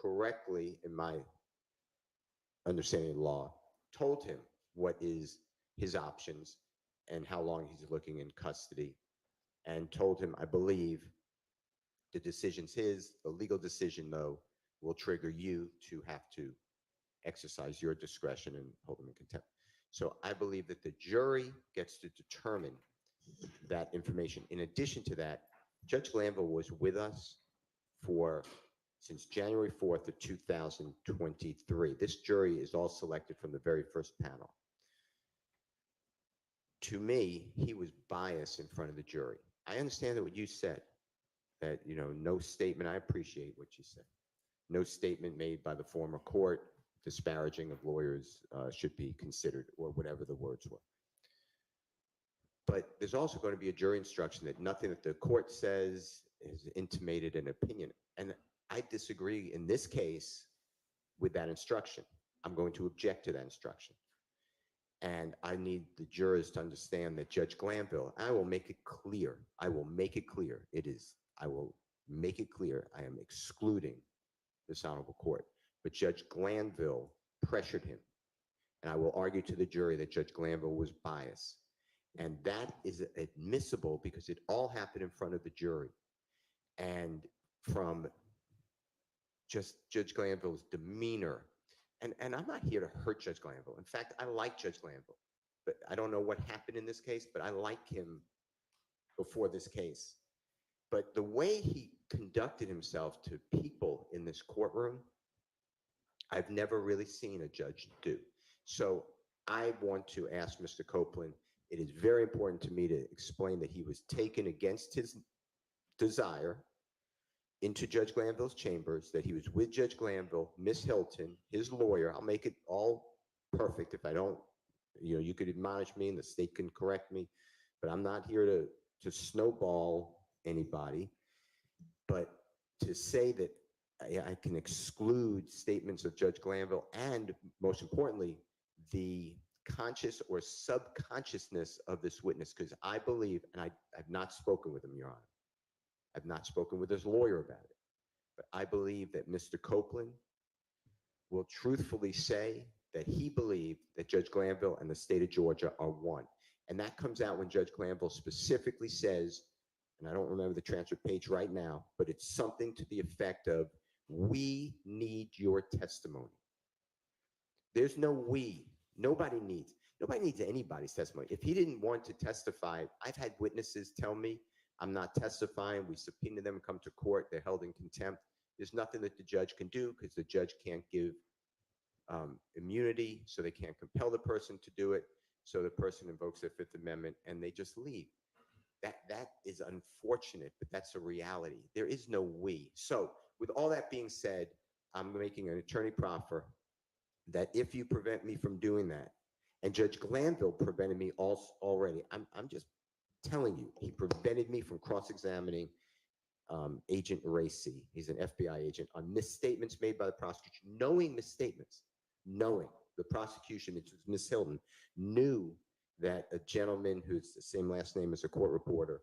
correctly, in my understanding of law, told him what is his options and how long he's looking in custody, and told him, I believe the decision's his. The legal decision, though, will trigger you to have to exercise your discretion and hold him in contempt. So I believe that the jury gets to determine that information. In addition to that, Judge Glanville was with us for since January 4th of 2023. This jury is all selected from the very first panel. To me, he was biased in front of the jury. I understand that what you said, that, no statement, I appreciate what you said. No statement made by the former court disparaging of lawyers should be considered, or whatever the words were. But there's also going to be a jury instruction that nothing that the court says is intimated an opinion. And I disagree in this case with that instruction. I'm going to object to that instruction. And I need the jurors to understand that Judge Glanville, I will make it clear, I will make it clear, I will make it clear I am excluding this honorable court. But Judge Glanville pressured him. And I will argue to the jury that Judge Glanville was biased. And that is admissible because it all happened in front of the jury. And from just Judge Glanville's demeanor, and I'm not here to hurt Judge Glanville. In fact, I like Judge Glanville, but I don't know what happened in this case, but I like him before this case. But the way he conducted himself to people in this courtroom, I've never really seen a judge do. So I want to ask Mr. Copeland, it is very important to me to explain that he was taken against his desire into Judge Glanville's chambers, that he was with Judge Glanville, Miss Hilton, his lawyer. I'll make it all perfect. If I don't, you could admonish me and the state can correct me, but I'm not here to snowball anybody. But to say that I can exclude statements of Judge Glanville and, most importantly, the conscious or subconsciousness of this witness, because I believe, and I've not spoken with him, Your Honor. I've not spoken with his lawyer about it, but I believe that Mr. Copeland will truthfully say that he believed that Judge Glanville and the state of Georgia are one. And that comes out when Judge Glanville specifically says, and I don't remember the transcript page right now, but it's something to the effect of, we need your testimony. There's no we. Nobody needs anybody's testimony. If he didn't want to testify, I've had witnesses tell me, I'm not testifying. We subpoena them and come to court. They're held in contempt. There's nothing that the judge can do because the judge can't give immunity, so they can't compel the person to do it. So the person invokes their Fifth Amendment and they just leave. That is unfortunate, but that's a reality. There is no we. So with all that being said, I'm making an attorney proffer that if you prevent me from doing that, and Judge Glanville prevented me already, I'm just telling you, he prevented me from cross-examining Agent Racy. He's an FBI agent on misstatements made by the prosecution, knowing misstatements, knowing the prosecution, it was Ms. Hilton, knew that a gentleman who's the same last name as a court reporter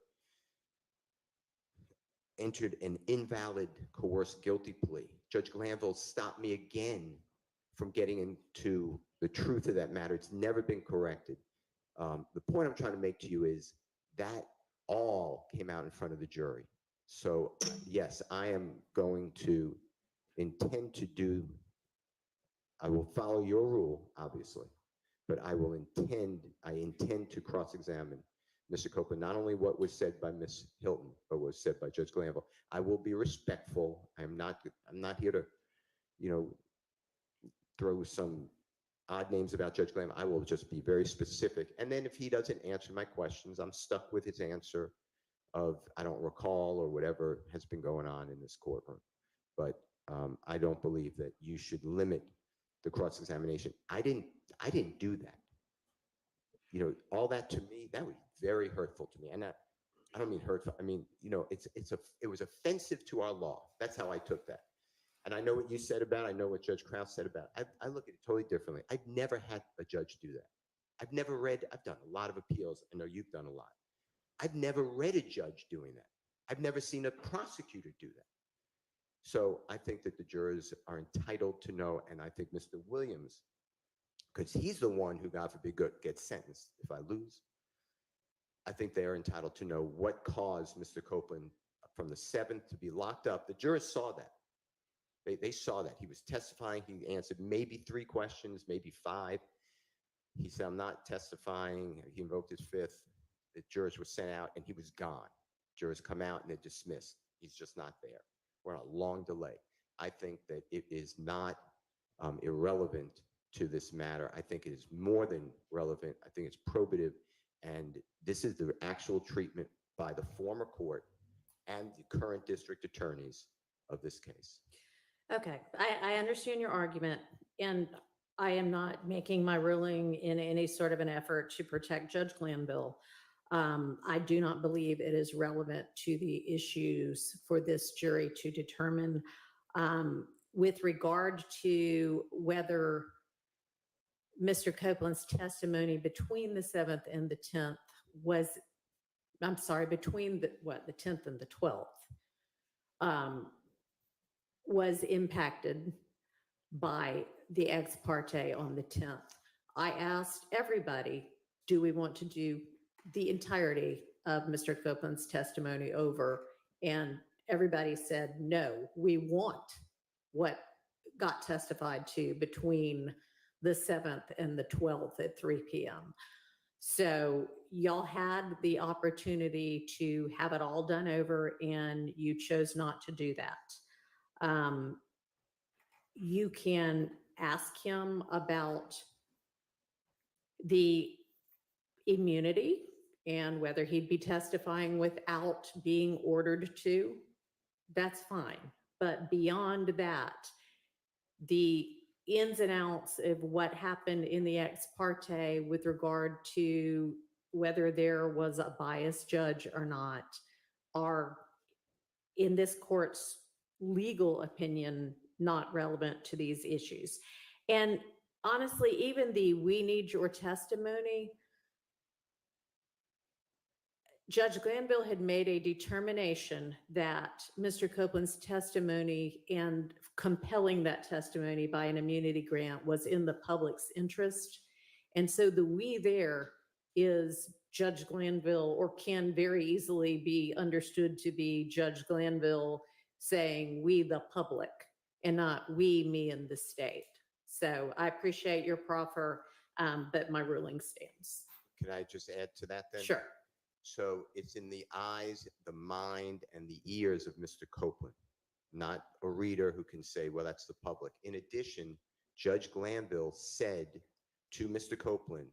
entered an invalid coerced guilty plea. Judge Glanville stopped me again from getting into the truth of that matter. It's never been corrected. The point I'm trying to make to you is that all came out in front of the jury. So yes, I am going to intend to do, I will follow your rule, obviously, but I intend to cross-examine Mr. Copeland, not only what was said by Ms. Hilton, but what was said by Judge Glanville. I will be respectful. I'm not here to, throw some odd names about Judge Glanville. I will just be very specific. And then if he doesn't answer my questions, I'm stuck with his answer of, I don't recall, or whatever has been going on in this courtroom. But I don't believe that you should limit the cross-examination. I didn't do that. All that to me, that was very hurtful to me. And I don't mean hurtful. I mean, it was offensive to our law. That's how I took that. And I know what you said about it. I know what Judge Krause said about it. I look at it totally differently. I've never had a judge do that. I've done a lot of appeals. I know you've done a lot. I've never read a judge doing that. I've never seen a prosecutor do that. So I think that the jurors are entitled to know, and I think Mr. Williams, because he's the one who, God forbid, gets sentenced if I lose, I think they are entitled to know what caused Mr. Copeland from the 7th to be locked up. The jurors saw that. They saw that. He was testifying. He answered maybe 3 questions, maybe 5. He said, I'm not testifying. He invoked his 5th. The jurors were sent out, and he was gone. Jurors come out, and they're dismissed. He's just not there. We're on a long delay. I think that it is not irrelevant to this matter. I think it is more than relevant. I think it's probative. And this is the actual treatment by the former court and the current district attorneys of this case. Okay, I understand your argument, and I am not making my ruling in any sort of an effort to protect Judge Glanville. I do not believe it is relevant to the issues for this jury to determine. With regard to whether Mr. Copeland's testimony between the 7th and the 10th was, I'm sorry, between the 10th and the 12th, was impacted by the ex parte on the 10th. I asked everybody, do we want to do the entirety of Mr. Copeland's testimony over? And everybody said, no, we want what got testified to between the 7th and the 12th at 3 p.m. So y'all had the opportunity to have it all done over, and you chose not to do that. You can ask him about the immunity and whether he'd be testifying without being ordered to. That's fine. But beyond that, the ins and outs of what happened in the ex parte with regard to whether there was a biased judge or not are, in this court's legal opinion, not relevant to these issues. And honestly, even the "we need your testimony," Judge Glanville had made a determination that Mr. Copeland's testimony and compelling that testimony by an immunity grant was in the public's interest. And so the "we" there is Judge Glanville, or can very easily be understood to be Judge Glanville saying "we, the public," and not "we, me, and the state." So I appreciate your proffer, but my ruling stands. Can I just add to that then? Sure. So it's in the eyes, the mind, and the ears of Mr. Copeland, not a reader who can say, well, that's the public. In addition, Judge Glanville said to Mr. Copeland,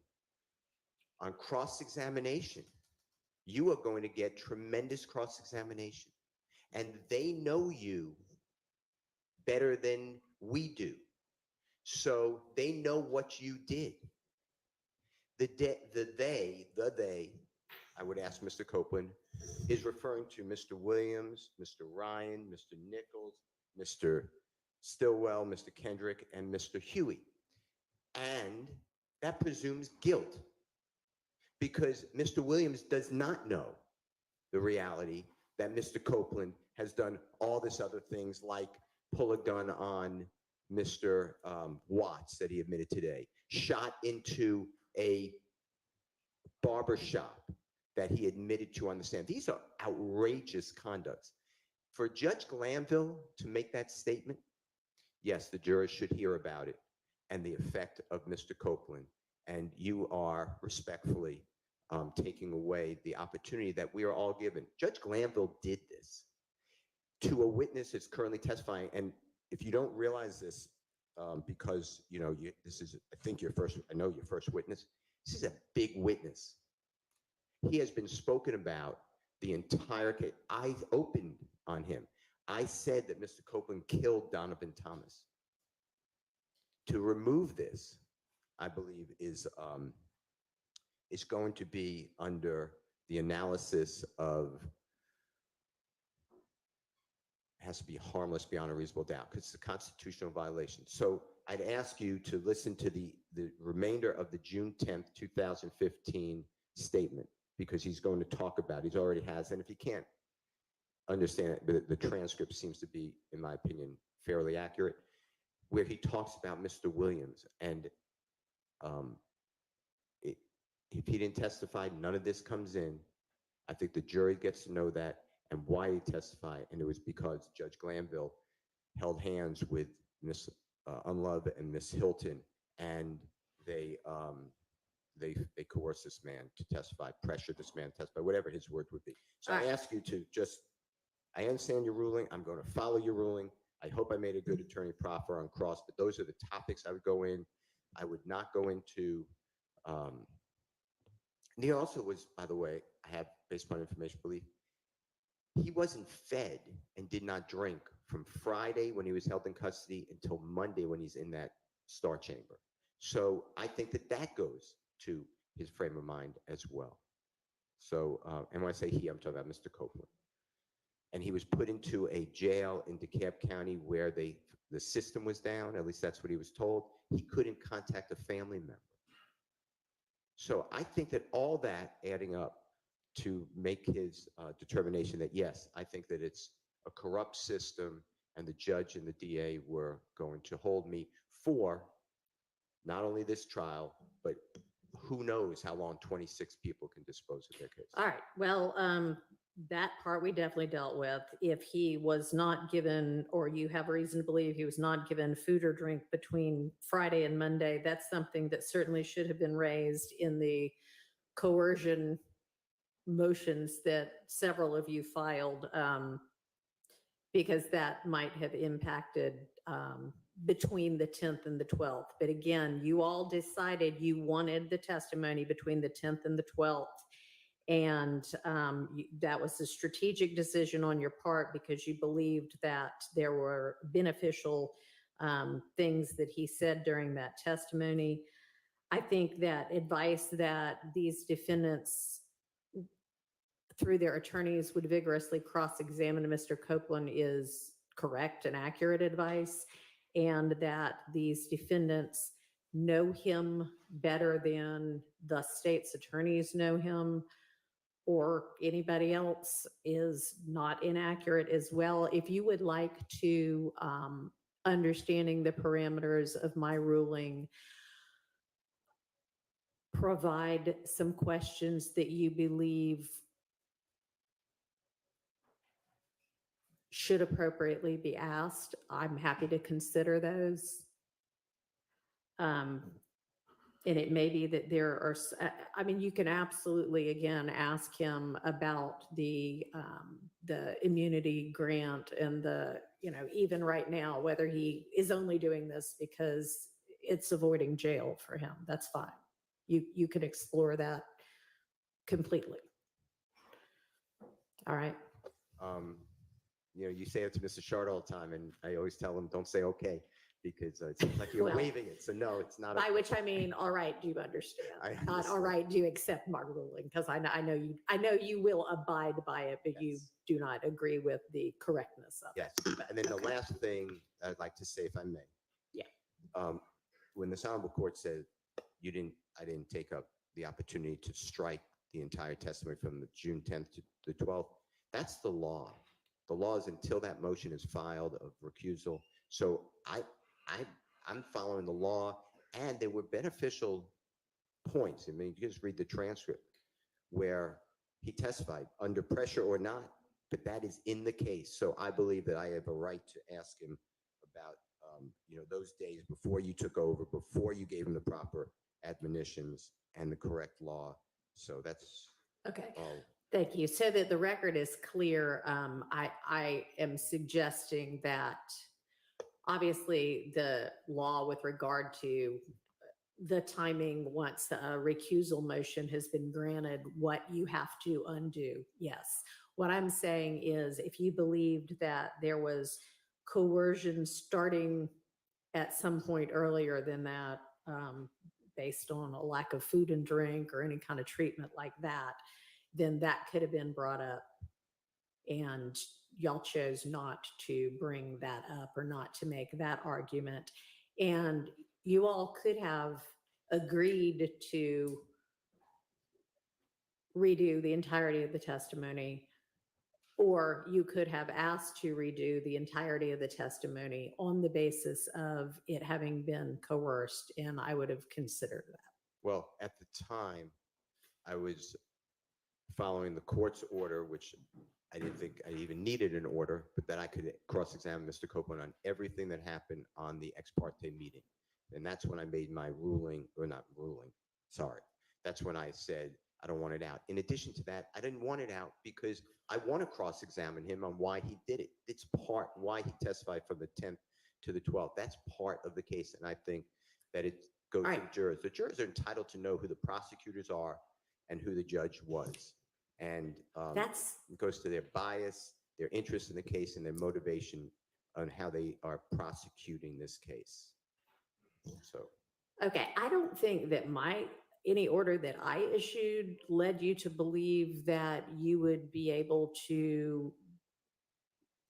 on cross-examination, you are going to get tremendous cross-examination, and they know you better than we do. So they know what you did. The they, I would ask Mr. Copeland, is referring to Mr. Williams, Mr. Ryan, Mr. Nichols, Mr. Stillwell, Mr. Kendrick, and Mr. Huey. And that presumes guilt, because Mr. Williams does not know the reality that Mr. Copeland has done all this other things, like pull a gun on Mr. Watts that he admitted today, shot into a barber shop that he admitted to on the stand. These are outrageous conducts. For Judge Glanville to make that statement, yes, the jurors should hear about it and the effect of Mr. Copeland. And you are respectfully taking away the opportunity that we are all given. Judge Glanville did this to a witness that's currently testifying. And if you don't realize this, because this is, I think, your first witness. This is a big witness. He has been spoken about the entire case. I opened on him. I said that Mr. Copeland killed Donovan Thomas. To remove this, I believe, is going to be under the analysis of, has to be harmless beyond a reasonable doubt, because it's a constitutional violation. So I'd ask you to listen to the remainder of the June 10th, 2015 statement, because he's going to talk about, he already has, and if he can't understand it, but the transcript seems to be, in my opinion, fairly accurate, where he talks about Mr. Williams. And um, if he didn't testify, none of this comes in. I think the jury gets to know that and why he testified. And it was because Judge Glanville held hands with Miss Unlove and Miss Hilton, and they coerced this man to testify, pressured this man to testify, whatever his words would be. So All I right. ask you to just, I understand your ruling. I'm going to follow your ruling. I hope I made a good attorney proffer on cross, but those are the topics I would go in. I would not go into. And he also was, by the way, I have, based upon information, belief, he wasn't fed and did not drink from Friday when he was held in custody until Monday when he's in that star chamber. So I think that that goes to his frame of mind as well. So, and when I say he, I'm talking about Mr. Copeland. And he was put into a jail in DeKalb County where the system was down. At least that's what he was told. He couldn't contact a family member. So I think that all that adding up to make his determination that, yes, I think that it's a corrupt system and the judge and the DA were going to hold me for not only this trial, but who knows how long 26 people can dispose of their case. All right. Well, that part we definitely dealt with. If he was not given, or you have reason to believe he was not given food or drink between Friday and Monday, that's something that certainly should have been raised in the coercion motions that several of you filed, because that might have impacted between the 10th and the 12th. But again, you all decided you wanted the testimony between the 10th and the 12th. And that was a strategic decision on your part because you believed that there were beneficial things that he said during that testimony. I think that advice that these defendants, through their attorneys, would vigorously cross-examine Mr. Copeland is correct and accurate advice, and that these defendants know him better than the state's attorneys know him or anybody else is not inaccurate as well. If you would like to, understanding the parameters of my ruling, provide some questions that you believe should appropriately be asked, I'm happy to consider those. And it may be that there are, I mean, you can absolutely, again, ask him about the immunity grant and the, you know, even right now, whether he is only doing this because it's avoiding jail for him. That's fine. You can explore that completely. All right. You know, you say it to Mr. Shard all the time, and I always tell him, don't say okay, because it seems like you're Well, waving it. So no, it's not. By which I mean, all right, do you understand? I Not all understand. right, do you accept my ruling? Because I know you will abide by it, but you Yes. do not agree with the correctness of Yes. it. And then the Okay. last thing I'd like to say, if I may. Yeah. When this honorable court said I didn't take up the opportunity to strike the entire testimony from the June 10th to the 12th, that's the law. The law is until that motion is filed of recusal. So I'm following the law, and there were beneficial points. I mean, you just read the transcript where he testified under pressure or not, but that is in the case. So I believe that I have a right to ask him about, you know, those days before you took over, before you gave him the proper admonitions and the correct law. So that's Okay. all. Thank you. So that the record is clear, I am suggesting that obviously the law with regard to the timing, once a recusal motion has been granted, what you have to undo. Yes. What I'm saying is if you believed that there was coercion starting at some point earlier than that, based on a lack of food and drink or any kind of treatment like that, then that could have been brought up. And y'all chose not to bring that up or not to make that argument. And you all could have agreed to redo the entirety of the testimony Or you could have asked to redo the entirety of the testimony on the basis of it having been coerced, and I would have considered that. Well, at the time, I was following the court's order, which I didn't think I even needed an order, but that I could cross-examine Mr. Copeland on everything that happened on the ex parte meeting. And that's when I made my ruling, or not ruling, sorry. That's when I said, I don't want it out. In addition to that, I didn't want it out because I want to cross-examine him on why he did it. It's part why he testified from the 10th to the 12th. That's part of the case. And I think that it goes to the jurors. The jurors are entitled to know who the prosecutors are and who the judge was. And it goes to their bias, their interest in the case, and their motivation on how they are prosecuting this case. So, okay, I don't think that any order that I issued led you to believe that you would be able to,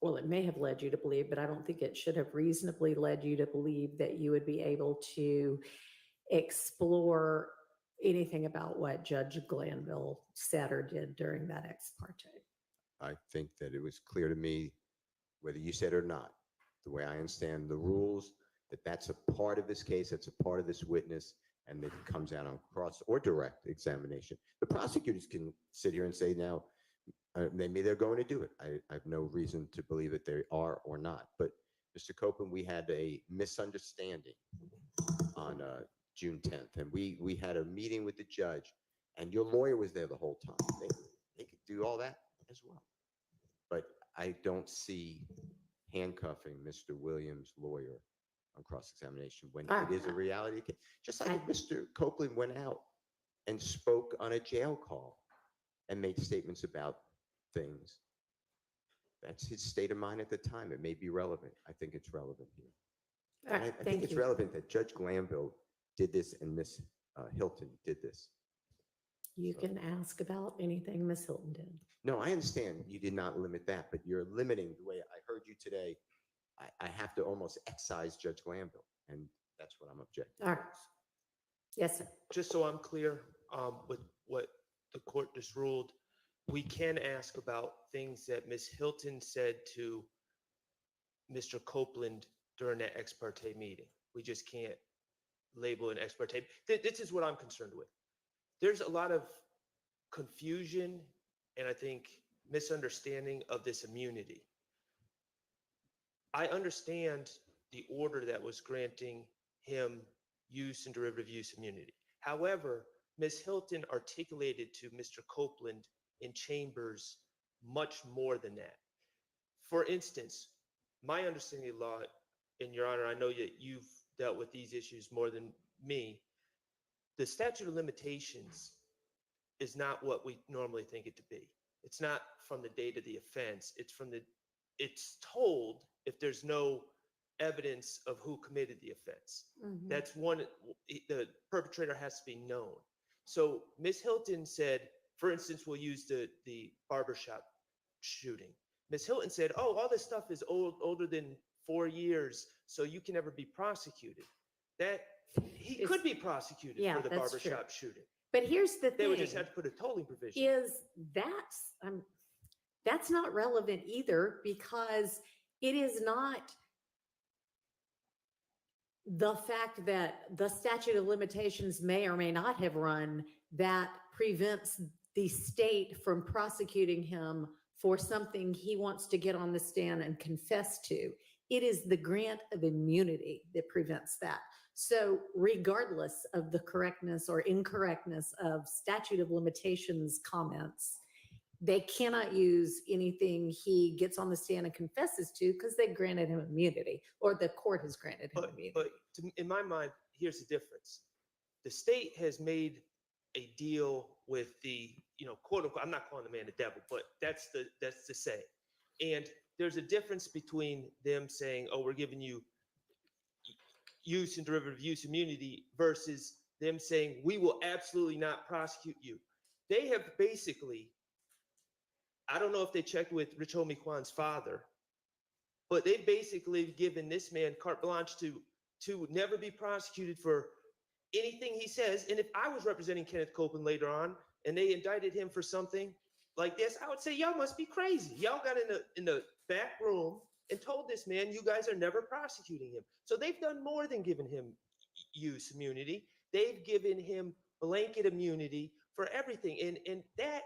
well, it may have led you to believe, but I don't think it should have reasonably led you to believe that you would be able to explore anything about what Judge Glanville said or did during that ex parte. I think that it was clear to me, whether you said it or not, the way I understand the rules, that's a part of this case, that's a part of this witness, and it comes out on cross or direct examination. The prosecutors can sit here and say now, maybe they're going to do it. I have no reason to believe that they are or not. But Mr. Copeland, we had a misunderstanding on June 10th, and we had a meeting with the judge, and your lawyer was there the whole time. They could do all that as well. But I don't see handcuffing Mr. Williams' lawyer on cross-examination when it is a reality case. Just like if Mr. Copeland went out and spoke on a jail call and made statements about things. That's his state of mind at the time. It may be relevant. I think it's relevant here. All right, I think it's relevant that Judge Glanville did this and Ms. Hilton did this. You can ask about anything Ms. Hilton did. No, I understand you did not limit that, but you're limiting the way I heard you today. I have to almost excise Judge Glanville, and that's what I'm objecting. All right. Yes, sir. Just so I'm clear with what the court just ruled, we can ask about things that Ms. Hilton said to Mr. Copeland during that ex parte meeting. We just can't label an ex parte. This is what I'm concerned with. There's a lot of confusion and I think misunderstanding of this immunity. I understand the order that was granting him use and derivative use immunity. However, Ms. Hilton articulated to Mr. Copeland in chambers much more than that. For instance, my understanding of law, and Your Honor, I know that you've dealt with these issues more than me, the statute of limitations is not what we normally think it to be. It's not from the date of the offense. It's told if there's no evidence of who committed the offense. Mhm. That's one, the perpetrator has to be known. So Ms. Hilton said, for instance, we'll use the barbershop shooting. Ms. Hilton said, oh, all this stuff is older than 4 years, so you can never be prosecuted. That he could be prosecuted for the barbershop shooting. But here's the thing. They would just have to put a tolling provision. That's not relevant either, because it is not the fact that the statute of limitations may or may not have run that prevents the state from prosecuting him for something he wants to get on the stand and confess to. It is the grant of immunity that prevents that. So regardless of the correctness or incorrectness of statute of limitations comments, they cannot use anything he gets on the stand and confesses to because they granted him immunity, or the court has granted him immunity. But in my mind, here's the difference. The state has made a deal with the, quote unquote, I'm not calling the man the devil, but that's the say. And there's a difference between them saying, oh, we're giving you use and derivative use immunity versus them saying, we will absolutely not prosecute you. They have basically, I don't know if they checked with Rich Homie Kwan's father, but they've basically given this man carte blanche to never be prosecuted for anything he says. And if I was representing Kenneth Copeland later on and they indicted him for something, like this, I would say y'all must be crazy. Y'all got in the back room and told this man, you guys are never prosecuting him. So they've done more than giving him use immunity. They've given him blanket immunity for everything. And that,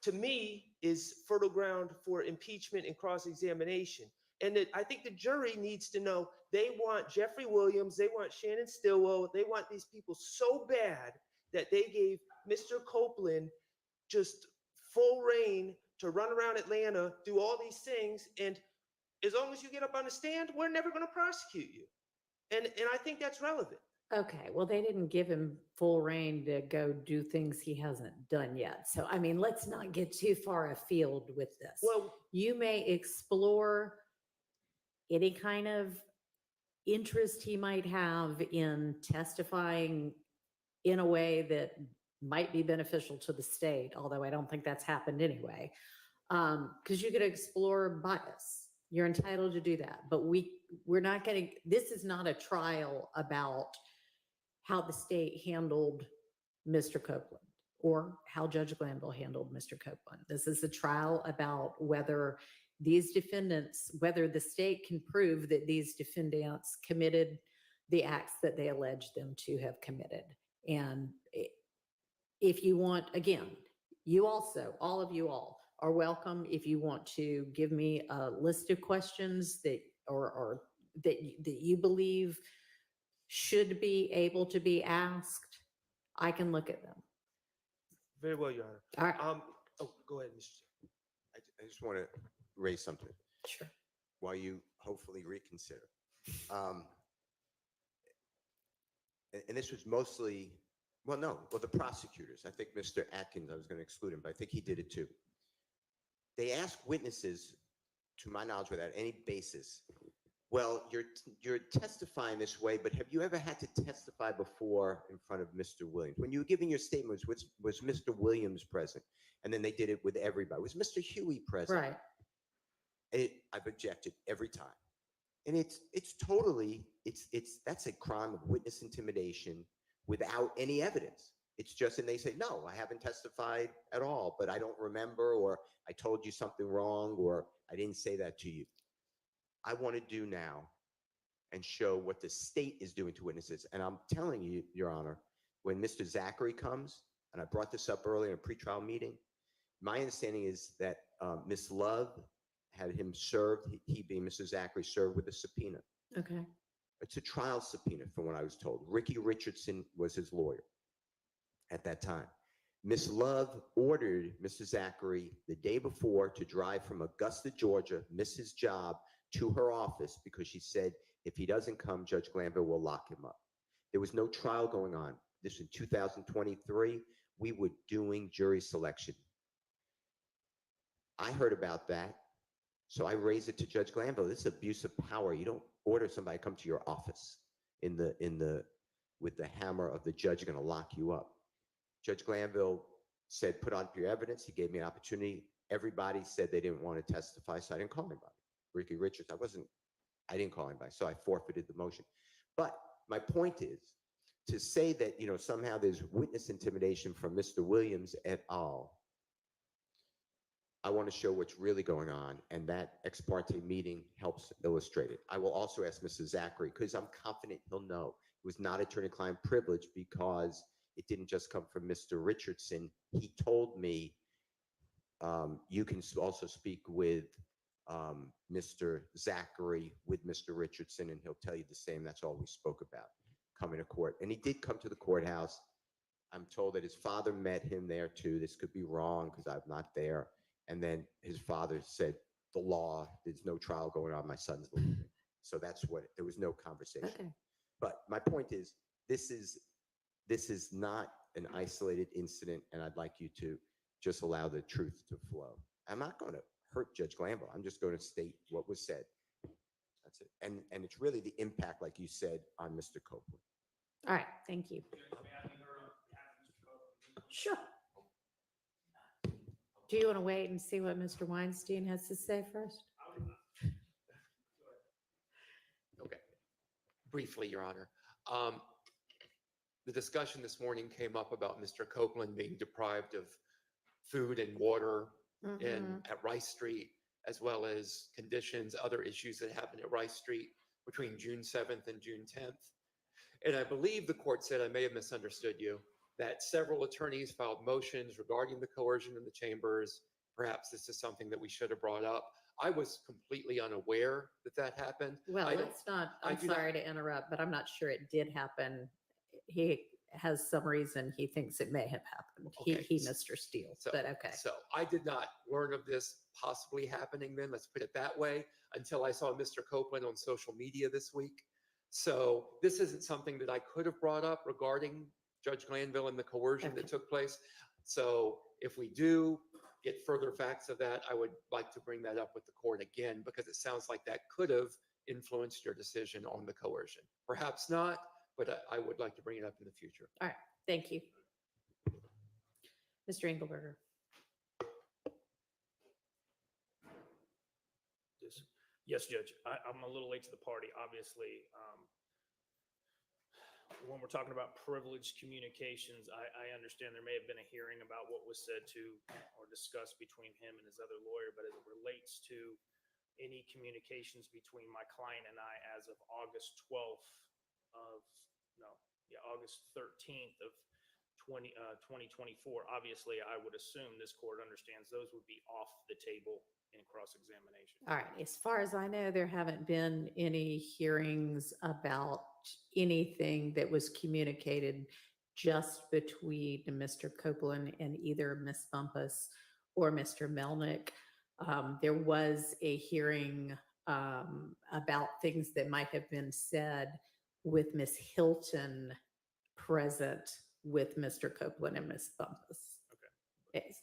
to me, is fertile ground for impeachment and cross-examination. And I think the jury needs to know they want Jeffrey Williams, they want Shannon Stillwell, they want these people so bad that they gave Mr. Copeland just full reign to run around Atlanta, do all these things. And as long as you get up on the stand, we're never going to prosecute you. And I think that's relevant. Okay, well, they didn't give him full reign to go do things he hasn't done yet. So, I mean, let's not get too far afield with this. Well, You may explore any kind of interest he might have in testifying in a way that might be beneficial to the state, although I don't think that's happened anyway. Because you could explore bias. You're entitled to do that. But we're not going to, this is not a trial about how the state handled Mr. Copeland or how Judge Glanville handled Mr. Copeland. This is a trial about whether these defendants, whether the state can prove that these defendants committed the acts that they allege them to have committed. And if you want, again, you also, all of you all are welcome. If you want to give me a list of questions that, or that you believe should be able to be asked, I can look at them. very well, Your Honor. All right. Oh, go ahead, Mr. Chair. I just want to raise something Sure. while you hopefully reconsider. And this was mostly, well, the prosecutors. I think Mr. Atkins, I was going to exclude him, but I think he did it too. They asked witnesses, to my knowledge, without any basis, well, you're testifying this way, but have you ever had to testify before in front of Mr. Williams? When you were giving your statements, was Mr. Williams present? And then they did it with everybody. Was Mr. Huey present? Right. I've objected every time. And it's totally, that's a crime of witness intimidation without any evidence. It's just, and they say, no, I haven't testified at all, but I don't remember, or I told you something wrong, or I didn't say that to you. I want to do now and show what the state is doing to witnesses. And I'm telling you, Your Honor, when Mr. Zachary comes, and I brought this up earlier in a pretrial meeting, my understanding is that Ms. Love had him served, he being Mr. Zachary, served with a subpoena. Okay. It's a trial subpoena from what I was told. Ricky Richardson was his lawyer at that time. Ms. Love ordered Mr. Zachary the day before to drive from Augusta, Georgia, miss his job, to her office because she said, if he doesn't come, Judge Glanville will lock him up. There was no trial going on. This was in 2023. We were doing jury selection. I heard about that, so I raised it to Judge Glanville. This is abuse of power. You don't order somebody to come to your office with the hammer of the judge going to lock you up. Judge Glanville said, put on your evidence. He gave me an opportunity. Everybody said they didn't want to testify, so I didn't call anybody. Ricky Richards, I didn't call anybody, so I forfeited the motion. But my point is to say that, somehow there's witness intimidation from Mr. Williams et al. I want to show what's really going on, and that ex parte meeting helps illustrate it. I will also ask Mr. Zachary, because I'm confident he'll know. It was not attorney-client privilege because it didn't just come from Mr. Richardson. He told me, you can also speak with Mr. Zachary with Mr. Richardson, and he'll tell you the same. That's all we spoke about, coming to court. And he did come to the courthouse. I'm told that his father met him there too. This could be wrong because I'm not there. And then his father said, the law, there's no trial going on. My son's leaving. So that's what, there was no conversation. Okay. But my point is, this is not an isolated incident, and I'd like you to just allow the truth to flow. I'm not going to hurt Judge Glanville. I'm just going to state what was said. That's it. And it's really the impact, like you said, on Mr. Copeland. All right. Thank you. Sure. Do you want to wait and see what Mr. Weinstein has to say first? Okay. Briefly, Your Honor. The discussion this morning came up about Mr. Copeland being deprived of food and water Mhm. at Rice Street, as well as conditions, other issues that happened at Rice Street between June 7th and June 10th. And I believe the court said, I may have misunderstood you, that several attorneys filed motions regarding the coercion in the chambers. Perhaps this is something that we should have brought up. I was completely unaware that that happened. Well, I don't- it's not, I I'm do not- sorry to interrupt, but I'm not sure it did happen. He has some reason he thinks it may have happened. Okay. He Mr. Steele, So- but okay. So I did not learn of this possibly happening then, let's put it that way, until I saw Mr. Copeland on social media this week. So this isn't something that I could have brought up regarding Judge Glanville and the coercion that Okay. took place. So if we do get further facts of that, I would like to bring that up with the court again, because it sounds like that could have influenced your decision on the coercion. Perhaps not, but I would like to bring it up in the future. All right, thank you. Mr. Engelberger. Yes, Judge. I'm a little late to the party, obviously. When we're talking about privileged communications, I understand there may have been a hearing about what was said to or discussed between him and his other lawyer, but as it relates to any communications between my client and I as of August 12th of, August 13th of 2024, obviously, I would assume this court understands those would be off the table in cross-examination. All right, as far as I know, there haven't been any hearings about anything that was communicated just between Mr. Copeland and either Ms. Bumpus or Mr. Melnick. There was a hearing about things that might have been said with Ms. Hilton present with Mr. Copeland and Ms. Bumpus.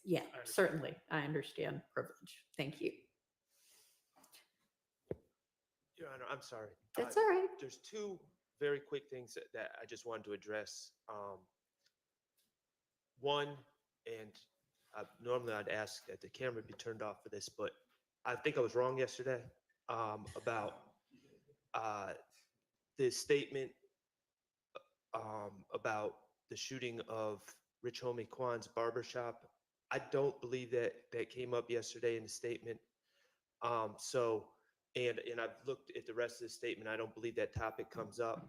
Yeah, understand. certainly. I understand privilege. Thank you. Your Honor, I'm sorry. That's all right. There's two very quick things that I just wanted to address. One, and normally I'd ask that the camera be turned off for this, but I think I was wrong yesterday about the statement about the shooting of Rich Homie Kwan's barbershop. I don't believe that came up yesterday in the statement. And I've looked at the rest of the statement. I don't believe that topic comes up.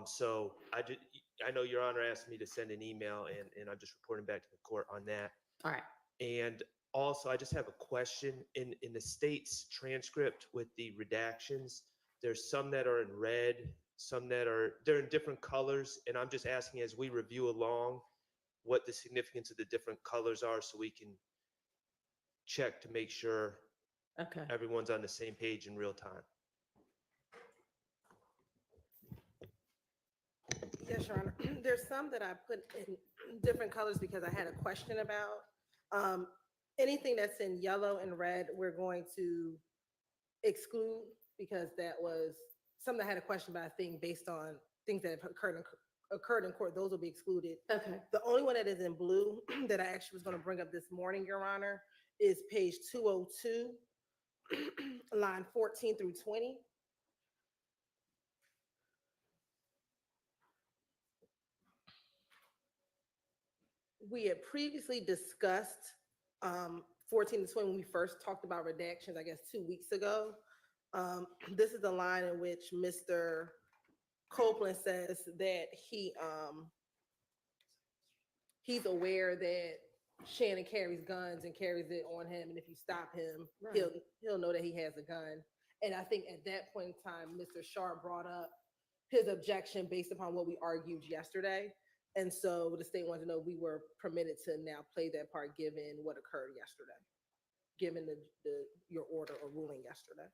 So I know Your Honor asked me to send an email, and I'm just reporting back to the court on that. All right. And also, I just have a question. In the state's transcript with the redactions, there's some that are in red, some they're in different colors. And I'm just asking, as we review along, what the significance of the different colors are so we can check to make sure Okay. everyone's on the same page in real time. Yes, Your Honor. There's some that I put in different colors because I had a question about. Anything that's in yellow and red, we're going to exclude because that was something I had a question about, I think, based on things that have occurred in court. Those will be excluded. Okay. The only one that is in blue that I actually was going to bring up this morning, Your Honor, is page 202, line 14 through 20. We had previously discussed 14 to 20 when we first talked about redactions, I guess 2 weeks ago. This is the line in which Mr. Copeland says that he's aware that Shannon carries guns and carries it on him, and if you stop him, Right. he'll know that he has a gun. And I think at that point in time, Mr. Sharp brought up his objection based upon what we argued yesterday. And so the state wanted to know we were permitted to now play that part given what occurred yesterday, given your order or ruling yesterday.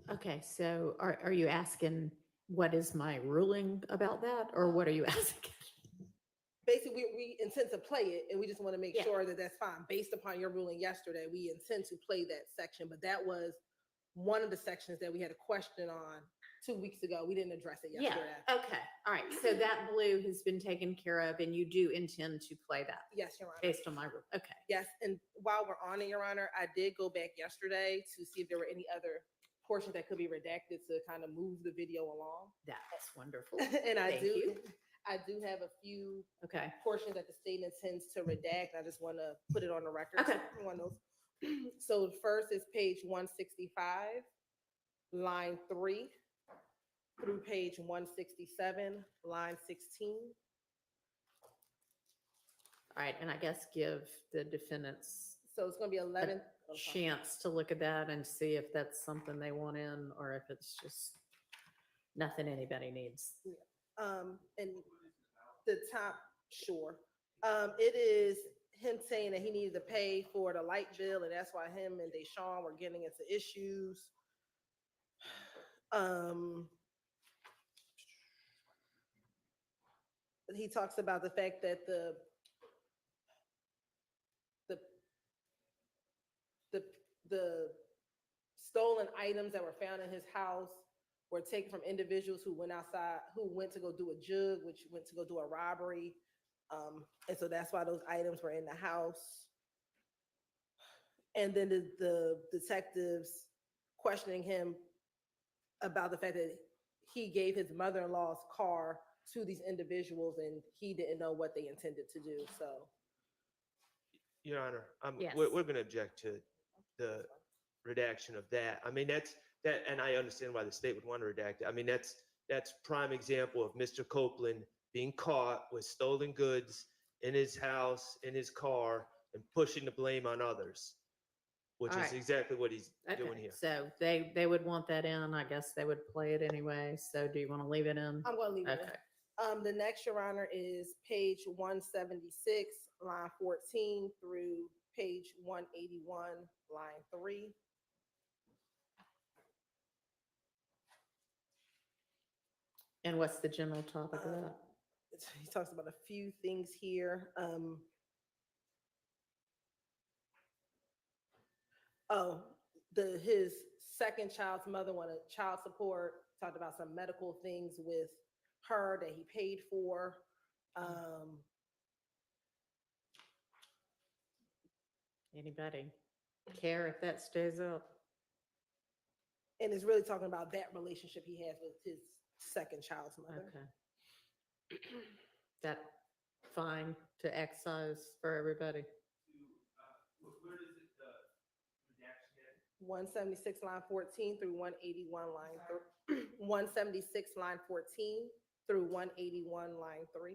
Okay, so are you asking what is my ruling about that, or what are you asking? Basically, we intend to play it, and we just want to make Yeah. sure that that's fine. Based upon your ruling yesterday, we intend to play that section, but that was one of the sections that we had a question on 2 weeks ago. We didn't address it Yeah, yesterday. okay, all right, so that blue has been taken care of, and you do intend to play that Yes, Your Honor. based on my rule, okay. Yes, and while we're on it, Your Honor, I did go back yesterday to see if there were any other portions that could be redacted to kind of move the video along. That's wonderful. And I Thank do, you. I do have a few Okay, portions that the state intends to redact. I just want to put it on the record. Okay. so everyone knows. So the first is page 165, line 3 through page 167, line 16. all right, and I guess give the defendants So it's going to be 11. a chance to look at that and see if that's something they want in, or if it's just nothing anybody needs. And the top, sure. It is him saying that he needed to pay for the light bill, and that's why him and Deshaun were getting into issues. He talks about the fact that the the stolen items that were found in his house were taken from individuals who went outside, who went to go do a jug, which went to go do a robbery. And so that's why those items were in the house. And then the detectives questioning him about the fact that he gave his mother-in-law's car to these individuals and he didn't know what they intended to do, so. Your Honor, Yes. we're going to object to the redaction of that. I mean, that, and I understand why the state would want to redact it. I mean, that's prime example of Mr. Copeland being caught with stolen goods in his house, in his car, and pushing the blame on others, which All is right. exactly what he's doing Okay, here. so they would want that in. I guess they would play it anyway. So do you want to leave it in? I'm gonna leave it. Okay. The next, Your Honor, is page 176, line 14 through page 181, line 3. And what's the general topic of that? He talks about a few things here. His second child's mother wanted child support, talked about some medical things with her that he paid for. Anybody care if that stays up? And it's really talking about that relationship he has with his second child's mother. Okay. That fine to excise for everybody? Where does it, the redaction at? 176 line 14 through 181 line 176 line 14 through 181 line 3.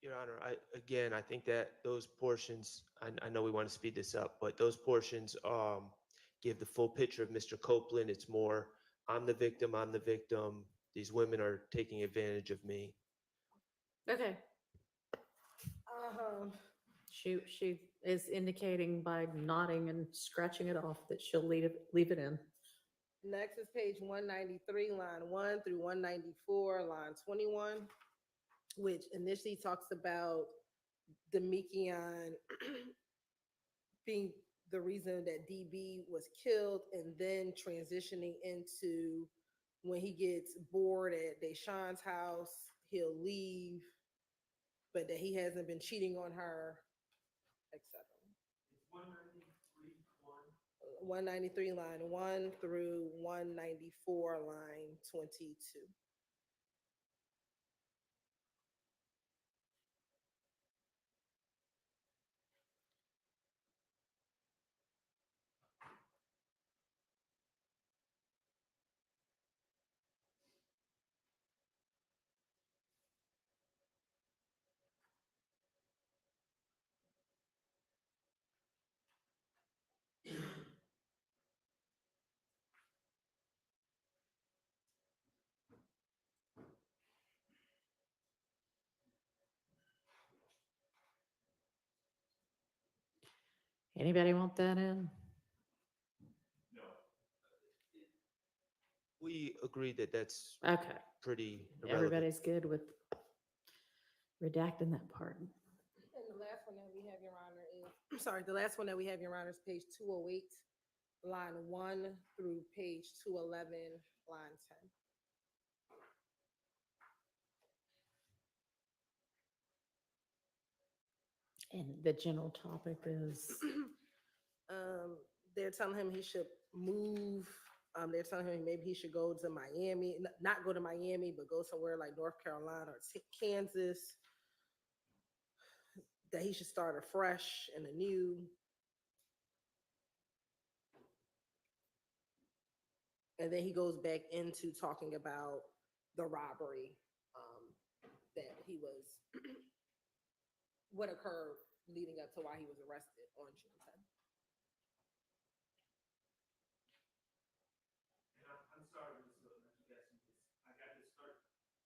Your Honor, I think that those portions, I know we want to speed this up, but those portions give the full picture of Mr. Copeland. It's more, I'm the victim. These women are taking advantage of me. Okay. She is indicating by nodding and scratching it off that she'll leave it in. Next is page 193, line 1 through 194, line 21, which initially talks about Demekion being the reason that DB was killed, and then transitioning into when he gets bored at Deshaun's house, he'll leave, but that he hasn't been cheating on her, etc. 193 line 1 through 194 line 22. Anybody want that in? We agree that that's Okay, pretty irrelevant. everybody's good with redacting that part. And the last one that we have, Your Honor, is, sorry, the last one that we have, Your Honor, is page 208, line 1 through page 211, line 10. And the general topic is, They're telling him he should move. They're telling him maybe he should go to Miami, not go to Miami, but go somewhere like North Carolina or Kansas. That he should start afresh and anew. And then he goes back into talking about the robbery that he was, what occurred leading up to why he was arrested on June 10th. I'm sorry, Ms. Hilton, I'm guessing this. I got to start,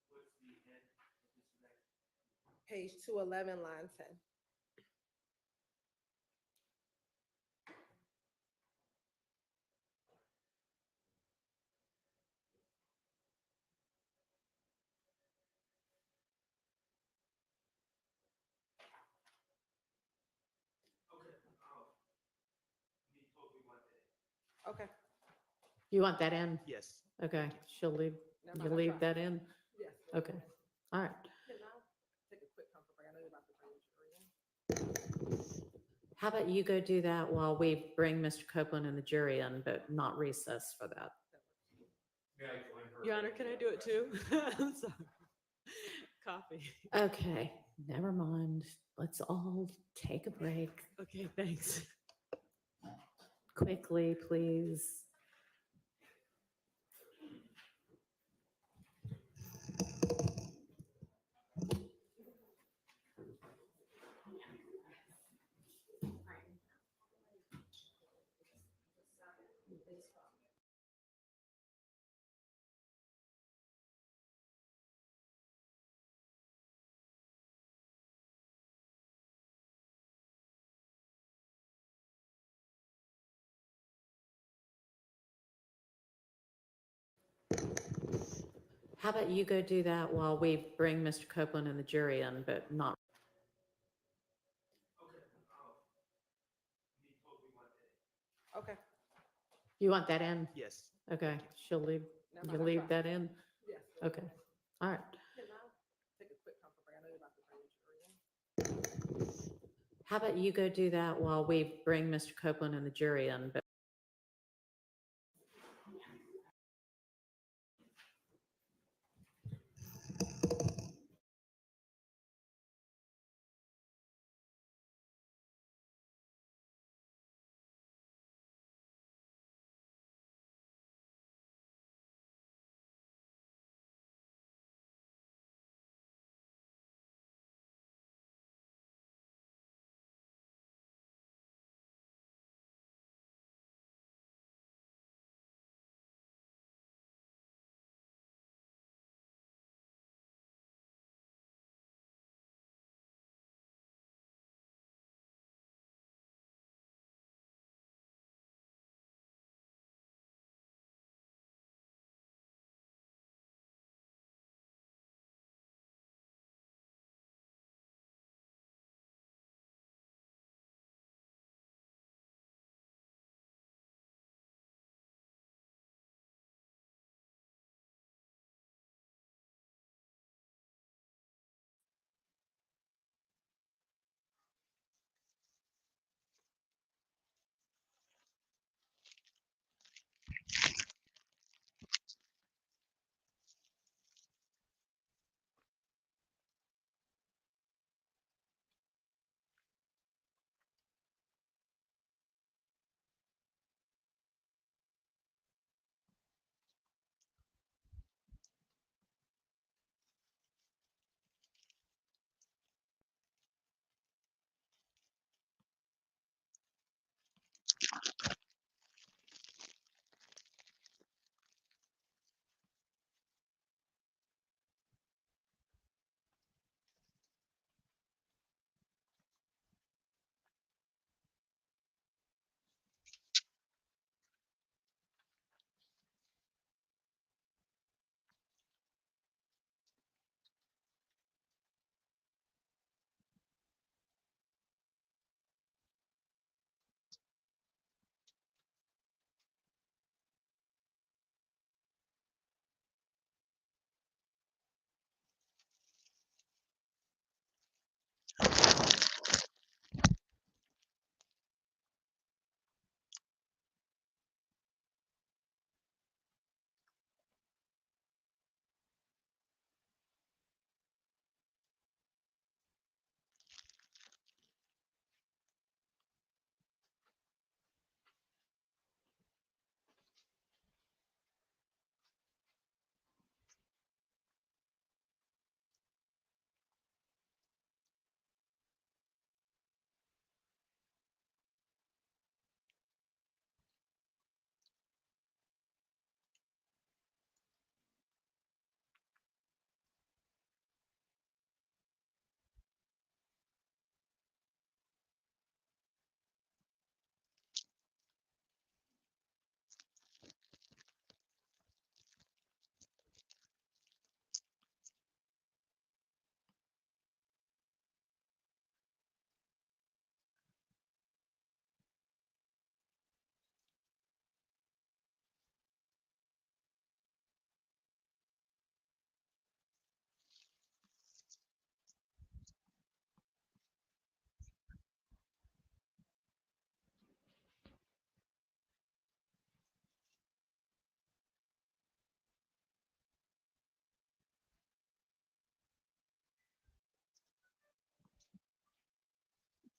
what's the end of this next? Page 211, line 10. Okay, we totally want that. Okay. you want that in? Yes. Okay, she'll leave, Never you mind, I leave tried. that in? Yes. Okay, all right. Can I take a quick comfort break? I know you're about to bring the jury in. How about you go do that while we bring Mr. Copeland and the jury in, but not recess for that? Your Honor, can I do it too? I'm sorry. Coffee. Okay, never mind. Let's all take a break Okay, thanks. quickly, please. How about you go do that while we bring Mr. Copeland and the jury in, but not, Okay, we totally want that. Okay. you want that in? Yes. Okay, she'll leave, Never you mind, I leave tried. that in? Yes. Okay, all right. Can I take a quick comfort break? I know you're about to bring the jury in. How about you go do that while we bring Mr. Copeland and the jury in, but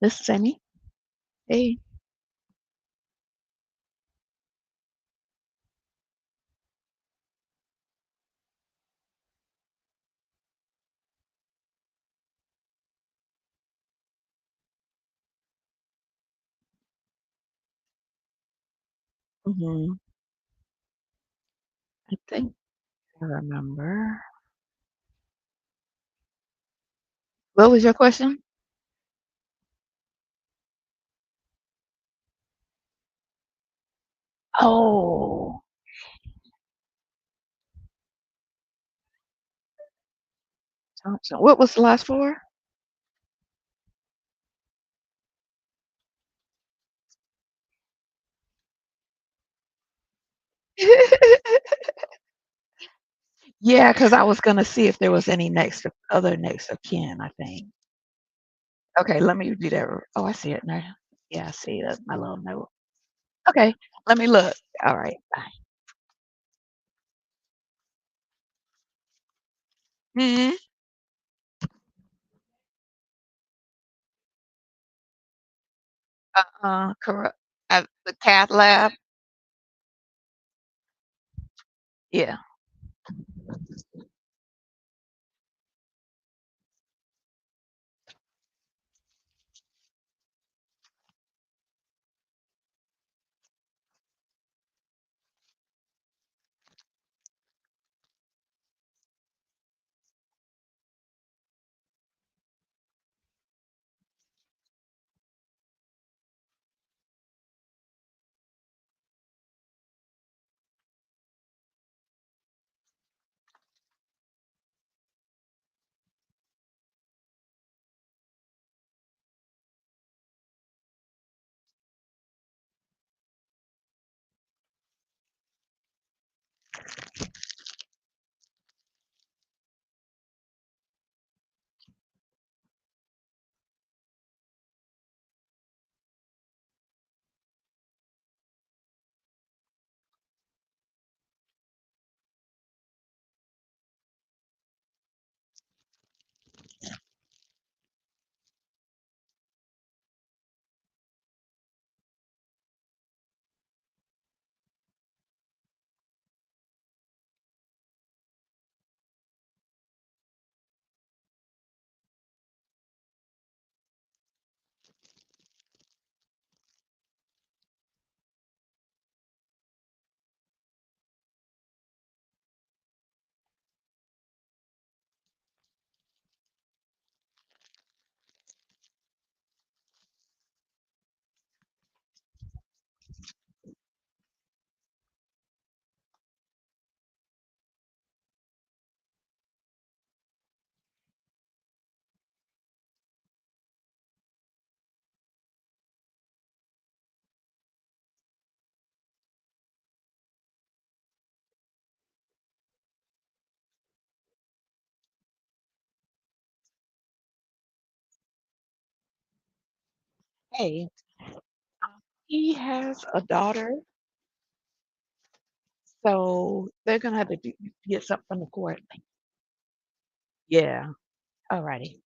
This is Amy. Hey. Hmm. I think I remember. What was your question? Oh, Thompson. What was the last four? Yeah, because I was gonna see if there was any other next of kin, I think. Okay, let me do that. Oh, I see it now. Yeah, I see it. My little note. Okay, let me look. All right. Bye. Hmm. Correct. At the cath lab. Yeah. Hey, he has a daughter, so they're gonna have to get something from the court. Yeah. Alrighty.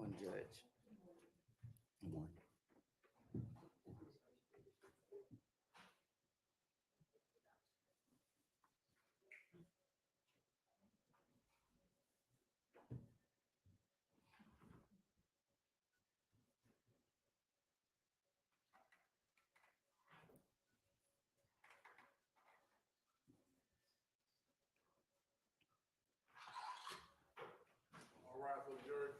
One judge. One. All right, for the jury.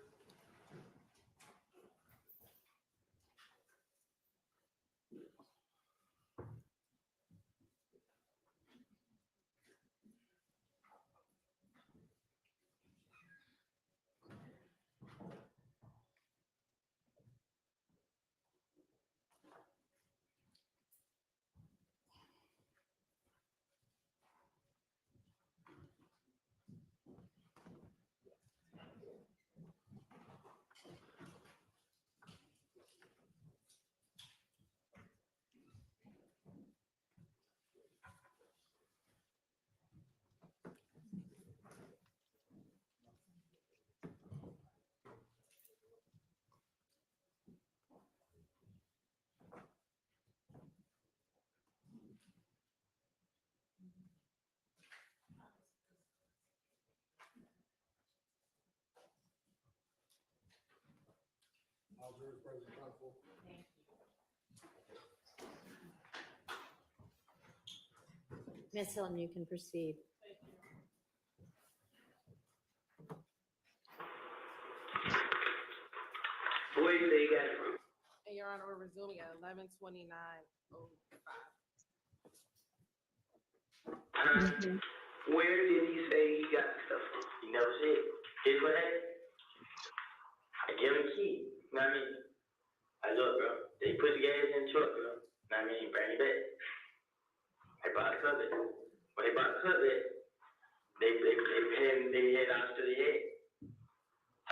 All jurors present, counsel. Ms. Hilton, you can proceed. Where you say you got it from? And Your Honor, we're resuming at 11:29:05. Mhm. Where did he say he got the stuff from? He never said. Here's what happened. I gave him a key. You know what I mean? I look, bro. They put the gas in the truck, bro. You know what I mean? Bring it back. I bought the cutlet. When they bought the cutlet, they had out to the head.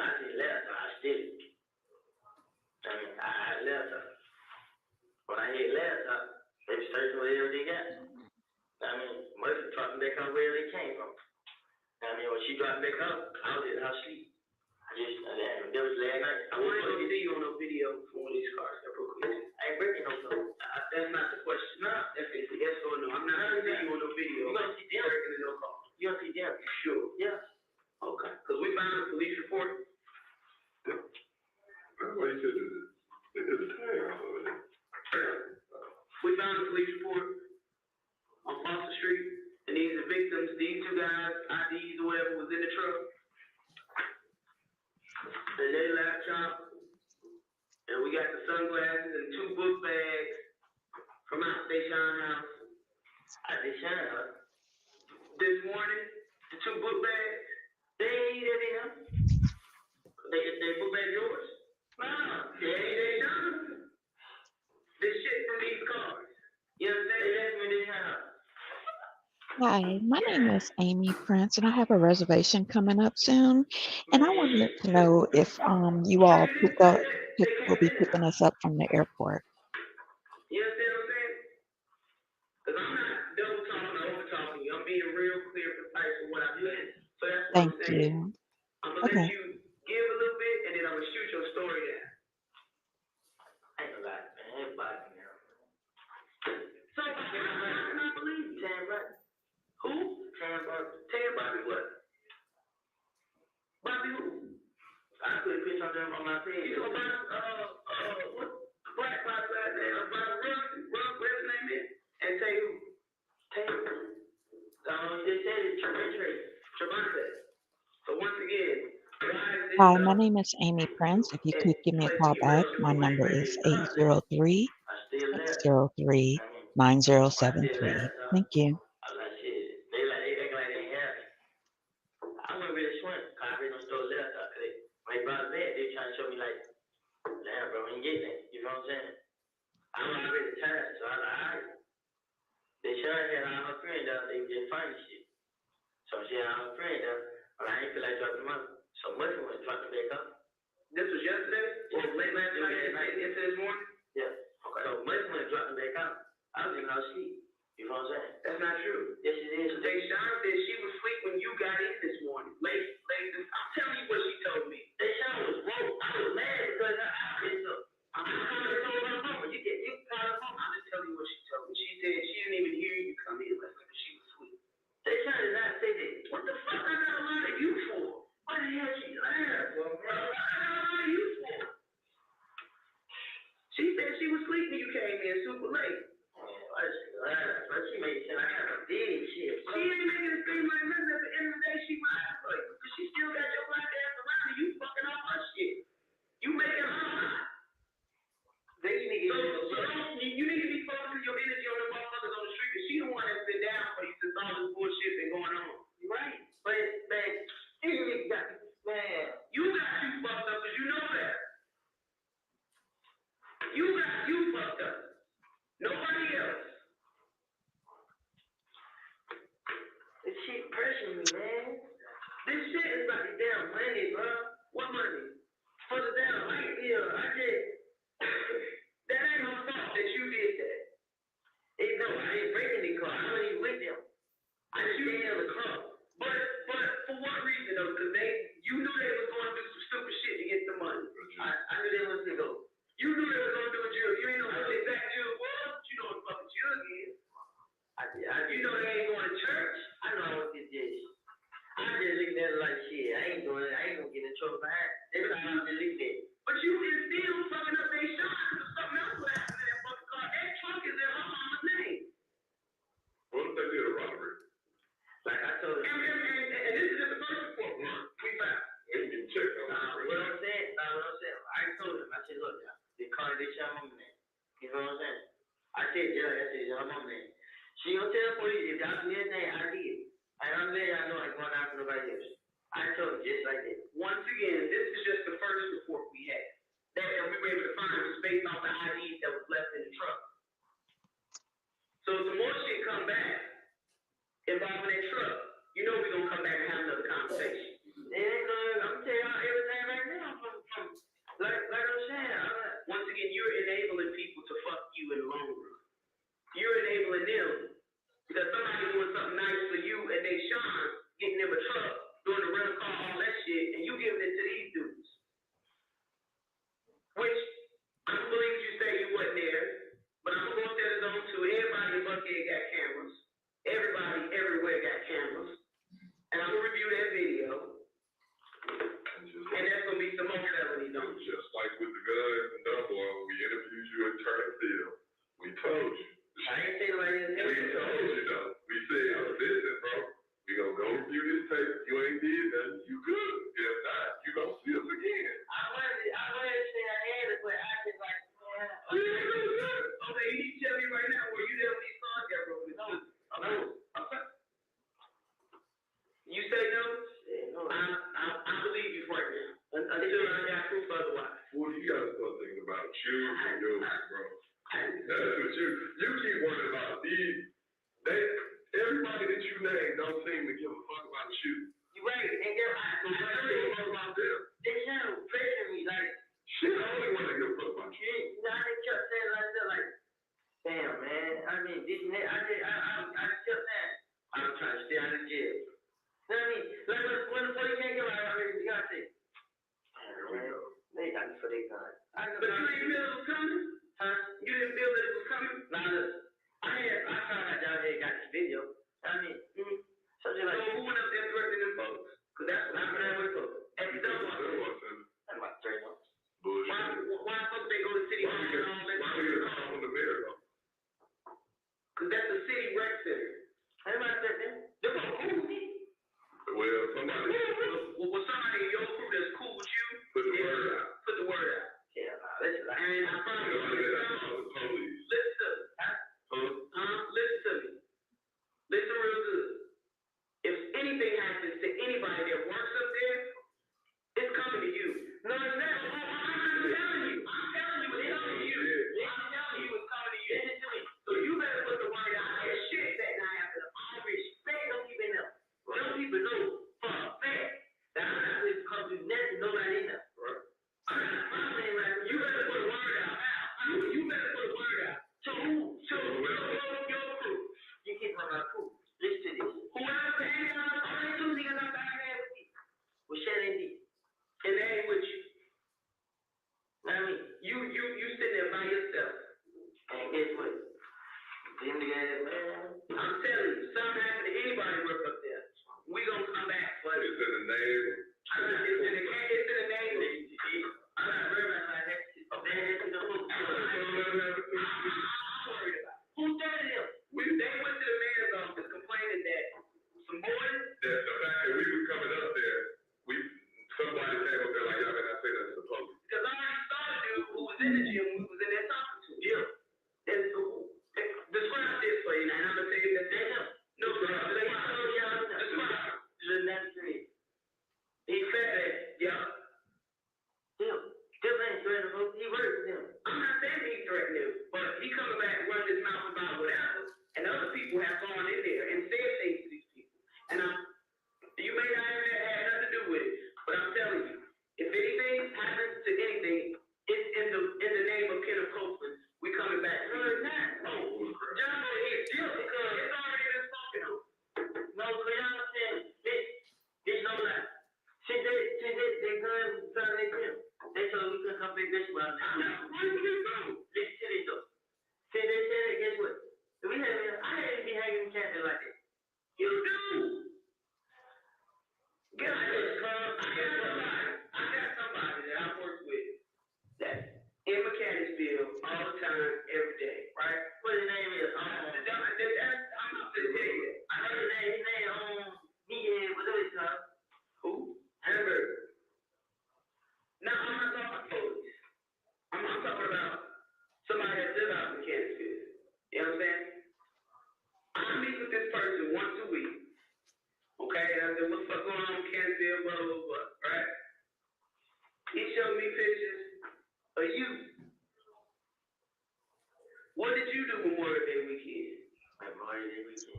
I said left, so I still. I mean, I left her. When I hit left her, they was searching whatever they got. I mean, Murphy dropped me back up where they came from. I mean, when she dropped back up, I was in her sleep. There was last night. I want to see you on a video from one of these cars that broke in. I ain't breaking no code. That's not the question. No, that's it. Yes or no. I'm not going to see you on no video. You gonna see them breaking in no car. You gonna see them? You sure? Yeah. Okay. Because we found a police report. That's why you said there's a tag over there. We found a police report on Foster Street, and these are victims. These two guys, IDs or whatever, was in the truck. And their laptop, and we got the sunglasses and 2 book bags from out Deshaun house. At Deshaun house. This morning, the 2 book bags, they ain't in them. They book bag yours? No, they ain't Deshaun. This shit from these cars. You understand? They left me in Deshaun house. Hi, my name is Amy Prince, and I have a reservation coming up soon. And I wanted to know if you all will be picking us up from the airport. You understand what I'm saying? Because I'm not double talking or over talking you. I'm being real clear, precise with what I'm doing. So that's what Thank I'm saying. you. I'm going to Okay. let you give a little bit, and then I'm going to shoot your story down. I ain't gonna lie, man. Everybody now. So, how can I believe you? Tam Bobby. Who? Tam Bobby. Tam Bobby what? Bobby who? I put a picture on them on my page. You know about, what? Black Bobby last name? Bobby Run, whatever his name is. And say who? Tam. They said it's Trevante. So once again, why is this Hi, my name is Amy Prince. If you could give me a call back, my number is 803-603-9073. Thank you. I'm like, shit. They act like they have it. I went really swing. I really don't store left out. When they brought it back, they trying to show me like, damn, bro, we ain't getting it. You know what I'm saying? I'm already tired, so I'm like, all right. They sure had all her friends out. They just funny shit. So she had all her friends out, but I ain't feel like dropping them out. So much of it dropped it back up. This was yesterday? Or late last night? Into this morning? Yeah. Okay. So much of it dropped it back out. I was in her sleep. You know what I'm saying? That's not true. Yes, it is. Deshaun said she was asleep when you got in this morning. Late. I'm telling you what she told me. Deshaun was woke. I was mad because I'm told her mama. You call her mama. I'm just telling you what she told me. She said she didn't even hear you come in last night. She was sweet. They trying to not say that. What the fuck I got a line of you for? Why the hell she laughed? What the fuck I got a line of you for? She said she was sleeping. You came in super late. But she made it seem like I got a big shit. She ain't making it seem like nothing. At the end of the day, she lied for you. Because she still got your black ass around and you fucking all her shit. You making her lie. Then you need to you need to be focusing your energy on the motherfuckers on the street. Because she the one that's been down for you since all this bullshit been going on. Right. But, man, you got you fucked up because you know that. You fucked up. Nobody else. This shit pressuring me, man. This shit is like the damn money, bro. What money? For the damn light bill. That ain't my fault that you did that. No, I ain't breaking the car. I wasn't even with them. I just stayed in the car. But for what reason though? Because you knew they was going to do some stupid shit to get the money. I knew they was going to go. You knew they was going to do a drill. You ain't know what the exact drill was. You know what the fucking drill is. You know they ain't going to church. I know I was this dish. I just looked at it like shit. I ain't going to get in trouble behind. Every time I just looked at it. But you can still fucking up their shot because something else would happen to that fucking car. That truck is in her mama's name. What if they did a robbery? Like I told you. And this is just the first report. We found. They can check on it. What I'm saying, I told him, I said, look, the car they shot my man. You know what I'm saying? I said, yeah, my man. She gonna tell the police if y'all do anything, I did. And I'm letting y'all know I ain't going after nobody else. I told him just like that. Once again, this is just the first report we had. That we were able to find was based on the IDs that was left in the truck. So if some more shit come back involving that truck, you know we're gonna come back and have another conversation. And I'm telling y'all everything right now from like I'm saying, once again, you're enabling people to fuck you in the long run. You're enabling them because somebody doing something nice for you and they shine, getting them a truck, doing the rental car, all that shit, and you giving it to these dudes. Which I don't believe you say you wasn't there, but I'm gonna go tell the zone too. Everybody in Buckhead got cameras. Everybody everywhere got cameras. And I'm gonna review that video. And that's gonna be some more felony numbers. Just like with the guns and Dunbar, when we interviewed you at Turnfield, we told you. I ain't saying like this. We told you though. We said, listen, bro, we gonna go review this tape. You ain't did nothing, you good. If not, you gonna see us again. I wanted to say I had it, but I just like, okay, you need to tell me right now where you there when these songs got broken. No. Okay. You say no? I believe you right now. Until I got proof otherwise. Well, you gotta start thinking about you and yours, bro. That's what you keep worrying about. Everybody that you name don't seem to give a fuck about you. You right, and they're fuck about them. They trying to pressure me like shit. I only want to give a fuck about you. Now they kept saying like, damn man. I mean, I kept saying I'm trying to stay out of jail. You know what I mean? Like when the police can't get out of here, you gotta say, they got me for their gun. But you didn't feel it was coming? Huh? You didn't feel that it was coming? Nah, look. I found out y'all had got this video. I mean, something like so who went up there threatening them folks? Because that's what I'm gonna with folks. Every time that's about 3 months. Bullshit. Why folks they go to city hall and all that? Why do you call from the mayor though? Because that's the city rec center. Everybody said that. They're gonna cool me. Well, somebody. Well, somebody in your crew that's cool with you. Put the word out. Put the word out. Yeah, listen. And I promise you. Listen to me. Listen to me. Listen real good. If anything happens to anybody that works up there, it's coming to you. No, it's not. I'm telling you. It's coming to you. I'm telling you it's coming to you. Listen to me. So you better put the word out. That shit that now after all respect, don't even know. Don't even know for a fact that I'm not going to come to nothing, nobody in there. I'm saying like, you better put the word out. You better put the word out. To who? To your crew. You keep on my crew. Listen to this. Whoever hanging on, all they do niggas not back there with me. With Shannon D. And they ain't with you. Them niggas, man. I'm telling you, something happened to anybody work up there. We gonna come back for It's it. in the name. It's in the name. I'm not worried about that. It's in the book. I'm worried about. Who did it? They went to the mayor's office complaining that some boys. That the fact that we was coming up there, somebody came up there like, y'all better not say that to the public. Because I already saw a dude who was in the gym, we was in there talking to. Yeah. Describe this for you, and I'm gonna tell you that they know. No, describe. He said that, yeah. Still ain't threatening him. He works with him. I'm not saying he threatened him, but he coming back and running his mouth about whatever, and other people have gone in there and said things to these people. And you may not have had nothing to do with it, but I'm telling you, if anything happens to anything, it's in the name of Kenneth Copeland. We coming back. No, it's not. No, John, it's still because it's already been spoken of. No, so y'all saying it's no lie. Since they couldn't turn their gym, they told we couldn't come big bitch about it. Listen to this though. See, they said it, guess what? I didn't be hanging in Canada like that. You do. Get out of this club. I got somebody that I work with that's in Mechanicsville all the time, every day, right? What his name is? I'm not gonna tell you that. I know his name, whatever it's called. Who? Hamburger. No, I'm not talking about police. I'm talking about somebody that lives out in Mechanicsville. You know what I'm saying? I meet with this person once a week. Okay, and I said, what's going on in Mechanicsville, blah, blah, blah, right? He showed me pictures of you. What did you do Memorial Day weekend? Memorial Day weekend.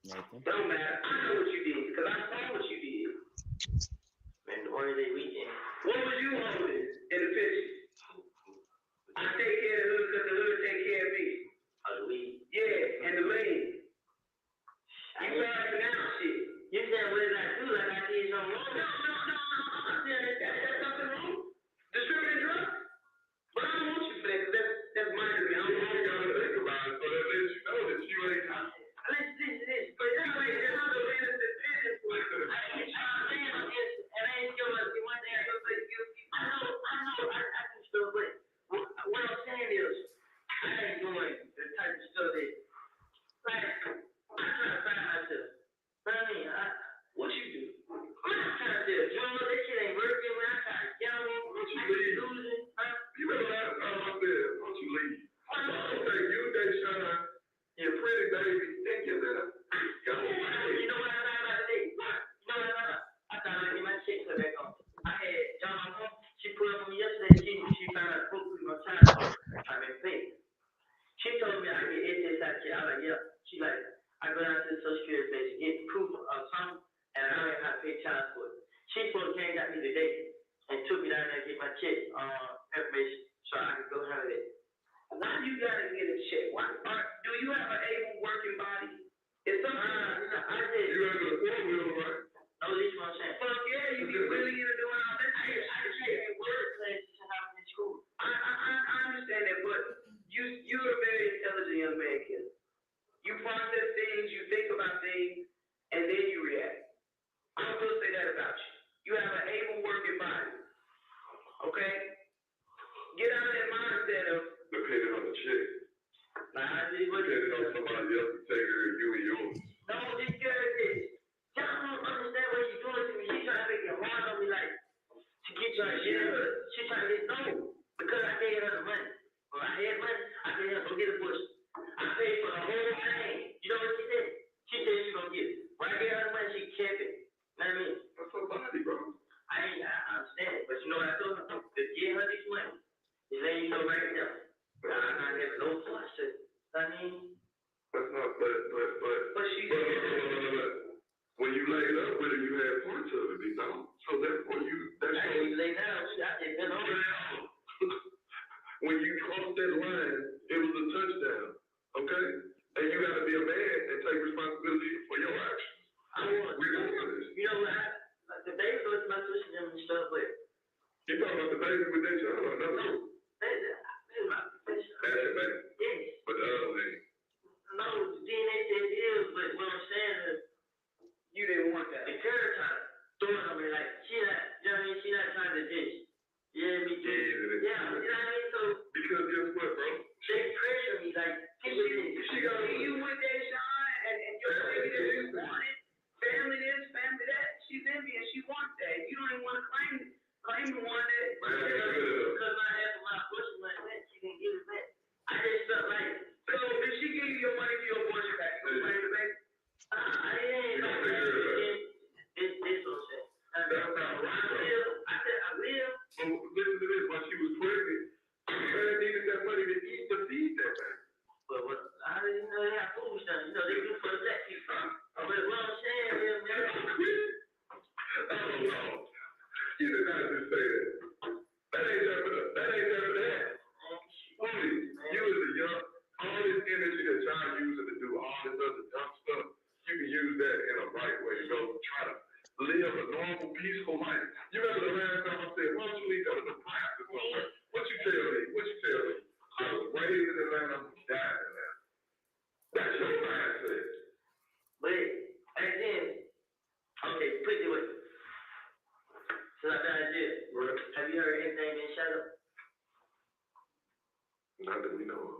Nathan? Don't matter. I know what you did, because I saw what you did. Memorial Day weekend. What was you holding in the pictures? I take care of the hood because the hood take care of me. Oh, the weed? Yeah, and the lean. You passing out shit. You said what did I do? Like I did something wrong? No. I'm saying that's something wrong. Distributing drugs? But I don't want you for that, because that's minor to me. I don't want you to think about it, but it lets you know that you ain't listen to this. But anyway, there's other innocent business. I ain't trying to land on this, and I ain't going to be one day I go say guilty. I know, I can still wait. What I'm saying is, I ain't doing the type of stuff that, like, I'm trying to find myself. But I mean, what you do? I'm not trying to tell you, that shit ain't working. When I try to get on, I keep losing. You better not come up there. Why don't you leave? I'm gonna take you, Deshaun, your pretty baby, and get that. Go away. You know what I thought about today? You know what I thought? I thought I'd get my check put back on. I had John home. She put up on me yesterday. She found out book with my child. I've been paying. She told me I get SSI check. I was like, yeah. She like, I go down to the Social Security page to get proof of something, and I don't have to pay child support. She supposed to came got me today and took me down there to get my check information so I could go handle it. Why you gotta get a check? Why? Do you have an able working body? It's something. I said. You have a four-wheeler, right? No, this is what I'm saying. Fuck yeah, you be really into doing all that. I can't work classes to have in school. I understand that, but you're a very intelligent young man, kid. You process things, you think about things, and then you react. I will say that about you. You have an able working body. Okay? Get out of that mindset of Depending on the chick. nah, I did what Depending on somebody else to take care of you and yours. no, this girl is. Y'all don't understand what she's doing to me. She's trying to make it hard on me, like, to get you shit. She's trying to get no, because I gave her the money. When I had money, I said, yeah, go get a bush. I paid for the whole thing. You know what she did? She said she gonna get it. When I gave her the money, she kept it. You know what I mean? That's somebody, bro. I understand, but you know what I told her? To give her this money, is letting you know right now. I'm not having no fun. I mean, That's not, but she. When you laid up with it, you had parts of it, you know? So therefore, that's I ain't lay down. I didn't been over. when you crossed that line, it was a touchdown, okay? And you gotta be a man and take responsibility for your actions. I want. We're doing this. You know what? The baby was my sister and stuff, but You talking about the baby with that child or no? that's my sister. That's your using to do all this other dumb stuff, you can use that in a right way to go try to live a normal, peaceful life. You remember the last time I said, why don't you leave go to the practice somewhere? What you tell me? What you tell me? I was raised in Atlanta, died in Atlanta. That's your mindset. But, and then, okay, put it away. So I done this. Have you heard anything been shut up? Not that we know of.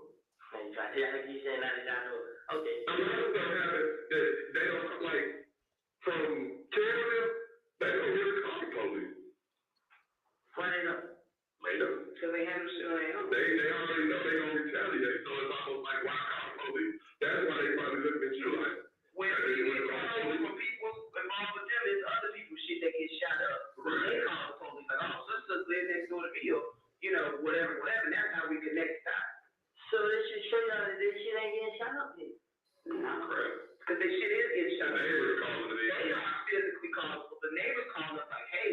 Man, you try to like you said, not that I know. Okay. A lot of stuff happens that they don't, like, from telling them, they don't really call the police. Why they don't? They don't. Because they handle shit on their own. They already know they gonna retaliate, so it's almost like, why call the police? That's why they probably looking at you like. When people involved with them, there's other people shit that get shot up. Right. They call the police, like, oh, sister live next door to me, or, you know, whatever, and that's how we connect the dots. So this should show y'all that this shit ain't getting shot up here. Correct. Because this shit is getting shot The up. neighbors calling it They in. don't physically call us, but the neighbors call us like, hey,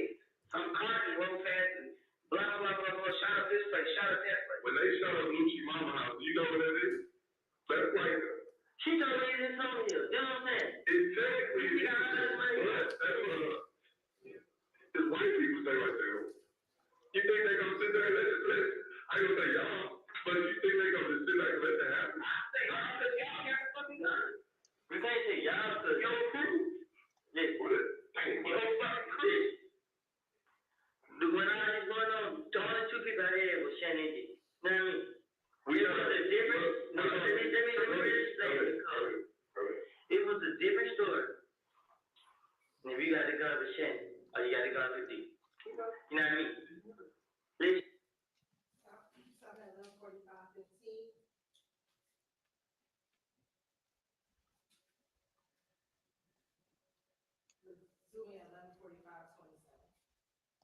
some car just rolled past and blah, blah, blah, blah, shot up this place, shot up that place. When they shut up Lucci Mama house, you know what that is? That's like, She told me this on here, you know what I'm saying? it technically, You got all this money. it's white people say right there. You think they gonna sit there and let it listen? I ain't gonna say y'all, but you think they gonna just sit there and let that happen? I say y'all, because y'all got the fucking gun. We can't say y'all, because y'all proof. Listen, What is? Dang, y'all fucking proof. When all this going on, the only two people I had was Shannon and Dick. You know what I mean? We It was a different, no, let me explain it, because it was a different story. And if you got the gun for Shannon, or you got the gun for Dick. You know what I mean? Listen.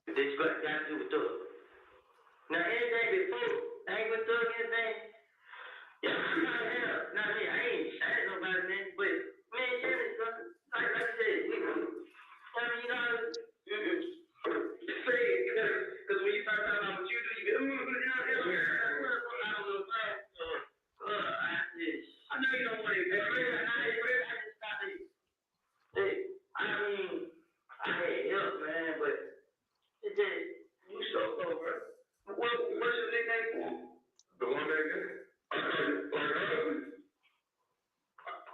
This got to do with Thug. Now, anything before, ain't with Thug, anything. Yeah, I'm not here. Not me. I ain't shot nobody, man. But, man, Shannon, like I said, we, I mean, you know, say it, because when you start talking about what you do, you go, I don't know, I know you don't want to, I just thought that, hey, I mean, I had help, man, but it's just, you so over. What's your nickname for? The one that game. I call you, like,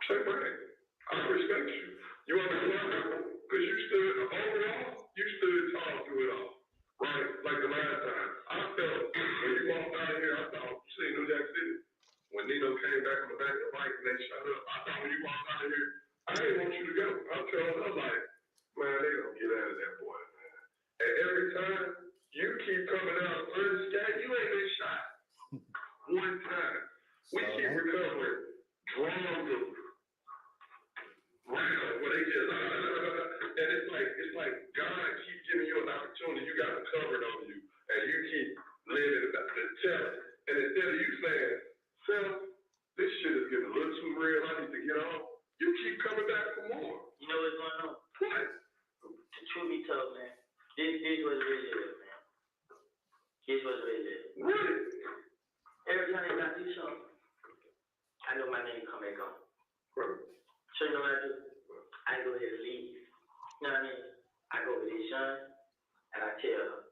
say Brian, I respect you. You understand? Because you stood overall, you stood tall through it all. Right? Like the last time. I felt, when you walked out of here, I thought, you seen New Jack City? When Nino came back on the back of the bike and they shut up, I thought when you walked out of here, I didn't want you to go. I'm telling them, like, man, they don't get out of that boy, man. And every time, you keep coming out unscathed, you ain't been shot. One time. We So keep that- recovering. Drums of rounds where they just, and it's like God keeps giving you an opportunity. You got it covered on you, and you keep living the tell it. And instead of you saying, Self, this shit is getting a little too real, I need to get on, you keep coming back for more. You know what's going on? What? The truth be told, man, this was really good, man. This was really good. Really? Every time they got to do something, I know my name come back on. Right. So you know what I do? I go ahead and leave. You know what I mean? I go with his son, and I tell her,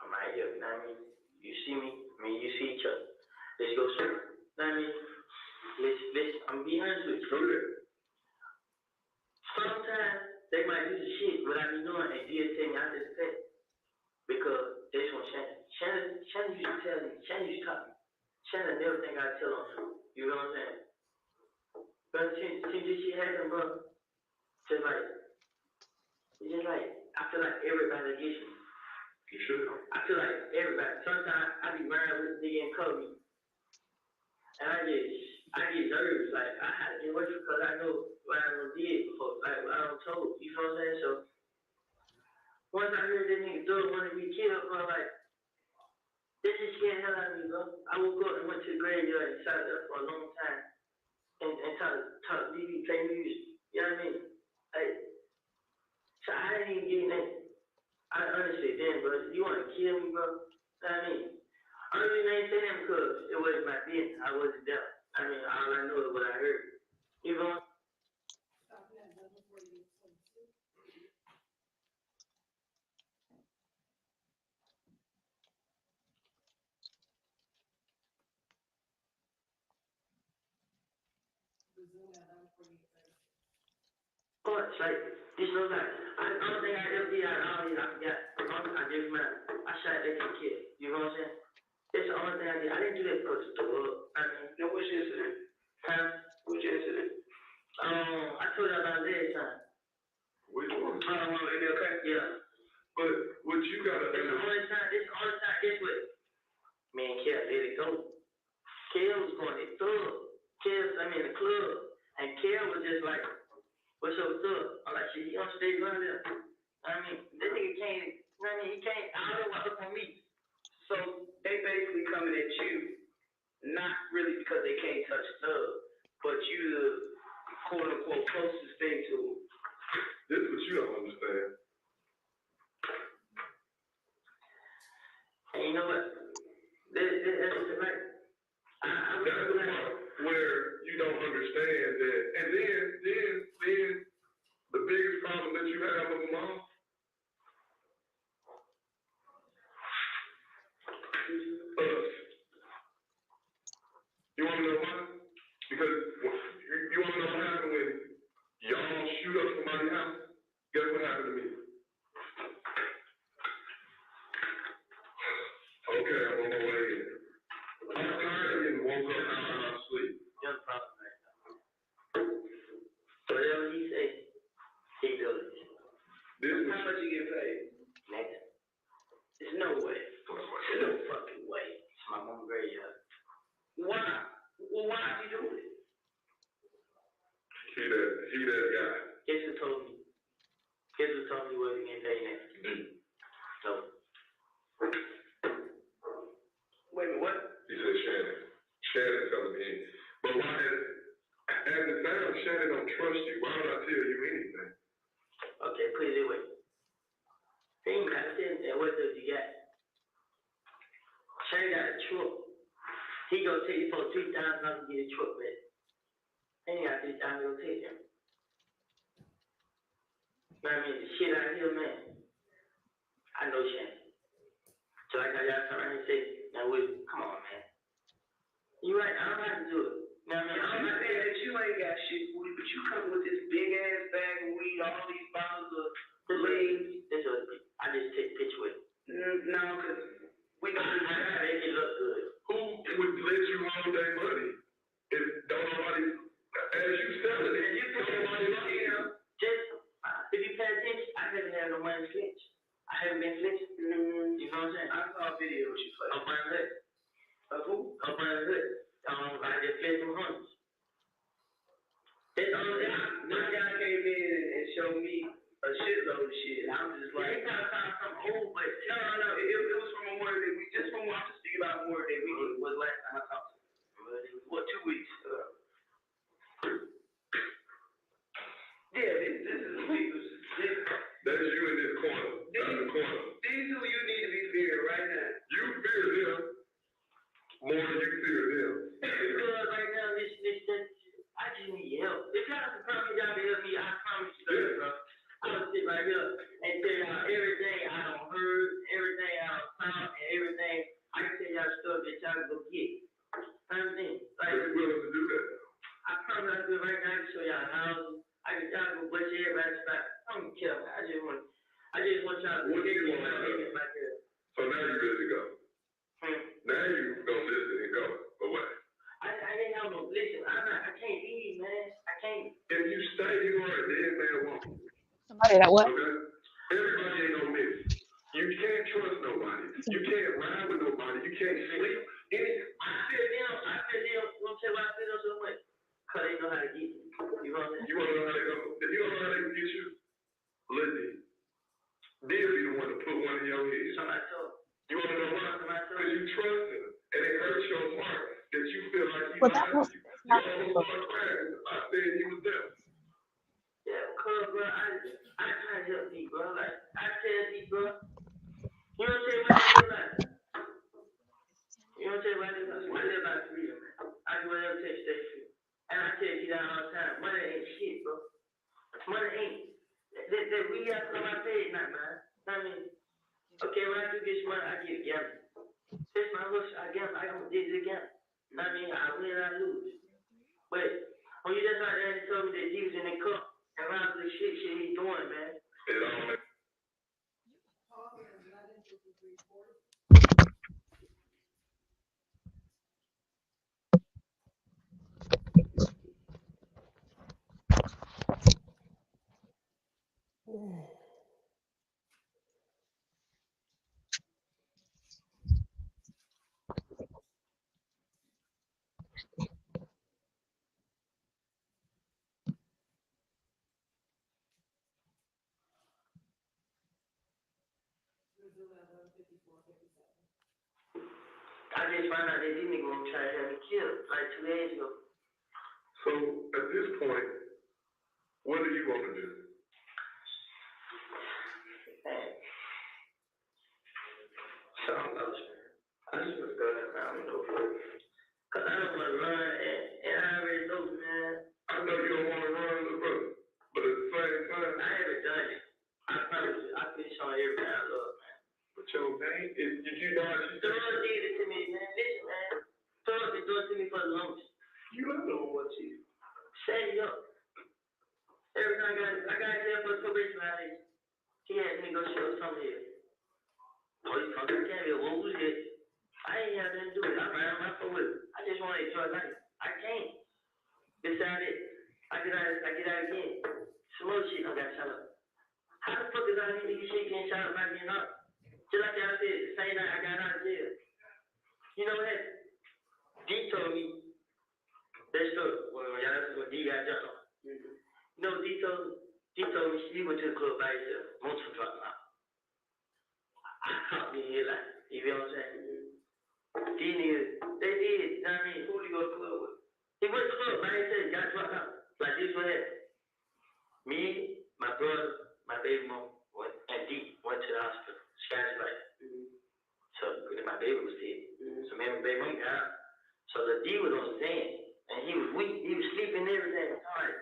I'm right here, you know what I mean? You see me, you see each other. Let's go straight. You know what I mean? Let's, I'm being honest with you. Okay. Sometimes they might do the shit without me knowing and did tell me I just said. Because that's what Shannon used to tell me, Shannon used to talk to me. Shannon never think I tell on her. You know what I'm saying? But since this shit happened, bro, it's just like, I feel like everybody gets me. You should. I feel like everybody, sometimes I be riding with the nigga and cover me. And I get nervous, like, I had to get away because I know what I done did before, like, what I done told, you know what I'm saying? So, once I heard that nigga Doug wanted to be killed, bro, like, this just scared the hell out of me, bro. I woke up and went to the graveyard and sat there for a long time and taught DB play music, you know what I mean? Like, so I didn't even get that. I honestly didn't, bro. You want to kill me, bro? You know what I mean? I don't even say that because it wasn't my business. I wasn't there. I mean, all I know is what I heard. You know? Oh, it's like, this was like, I don't think I ever did, I forgot. I just man, I shot that kid. You know what I'm saying? It's the only thing I did. I didn't do that because of the world. I mean, no, which incident? Huh? Which incident? I told you about that time. Which one? Okay. Yeah. But what you gotta It's the only time, guess what? Me and Kel let it go. Kel was going to the club. And Kel was just like, what's up, thug? I'm like, shit, he don't stay around there. I mean, that nigga can't, he can't, I don't know what up on me. So they basically coming at you, not really because they can't touch thug, but you the quote unquote closest thing to him. This is what you don't understand. And you know what? That's right. That's the part where you don't understand that. And then the biggest problem that you have with them all, us. You want to know why? Because you want to know what happened when y'all shoot up somebody's house? Guess what happened to me? Okay, I'm on my way in. I'm tired and woke up out of my sleep. Young problem right now. Whatever he say, he does it. How much you get paid? Nigga. There's no way. There's no fucking way. It's my mom graveyard. Why? Well, why is he doing it? He that guy. Guess who told me? Guess who told me what he getting paid next? No. Wait a minute, what? He said Shannon. Shannon telling me. But why at the time, Shannon don't trust you. Why would I tell you anything? Okay, put it this way. Think about it, and what does he got? Shannon got a truck. He gonna take you for $3,000 to get a truck back. And he got $3,000 to take him. I mean, the shit out here, man. I know Shannon. So like I got something to say, now wait, come on, man. You right, I don't have to do it. You know what I mean? I'm not saying that you ain't got shit, weed, but you come with this big ass bag of weed, all these bottles of leaves. I just take a picture with it. No, because we know I make it look good. Who would let you hold their money if don't nobody, as you selling it, you don't nobody like it? Just, if you pay attention, I haven't had no money flinch. I haven't been flinching. You know what I'm saying? I saw a video of you play. Up my hood. Of who? Up my hood. I just flinched some hundreds. That's all that. My guy came in and showed me a shitload of shit. I'm just like, they kind of found something old, but no. It was from a word that we just from what I'm just thinking about more that we was last time I talked to him. What, 2 weeks? Yeah, this is legal. That's you in this corner, out in the corner. These who you need to be feared right now. You fear them more than you fear them. Because right now, I just need help. If y'all can promise y'all to help me, I promise you that, bro. I'm gonna sit right here and tell y'all everything I done heard, everything I done found, and everything. I can tell y'all stuff that y'all can go get. Understand? Are you willing to do that? I promise I do it right now. I can show y'all houses. I can y'all go butch everybody's back. I don't care, man. I just want y'all to What do you want my to niggas do? back here. So now you're ready to go. Now you gonna listen and go away. I didn't have no listen. I can't leave, man. I can't. If you stay, you are a dead man walking. Somebody that what? Okay? Everybody ain't gonna miss. You can't trust nobody. You can't ride with nobody. You can't sleep. I feel them, want to tell why I feel them so much? Because they know how to get you. You know what I'm saying? You wanna know how they go? If you don't know how they can get you, listen. They'll be the one to put one in your head. Somebody told me. You wanna know why? Because you trust him. And it hurts your heart that you feel like he Well, that lied was to you. You almost start crying. I said he was there. Yeah, because, bro, I try to help people, bro. Like, I tell people, you know what I'm saying? What they live like? You know what I'm saying? Why they live like freedom, man? I do whatever it takes to not, man. I mean, okay, when I do this money, I get gambling. This my hustle, I gamble. I don't do this again. I mean, I win, I lose. But when you just out there and told me that he was in the cup and around the shit he's doing, man. It all makes I just found out that these niggas gonna try to have me killed like 2 days ago. so at this point, what are you gonna do? Man. So I'm lost, man. I just was going around with no food. Cause I don't wanna run and I already know, man. I know you don't wanna run, little brother, but at the same time, I haven't done it. I promise you, I fish on everything I love, man. but your name is, did you know how she The Lord did it to me, man. Listen, man. The Lord been doing it to me for the longest. You don't know what you. Set me up. Every time I got there for probation violation, he asked me to go show something here. Police come to the camera, what was it? I ain't have nothing to do with it. I'm riding my foot with it. I just want to enjoy life. I can't. Besides it, I get out again. Some more shit I got shot up. How the fuck is all these niggas shit getting shot up by getting up? Just like y'all said, the same night I got out of jail. You know what? D told me that story. Well, y'all, when D got jumped on. You know what D told me? D told me she went to the club by herself. Multiple drop out. I caught me here like, you feel what I'm saying? These niggas, they did, you know what I mean? Who did he go to the club with? He went to the club by himself, got dropped out. Like this what happened. Me, my brother, my baby mom, and D went to the hospital. Scratch like. So my baby was dead. So me and my baby mom got out. So the D was on the stand, and he was weak. He was sleeping and everything. All right,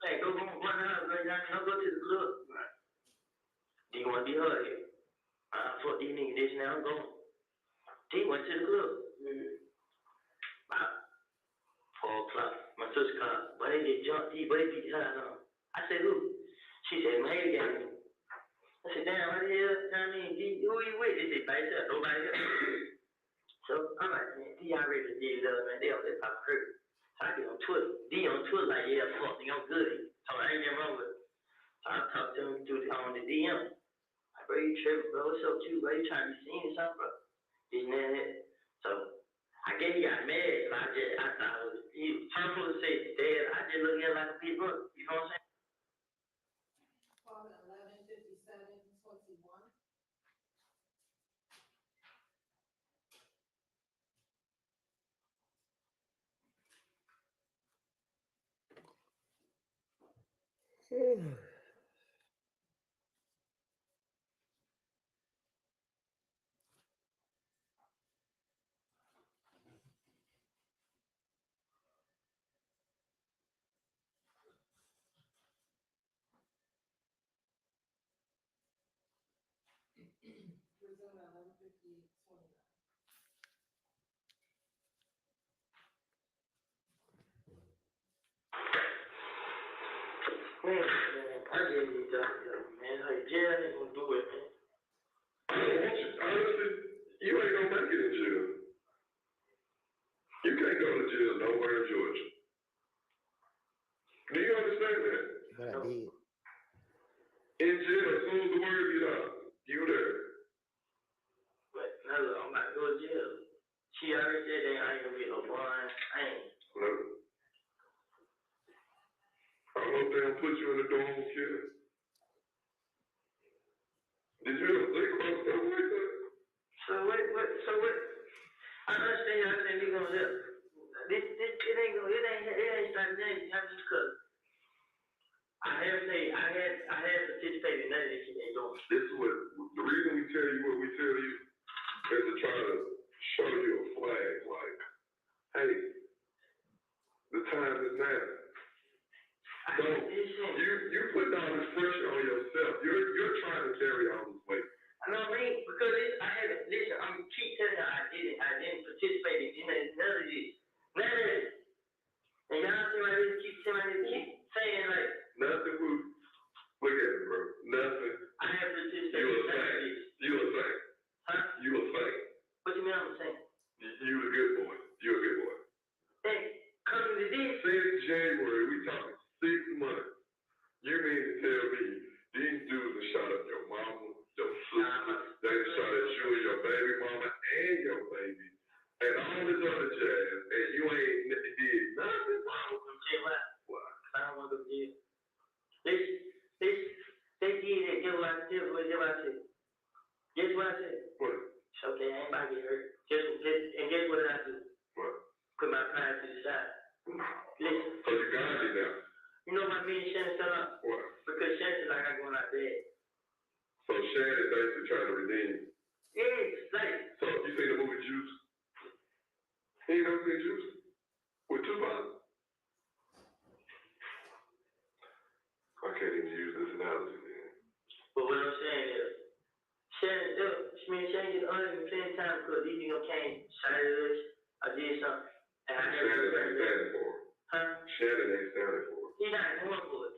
man, go home, run out, go down, don't go to the club. Right. D want to be hurt here. Fuck these niggas, this now, I'm going. D went to the club. About 4 o'clock. My sister called. But they just jumped D, but they beat the hell out of him. I said, who? She said, man, he got me. I said, damn, what the hell? You know what I mean? D, who you with? They said, by yourself, nobody else. So I'm like, man, D already did it up, man. They on that pop hurt. So I get on Twitter. D on Twitter like, yeah, fuck, nigga, I'm good. So I ain't nothing wrong with it. So I talked to him on the DM. Like, bro, you tripping, bro? What's up with you, bro? You trying to be seen or something, bro? This and that. So I guess he got mad. So I thought it was, he was trying to say, Dad, I just look at it like a big brother. You know what I'm saying? Man, I just need to man. Like, jail ain't gonna do it, man. Honestly, you ain't gonna make it in jail. You can't go to jail nowhere in Georgia. Do you understand that? But I did. In jail, as soon as the word get out, you there. But now look, I'm about to go to jail. She already said that I ain't gonna get no bond. I ain't. Look, I hope they don't put you in the dorm kid. Did you ever think about stuff like that? So what? I understand y'all saying we gonna live. It ain't starting anything. I'm just cause I had participated in none of this shit they doing. This is what, the reason we tell you what we tell you is to try to show you a flag, like, hey, the time is now. I So, listen. you putting all this pressure on yourself. You're trying to carry all this weight. I know what I mean, because I had to, listen, I'm keep telling you I didn't participate in none of this. None of this. And y'all seem like this keep saying like, Nothing would, look at me, bro. Nothing. I have participated You in a none of saint. this. You a saint. Huh? You a saint. What you mean I'm saying? You a good boy. You a good boy. Hey, coming to this, Since January, we talking 6 months. You mean to tell me these dudes have shot up your mama, your sister, they shot at you and your baby mama and your baby, and all this other jazz, and you ain't did nothing wrong? I'm tell you what, I don't want to do this. They did it. Guess what I said? Guess what I said? What? It's okay, I ain't about to get hurt. Guess what I do? What? Put my pride to the side. Listen, So you got it now. you know why me and Shannon fell out? What? Because Shannon's like I'm going out there. So Shannon basically trying to redeem you. Yeah, like, So you seen the movie Juice? You ain't never seen Juice? With Tupac? I can't even use this analogy, man. but what I'm saying is, Shannon get under me plenty of time because these niggas came, shot at us, I did something. And I never Shannon ain't standing for it. Huh? Shannon ain't standing for it. He not going for it.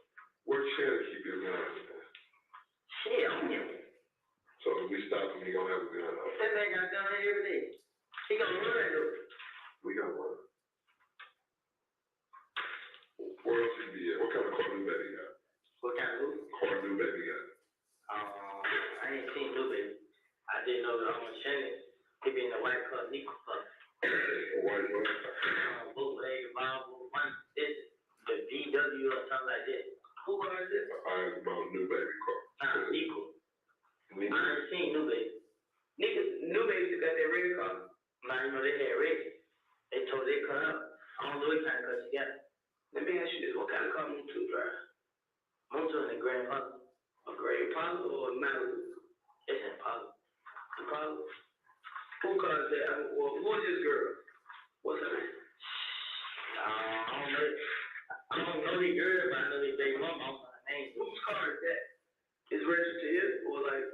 Where's Shannon keep his gun? Shit, on him. So if we stop him, he gonna have a gun out. That man got done every day. He gonna run though. We got one. Where else he be at? What kind of car new baby got? What kind of movie? Car new baby got? I ain't seen Blue Baby. I didn't know that on Shannon, he be in the white club, Nico club. A white one? Bootleg, Marvel, one, this, the VW or something like that. Who car is it? I asked about a new baby car. Nah, Nico. I Nico. ain't seen New Baby. New Baby still got that red car. Now, you know, they had red. They told they cut up. I don't know what kind of cut together. Let me ask you this, what kind of car Moon 2 drive? Moon 2 in the Grand Impala. A Grand Impala or a Malibu? It's an Impala. Impala? Who car is that? Well, who is this girl? What's her name? I don't know the girl, but I know the baby mama. I don't know her name. Whose car is that? Is registered to him or like?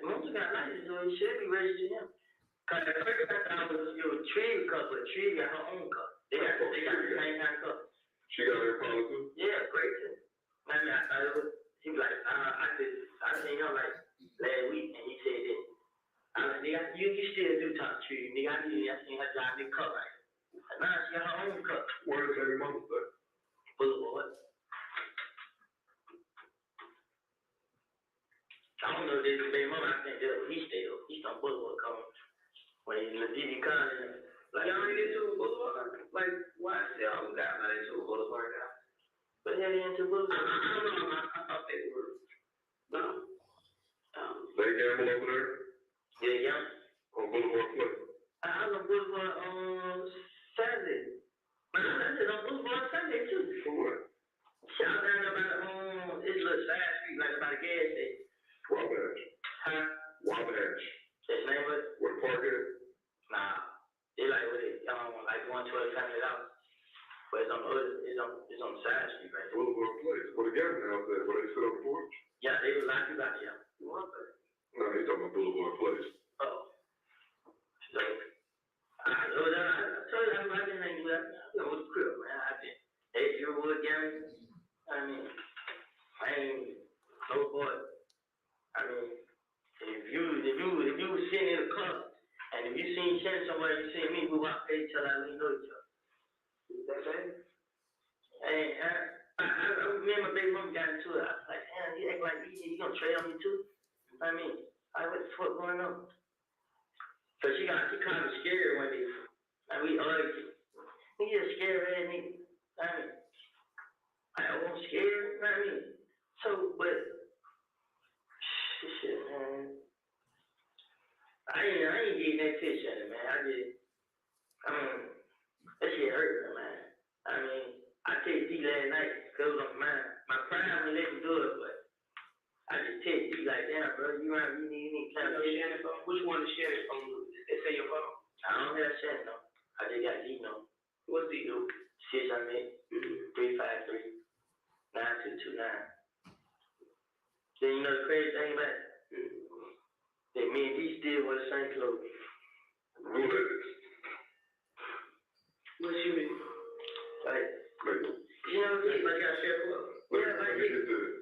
Moon 2 got license, so it should be registered to him. Cause at first I thought it was your Tree car, but Tree got her own car. They got the same kind of car. She got her Impala too? Yeah, great too. I mean, I thought it was, he was like, I seen him like last week and he said that, I was like, nigga, you still do talk to you, nigga, I seen her drive the car right. Now she got her own car. Where does baby mama stay? Boulevard. I don't know if this is baby mama, I think that's where he stayed up. He's on Boulevard coming. When he's in the DD College. Like, y'all ain't into Boulevard? Like, why is y'all guys not into Boulevard now? But yeah, they into Boulevard. I don't know, I thought they were. No. They gamble over there? Yeah. On Boulevard Place? I was on Boulevard on Saturday. But I was on Boulevard Sunday too. For what? Shout down about this little side street, like about a gas station. Wabash. Huh? Wabash. That's the name of it? Where the park is? Nah. They like what it like $112 $100. But it's on the side street right there. Boulevard Place. Where the gambling house at? Where they sit on the porch? Yeah, they was like you out there. You want that? No, he's talking about Boulevard Place. Oh. So I told you I'm like this ain't good. You know what's crib, man. I been hey, you would gambling. I mean, I ain't no boy. I mean, if you was sitting in the club and if you seen Shannon somewhere, you seen me, we walk past each other, we know each other. You know what I'm saying? And me and my baby mom got into it. I was like, damn, you act like you gonna trade on me too? I mean, what the fuck going on? So she kind of scared one day. Like we argued. He just scared ass nigga. I mean, I wasn't scared. I mean, so but shit, man. I ain't getting that fish at it, man. That shit hurt me, man. I mean, I texted D last night because it was on my prime wouldn't let me do it, but I just texted D like, damn, bro, you need to kind of Shannon phone. Which one is Shannon phone? They say your phone? I don't have Shannon though. I just got D no. What's D do? 698 353 9229. Then you know the crazy thing about it? That me and D still wear the same clothes. What? What you mean? Like, Like, you know what I mean? Like, I share clothes. Yeah, let like, me get to it.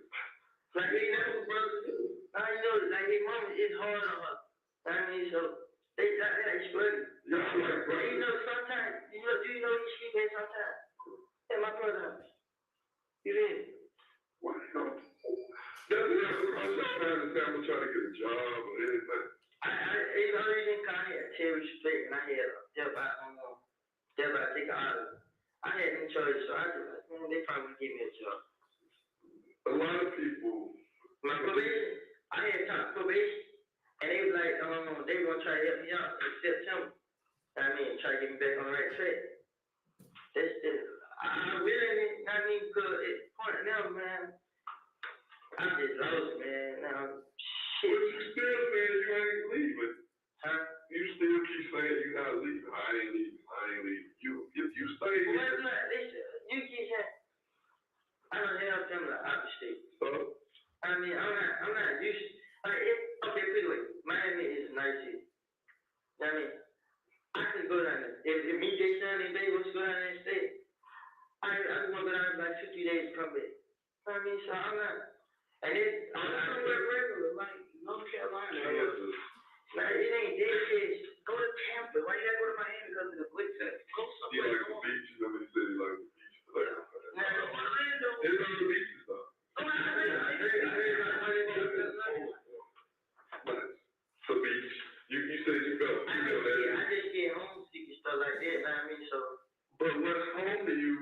like, they never brothers do. I know, like, his mama is hard on her. I mean, so, they struggling. Y'all like You brothers. know, sometimes, do you know he sleep at sometimes? At my brother's house. You did. Why not? That's what I'm trying to say. I'm trying to get a job or anything. You know, you didn't come here, Terry Split, and I had thereby take an order. I had no choice, so I just like, man, they probably give me a job. A lot of people. My probation, I had talked probation, and they was like, they were gonna try to help me out in September. I mean, try to get me back on the right track. That's just, I really, I mean, because it's point now, man. I just lost, man. Now, shit. But you still saying you ain't leaving. Huh? You still keep saying you not leaving. I ain't leaving. If you stay Well, here. it's not, you keep saying, I don't have them like opposite. So, I mean, I'm not used. Okay, put it away. Miami is a nice city. I mean, I could go down there. If me, Jay, Sean, and Baby was to go down there and stay, I just want to go down there like 2-3 days and come back. I mean, so I'm not. And I'm somewhere regular, like North Carolina. Kansas. Like, it ain't dead kids. Go to Tampa. Why you gotta go to Miami because of the blitz? Go You somewhere. like the beach. Let me say you like the beach. Now, Orlando. It's on the beaches though. The beach. You said you go. I You go there. just get homesick and stuff like that. You know what I mean? So. But what's home to you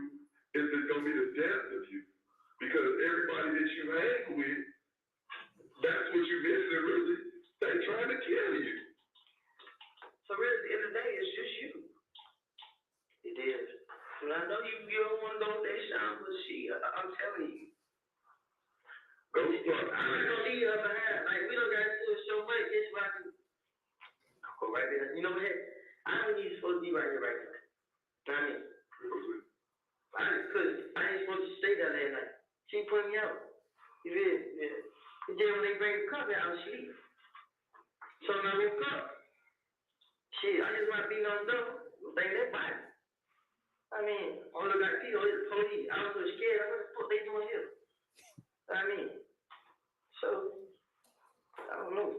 is it gonna be the death of you. Because everybody that you hang with, that's what you missing really. They trying to kill you. So really, at the end of the day, it's just you. It is. And I know you don't want to go with that sound, but I'm telling you. Go I'm not gonna leave her behind. Like, we don't gotta do it so much. Just so I can go right there. You know what? I don't even supposed to be right here right now. You know what I mean? Because I ain't supposed to stay down there night. She put me out. You did? Yeah. And then when they bring the cup out, I was asleep. So when I woke up, shit, I just want to be on the door. Think that body. I mean, all I got to see is the police. I was so scared. What the fuck they doing here? I mean, so, I don't know.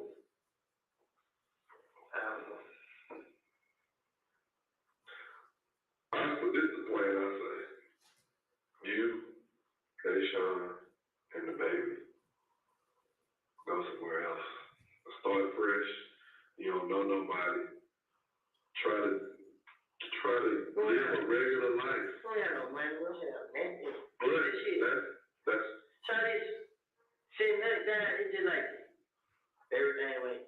This is the plan I say. You, Kayshawn, and the baby go somewhere else. Start fresh. You don't know nobody. Try to live a regular life. We don't have no money. We don't have nothing. But that's Charlie's sitting like that. It's just like everything went.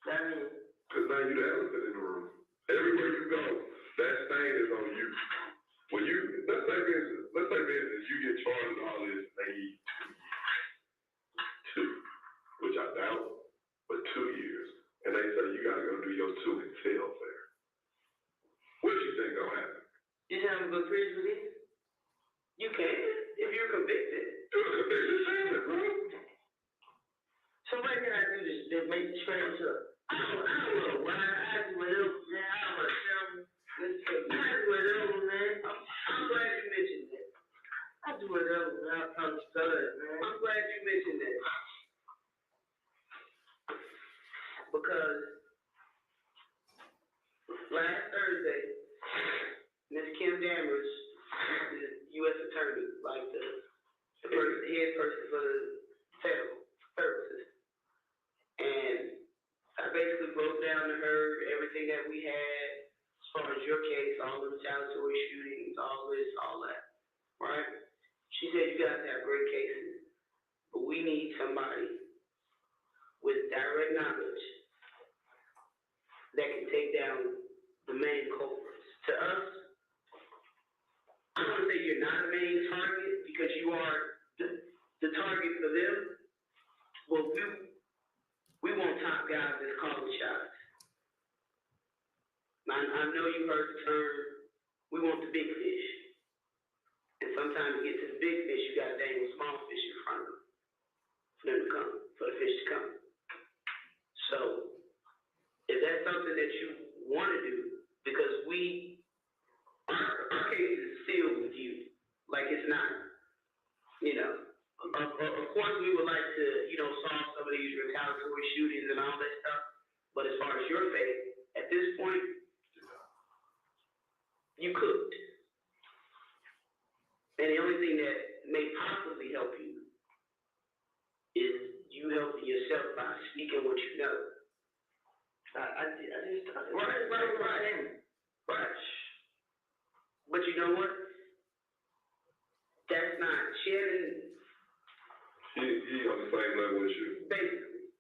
I mean, because now you're the elephant in the room. Everywhere you go, that stain is on you. When you, let's say business, you get charged with all this, they need 2 years. 2, which I doubt, but 2 years. And they say you gotta go do your 2 and tell fair. What you think gonna happen? you tell them to go prison for this? You can, if you're convicted. You're a convicted felon, bro. So what can I do to make the change up? I don't know why. I do whatever, man. I don't want to tell them. I do whatever, man. I'm glad you mentioned that. I do whatever, man. I'm stud, man. I'm glad you mentioned that. Because last Thursday, Ms. Kim Dammers, the U.S. Attorney, like the head person for the federal services, and I basically broke down to her everything that we had as far as your case, all the retaliatory shootings, all this, all that, right? She said, you guys have great cases, but we need somebody with direct knowledge that can take down the main culprits. To us, I don't want to say you're not a main target because you are the target for them, but we want top guys that's calling shots. I know you heard the term, we want the big fish. And sometimes to get to the big fish, you got to dangle small fish to come. So, if that's something that you want to do, because our case is sealed with you, like it's not, you know. Of course, we would like to, you know, solve some of these retaliatory shootings and all that stuff, but as far as your faith, at this point, you could. And the only thing that may possibly help you is you helping yourself by speaking what you know. Right. But you know what? That's not Shannon. He on the same level as you. Basically,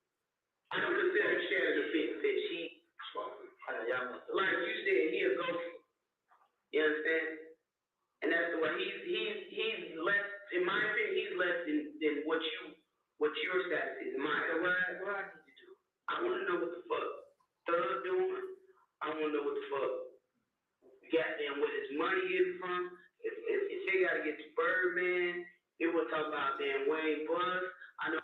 I don't consider Shannon a big fish. Like you said, he a gopher. You understand? And that's the way he's less. In my opinion, he's less than what your status is. What I need to do. I want to know what the fuck Thug doing. I want to know what the fuck goddamn where his money is from. If they got to get to Birdman, they will talk about damn Wayne Bus. I know.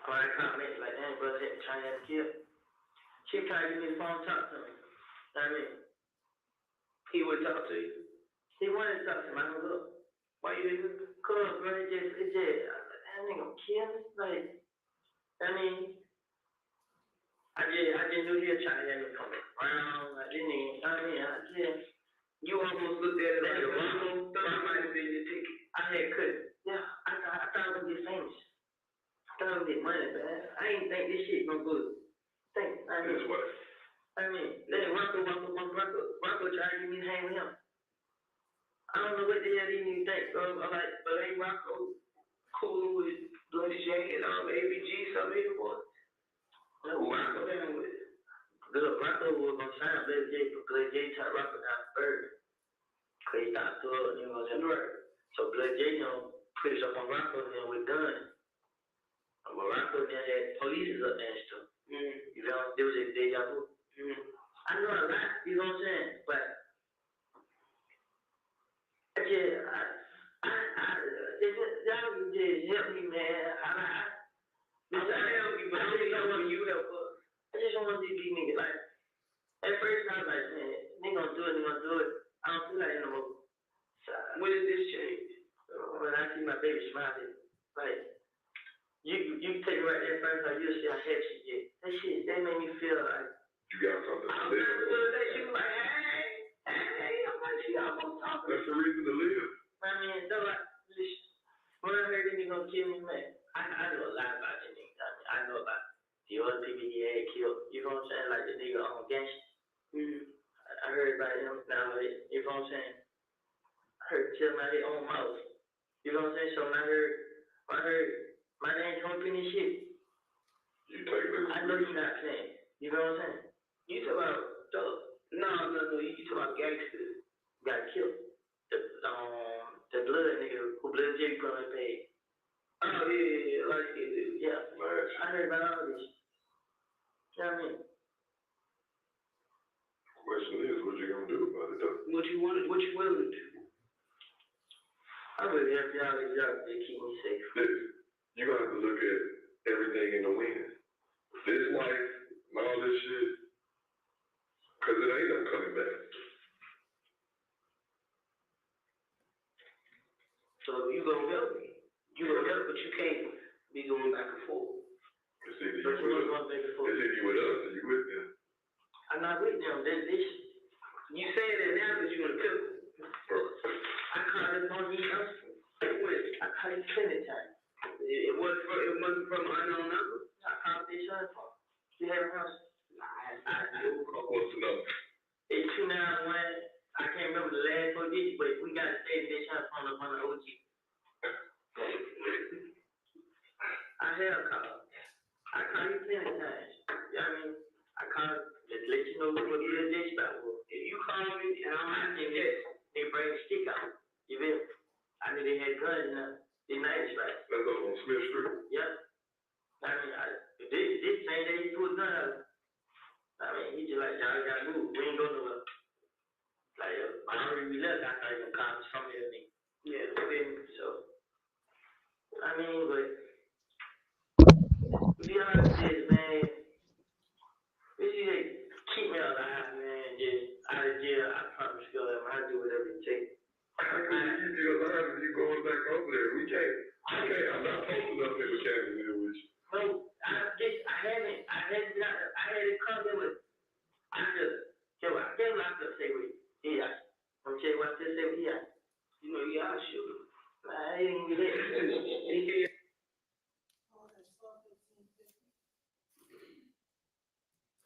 I comment like that, brother, trying to kill. She tried to give me the phone, talk to me. I mean, he would talk to you. He wanted to talk to me. I go, look, why you even call, bro? It just, that nigga kill me. Like, I mean, I just knew he was trying to have me come around. I didn't even, you almost looked at it like a Rumble. I might have been your ticket. I had couldn't. Yeah, I thought I was gonna get famous. I thought I was gonna get money, man. I didn't think this shit gonna go. Then Rocco tried to get me to hang with him. I don't know what the hell he even think, bro. I'm like, but ain't Rocco cool with Bloody J and ABG, some of these boys? No, Rocco hang with it. Look, Rocco was gonna sign Bloody J, but Bloody J turned Rocco down first. Cause he thought to her, you know what I'm saying? Right. So Bloody J, push up on Rocco and then we're done. But Rocco then had police up there and stuff. You know, there was a deja vu. I know a lot, you know what I'm saying? But y'all just help me, man. I'm not helping you, but I really don't want you help us. I just don't want these big niggas. Like, at first I was like, man, they gonna do it. I don't feel like it no more. So, when did this change? When I see my baby smiling, like, you take it right there first, like, you'll see how happy she get. That made me feel like, You got something to I'm live not for. gonna say she was like, hey, I'm like, she almost talking. That's the reason to live. I mean, though, like, when I heard that he gonna kill me, man, I know a lot about the nigga. I know about the other people he had killed. You know what I'm saying? Like the nigga on gangster. I heard about him now. You know what I'm saying? I heard him tell my own mouth. You know what I'm saying? So when I heard my name come up in this shit, You take this. I know you're not saying. You know what I'm saying? You talk about Thug. No. You talk about gangsters got killed. The blood nigga who Blood J put on his page. Oh yeah, like yeah. I heard about all this. You know what I mean? Question is, what you gonna do about it though? What you willing to do? I would help y'all if y'all to keep me safe. Listen, you're gonna have to look at everything in the wind. This life and all this shit, cause it ain't no coming back. So you gonna help me. You gonna help, but you can't be going back and forth. It's either But you you with wanna us, go back and forth. it's either you with us or you with them. I'm not with them. You saying that now because you want to cook. I caught this on me. I called him plenty of times. It wasn't from an unknown number. I called the insurance phone. You have a house? Close enough. It's 291. I can't remember the last four digits, but we got to stay the insurance phone up on the OG. I have called. I called you plenty of times. You know what I mean? I called just let you know what the dispatch was. If you call me and I'm not in this, they bring a stick out. You feel me? I knew they had guns in the night dispatch. That's up on Smith Street. Yep. I mean, this same day he pulled a gun out. I mean, he just like, y'all gotta move. We ain't going nowhere. Like, I already left after I even called somebody else. Yeah, you feel me? So, I mean, but, to be honest with this, man, this is keep me alive, man. Just out of jail, I promise you, I'll do whatever it takes. How can you keep you alive if you going back over there? We can't. I'm not posting up in the cabin there with you. No, I had it come there with, I just, tell what I could say with you. Yeah. I'm tell you what I could say with you. You know, y'all shoot. I ain't even there.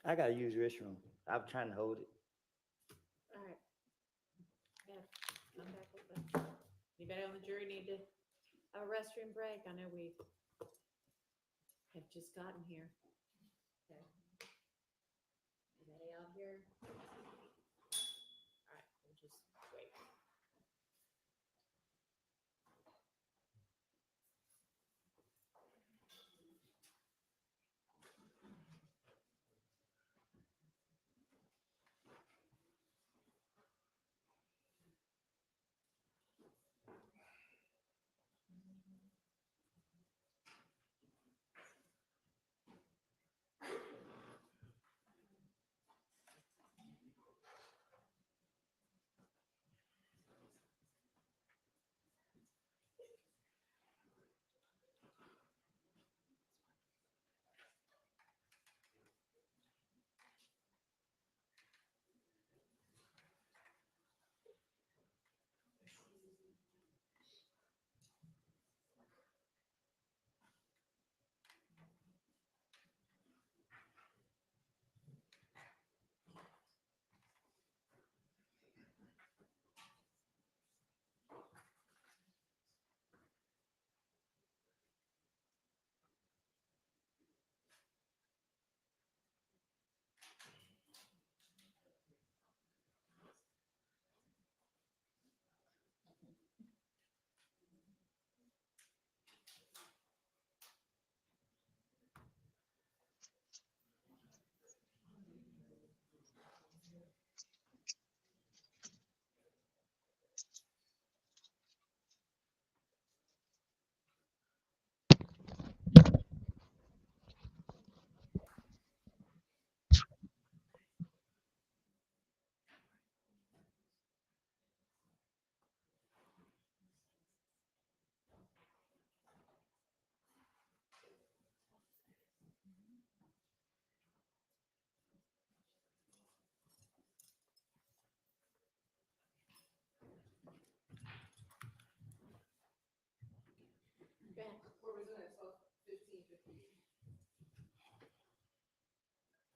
I gotta use the restroom. I'm trying to hold it. All right. Yeah, come back with that. Anybody on the jury need to have a restroom break? I know we have just gotten here. Okay. Anybody out here? All right, we'll just wait.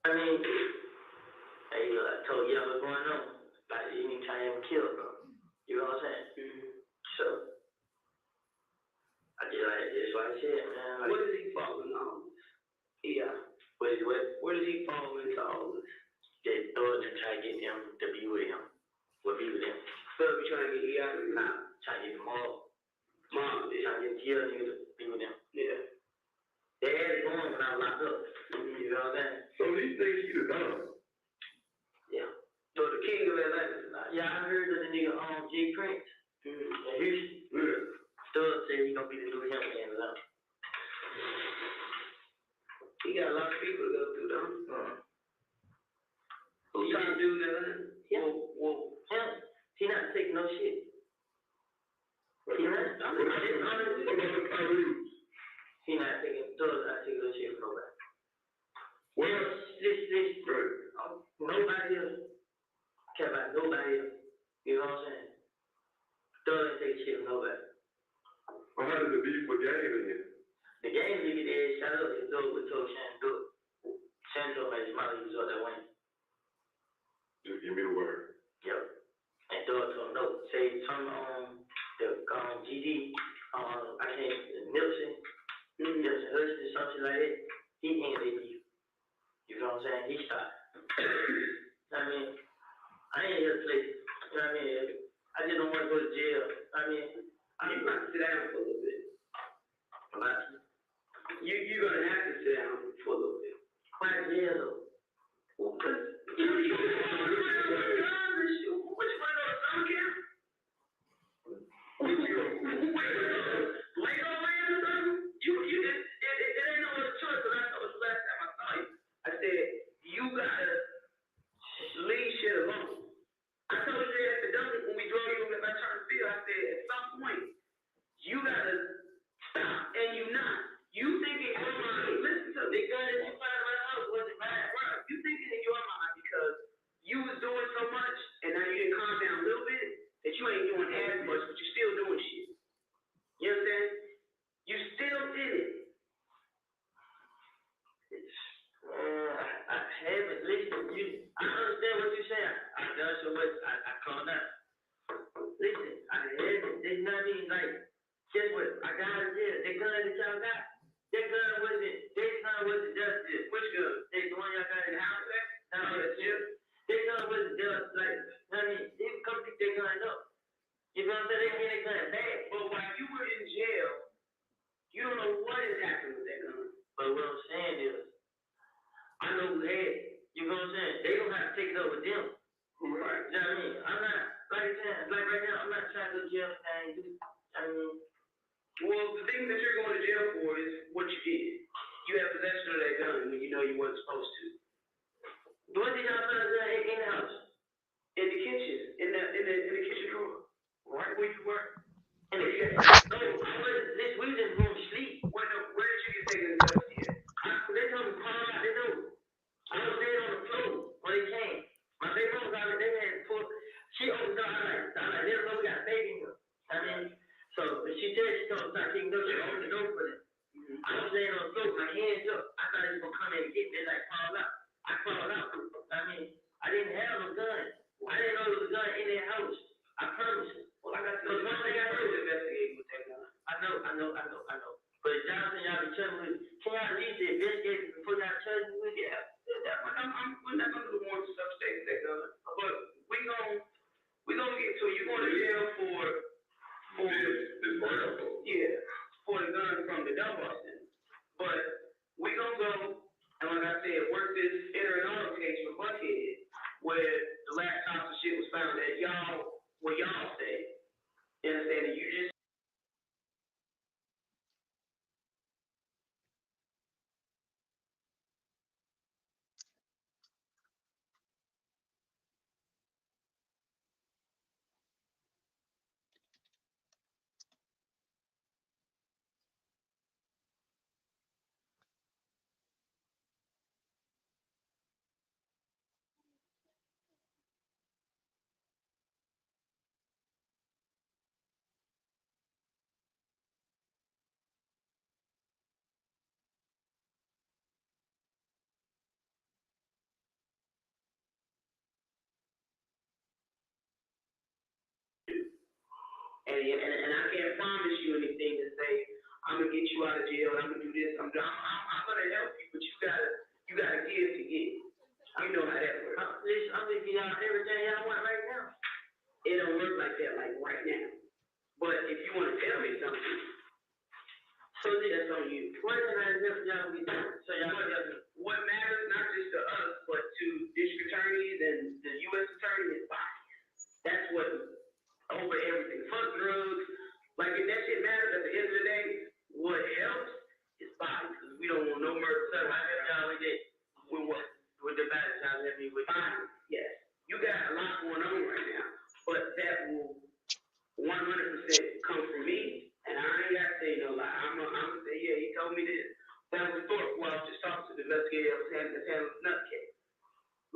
I mean, hey, I told you what's going on. Like, anytime kill, bro. You know what I'm saying? So, I just like, that's what I said, man. Like, what is he falling on? Yeah. What? Where does he fall into all this? They throw it and try to get them to be with him. What be with him? So, we trying to get you out of it? Nah, trying to get them all. Mom, they trying to get the other nigga to be with them. Yeah. They had it going when I was locked up. You know what I'm saying? So these things you done. Yeah. So the king of Atlanta. Yeah, I heard of the nigga Jay Prince. In Houston. Yeah. Stud said he gonna be the new him in Atlanta. He got a lot of people to go through though. Who trying to do that? Yeah. Well, him. He not taking no shit. He not. He not taking. Stud not taking no shit from nobody. Well, nobody else care about nobody else. You know what I'm saying? Doesn't take shit from nobody. Or how did the beef with Gang end? The game league is shut up and do what told Shannon do it. Shannon told me his mother was up there winning. Just give me the word. Yep. And Doug told him no. Say some the GD, I can't Nipsey Hussey, something like that. He ended it. You know what I'm saying? He stopped. I mean, I ain't here to play. You know what I mean? I just don't want to go to jail. I mean, you got to sit down for a little bit. You're gonna have to sit down for a little bit. Why jail though? Well, cause you what you want to go to summer camp? It ain't no other choice. Cause I told you last time I saw you. I said you gotta leave shit alone. I told you that at the dump when we drove you at my turn field. I said at some point you gotta stop and you not. You thinking in your mind, listen to the gun that you found in my house wasn't bad, right? You thinking in your mind because you was doing so much and now you didn't calm down a little bit that you ain't doing as much, but you still doing shit. You understand? You still did it. I haven't listened. I understand what you're saying. I've done so much. I calmed down. Listen, I haven't. There's nothing like. Guess what? I got it there. That gun that y'all got. That gun wasn't just this. Which gun? The one y'all got in the house back? Down here, too. That gun wasn't just like. I mean, they come pick that gun up. You know what I'm saying? They get that gun back. But while you were in jail, you don't know what has happened with that gun. But what I'm saying is, I know who had it. You know what I'm saying? They don't have to take it up with them. Right. You know what I mean? I'm not, like I said, like right now, I'm not trying to go to jail. I mean, well, the thing that you're going to jail for is what you did. You have possession of that gun when you know you weren't supposed to. What did y'all find that in the house? In the kitchen, in the kitchen drawer, right where you were. And no, I wasn't. This we just going to sleep. Where did you get taken to the here? They told me call out. They know. I was there on the floor when they came. My baby mom was out there. They had put. She opened the door. I'm like, they don't know we got a baby here. I mean, so she told me start kicking doors. She opened the door for them. I was laying on the floor, my hands up. I thought he was gonna come in and get me. Like crawl out. I crawled out. I mean, I didn't have a gun. I didn't know there was a gun in their house. I promise you. Well, like I said, because one thing I know is investigating with that gun. I know. But Johnson, y'all be telling me, can y'all at least investigate it before y'all charge me with it? Yeah. We're not gonna do more stuff stating that gun. But we gonna get to you going to jail for for the gun from the dump Boston. But we gonna go and like I said, work this entering auto case with Buckhead, where the laptops and shit was found at where y'all stay. You understand? You just and I can't promise you anything to say, I'm gonna get you out of jail, I'm gonna do this, I'm gonna help you, but you gotta give to get. You know how that works. Listen, I'm gonna give y'all everything y'all want right now. It don't work like that, like right now. But if you wanna tell me something, so that's on you. What can I help y'all with? So y'all help me. What matters not just to us, but to district attorneys and the U.S. attorney is bodies. That's what over everything. Fuck drugs. Like if that shit matters at the end of the day, what helps is bodies. Because we don't want no murder. So I help y'all with that. With what? With the bodies, y'all help me with bodies. Yes. You got a lot going on right now. But that will 100% come from me. And I ain't got to say no lie. I'm gonna say, yeah, he told me this. That was Thorpe while I was just talking to the investigator of handling nutcase.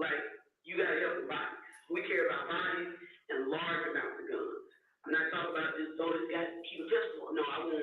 Like, you gotta help the bodies. We care about bodies and large amounts of guns. I'm not talking about just, oh, this guy keep a pistol. No, I want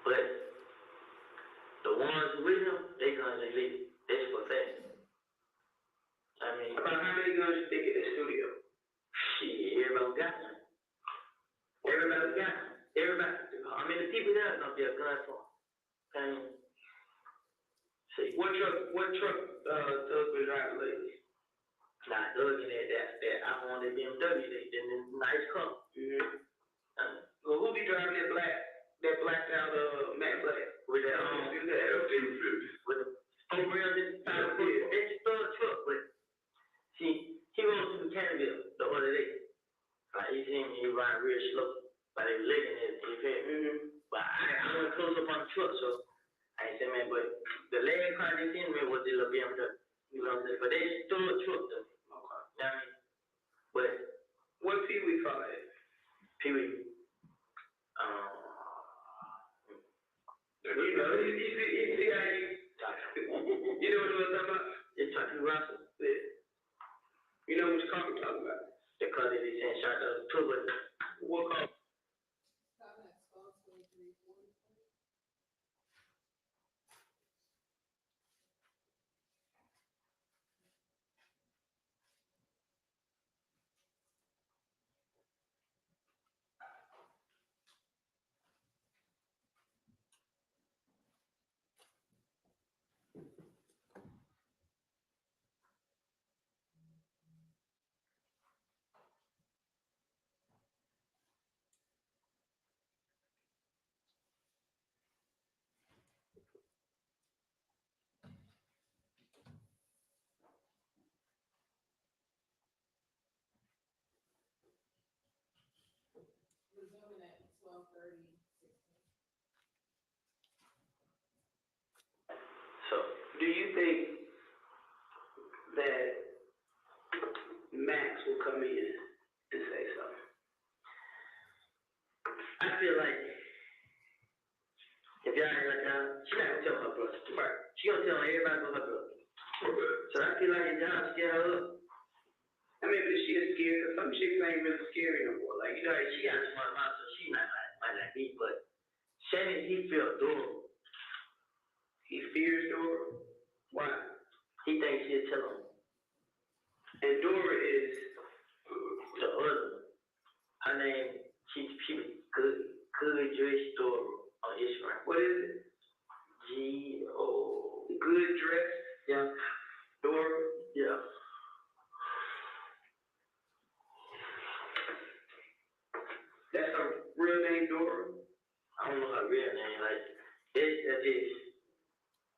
But the ones with him, they guns ain't legal. That's for fact. I mean, about how many guns you think in the studio? Shit, everybody got one. Everybody got one. Everybody. I mean, the people there are gonna be a gun for. And see, what truck Doug was driving lately? Nah, Doug in that I want that BMW, that nice car. Well, who be driving that blacked out Matt Black with that F-250 with the four wheels inside the hood? That's a third truck, but see, he went to Canada the other day. Like he seen me, he riding real slow, but they were licking it. He said, But I went close up on the truck, so I said, man, but the last car they seen me was the little BMW. You know what I'm saying? But they stole a truck though. You know what I mean? But what Pee Wee call it? Pee Wee. You know, you see how you know what I'm talking about? It's talking Russell. Yeah. You know which car I'm talking about? The car that they sent shot the turbo. What car? So, do you think that Max will come in and say something? I feel like if y'all ain't like down, she not gonna tell her brother. Right. She gonna tell everybody but her brother. So I feel like if y'all scare her up, I mean, but she is scared, because some chicks ain't really scary no more. Like, you know, she got a smart mouth, so she might like me, but Shannon, he feel adorable. He fears Dora. Why? He thinks she'll tell him. And Dora is the other one. Her name, she was good dress Dora on Instagram. What is it? G-O. Good dress? Yeah. Dora? Yeah. That's her real name, Dora? I don't know her real name. Like, that's it.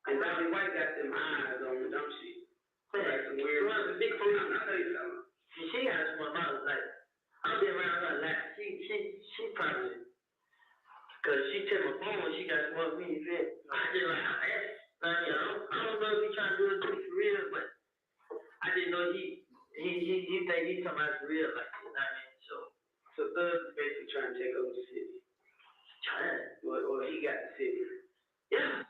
And Bobby White got them eyes on her, don't she? Like some weird. She big food. I know you talking about. She got a small mouth. Like, I've been around her a lot. She probably, cause she took my phone when she got small me. I just like, I don't know if he trying to do it for real, but I didn't know he think he talking about for real, like, you know what I mean? So Thug is basically trying to take over the city. Or he got the city. Yeah.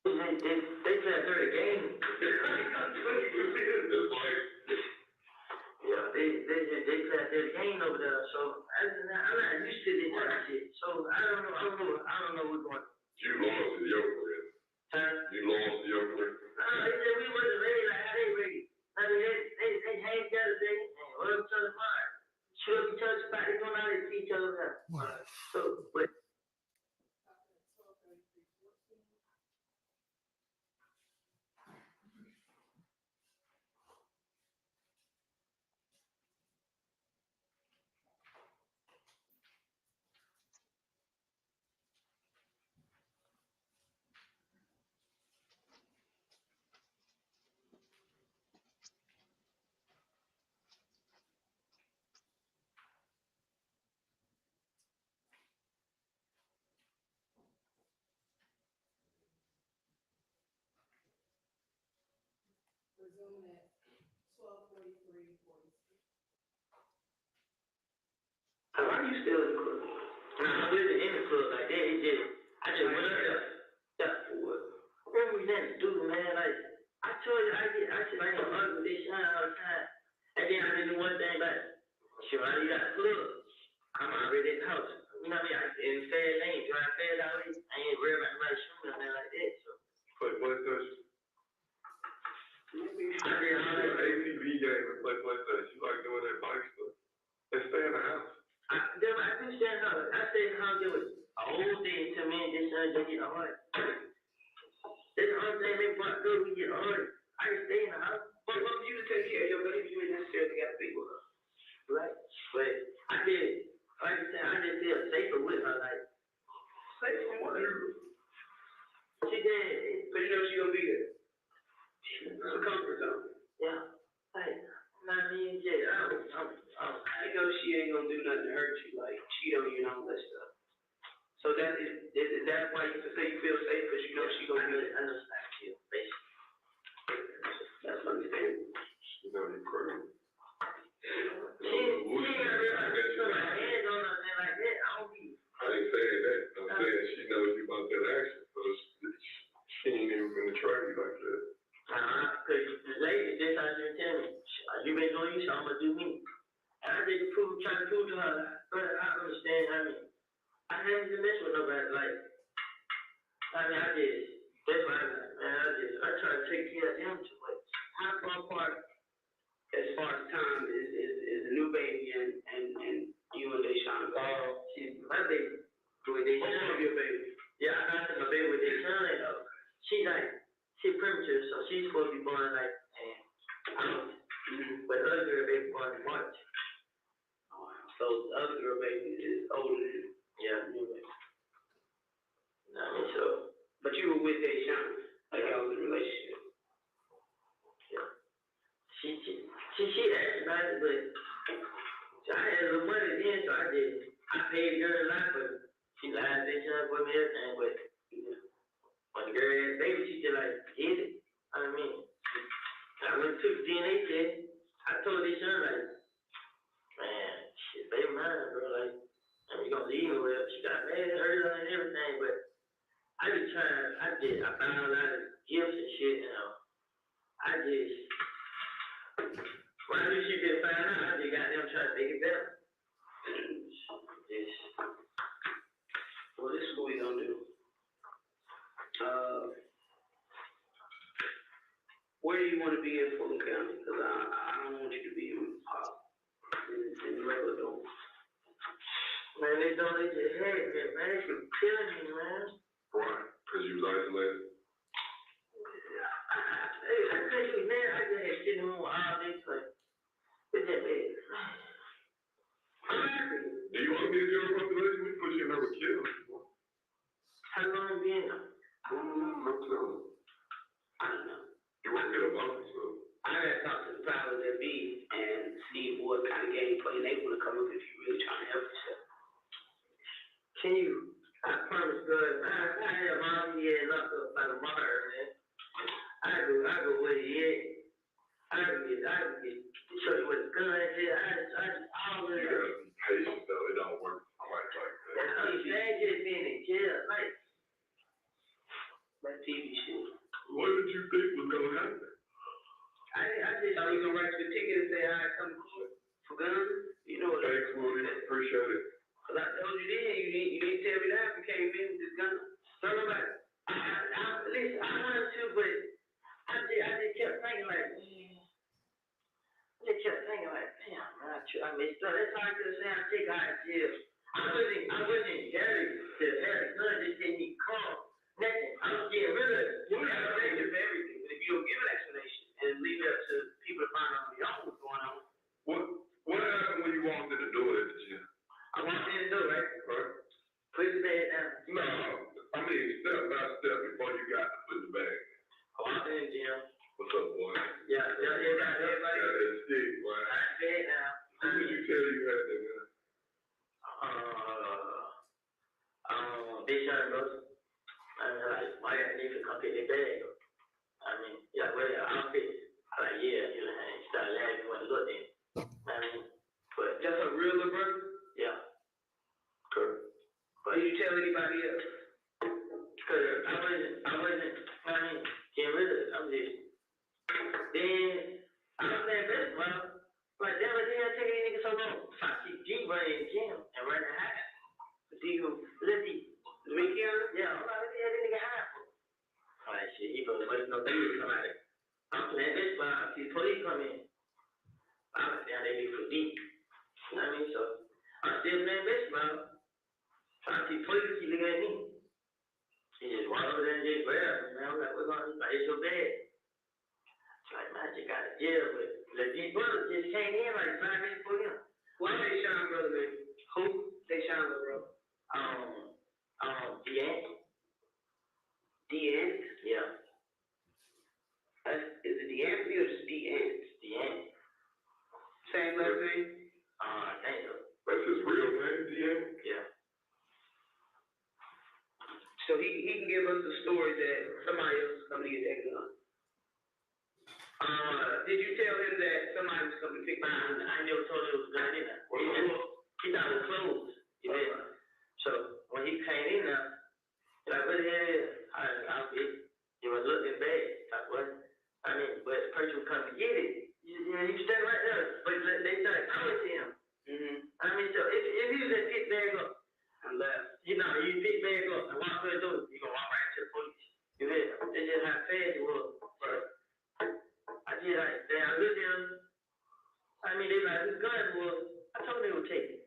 They play a dirty game. Yeah, they play a dirty game over there. So I'm not used to this type of shit. So I don't know what's going on. You lost to your friend. Huh? You lost to your friend. They said we wasn't ready like how they ready. I mean, they hang together, they or each other fine. Shoot each other's spot, they going out and see each other now. So, but Zoom at 12:43:40. Why are you still in the club? Nah, I wasn't in the club like that. It just, I just went up there. Yeah, for what? What we nothing to do, man? Like, I told you, I should like argue with this shine all the time. And then I did one thing like, sure, I leave out the club. I'm already in the house. You know what I mean? I in the fair lane, drive fast out here. I ain't worried about nobody shooting or nothing like that. So, Play PlayStation. I did all that. ATV game and play PlayStation. You like doing that bike stuff. And stay in the house. I do stay in the house. I stay in the house there with a whole thing to me and this son just get a heart. That's the only thing they brought good, we get a heart. I can stay in the house. But what you to take care of your baby, you ain't necessarily got to be with her. Right? But I did, like I said, I just feel safer with her. Like, safe from what? She did. But you know she gonna be there. It's a comfort zone. Yeah. Like, I mean, yeah, I know she ain't gonna do nothing to hurt you, like cheat on you and all that stuff. So that is that why you say you feel safe, because you know she gonna be there? I know I feel basically. That's understandable. You know you're crazy. She ain't really put her hands on nothing like that. I don't be. I ain't saying that. I'm saying she knows you about that action, so she ain't even gonna try you like that. Because the lady just out there telling me, you been doing you, so I'm gonna do me. And I just try to prove to her, but I understand. I mean, I haven't been messing with nobody. Like, I mean, that's why I try to take care of them too much. How far apart, as far as time, is the new baby and you and Deshaun? She's my baby. With Deshaun. Both of your baby. Yeah, I got my baby with Deshaun though. She's premature, so she's supposed to be born like, but the other girl baby born in March. So the other girl baby is older than you. Yeah. Your baby. I mean, so, But you were with Deshaun, like y'all was in a relationship. yeah. She asked about it, but I had a little money then, so I paid the girl a lot, but she lied, Deshaun for me everything, but when the girl had a baby, she just like, get it. I mean, I went to the DNA test. I told Deshaun, like, man, shit, baby mine, bro, like, I mean, you gonna leave me with her. She got mad, hurt her and everything, but I found a lot of gifts and shit, you know. When I knew she didn't find out, I just got them trying to make it better. Well, this is what we gonna do. Where do you want to be in Fulton County? Because I don't want you to be in the regular dome. Man, they just hate me, man. They keep killing me, man. Why? Because you was isolated? I think, man, I just had shit in my all this, like, it's that bad. Do you want to be a general population? We put you in there with kids. How long you been there? I don't know. No clue. I don't know. You want to get a bump, so. I gotta talk to the powers that be and see what kind of game plan they want to come up if you really trying to help yourself. Can you? I promise, God, I have all the years locked up by the mother, man. I go where he is. I can get, show you what the gun is. I always. You gotta be patient, though. It don't work quite like that. That's what I'm just being in jail, like. That TV shit. What did you think was gonna happen? I just So you gonna write you a ticket and say, all right, come to court for guns? You know what? Thanks, Woody. Appreciate it. Cause I told you then, you didn't tell me that we came in with this gun. Tell me about it. Listen, I wanted to, but I just kept thinking like, damn, man, I messed up. That's how I could have said I take her out of jail. I wasn't Gary to have the gun, just didn't need call. Nothing. I was getting rid of it. You got an explanation for everything, but if you don't give an explanation and leave it up to people to find out on their own what's going on. What happened when you walked in the door at the gym? I walked in the door, right? Right? Put the bag down. No, I mean step by step before you got to put the bag. I walked in the gym. What's up, boy? Yeah, everybody. Got that stick, boy. I said now. Who did you tell you had that gun? Deshaun Brooks. I mean, like, why I need to come get their bag? I mean, yeah, well, outfit. I like, yeah, you know, and he started laughing when he looked at me. I mean, but That's a real little brother? yeah. Correct. But Did you tell anybody else? cause I wasn't, I mean, getting rid of it. I'm just, then I was playing basketball. Like, damn, what the hell taking these niggas so long? So I see G running in the gym and running high. See who, Lizzie. Weekend? Yeah, I'm like, what the hell this nigga high for? I'm like, shit, he probably wasn't no dude come out of it. I'm playing baseball, I see the police come in. I'm like, damn, they be for deep. You know what I mean? So I'm still playing baseball. I see police keep looking at me. He just walked over there and just grabbed me, man. I'm like, what's going on? He's like, it's your bag. I'm like, man, I just got to jail, but the deep brother just came in like 5 minutes before him. What's they Sean brother name? Who? They Sean little bro. Deanne. Deanne? Yeah, Is it Deanne or just Deanne? Deanne. Same last name? I think so. That's his real name, Deanne? Yeah. So he can give us the story that somebody else is coming to get that gun. Did you tell him that somebody was coming to pick my gun? I never told you it was done either. He thought it was closed. You know? So when he came in there, he's like, what the hell is it? He was looking bad. Like, what? I mean, but the person was coming to get it. You stand right there. But they started calling to him. Mm-hmm. I mean, so if he was at pick bag up, And left. you know, you pick bag up and walk through the door, you gonna walk right into the police. You hear? That's just how fast it was. But I just like, damn, I looked at him. I mean, they like, whose gun it was? I told them they would take it.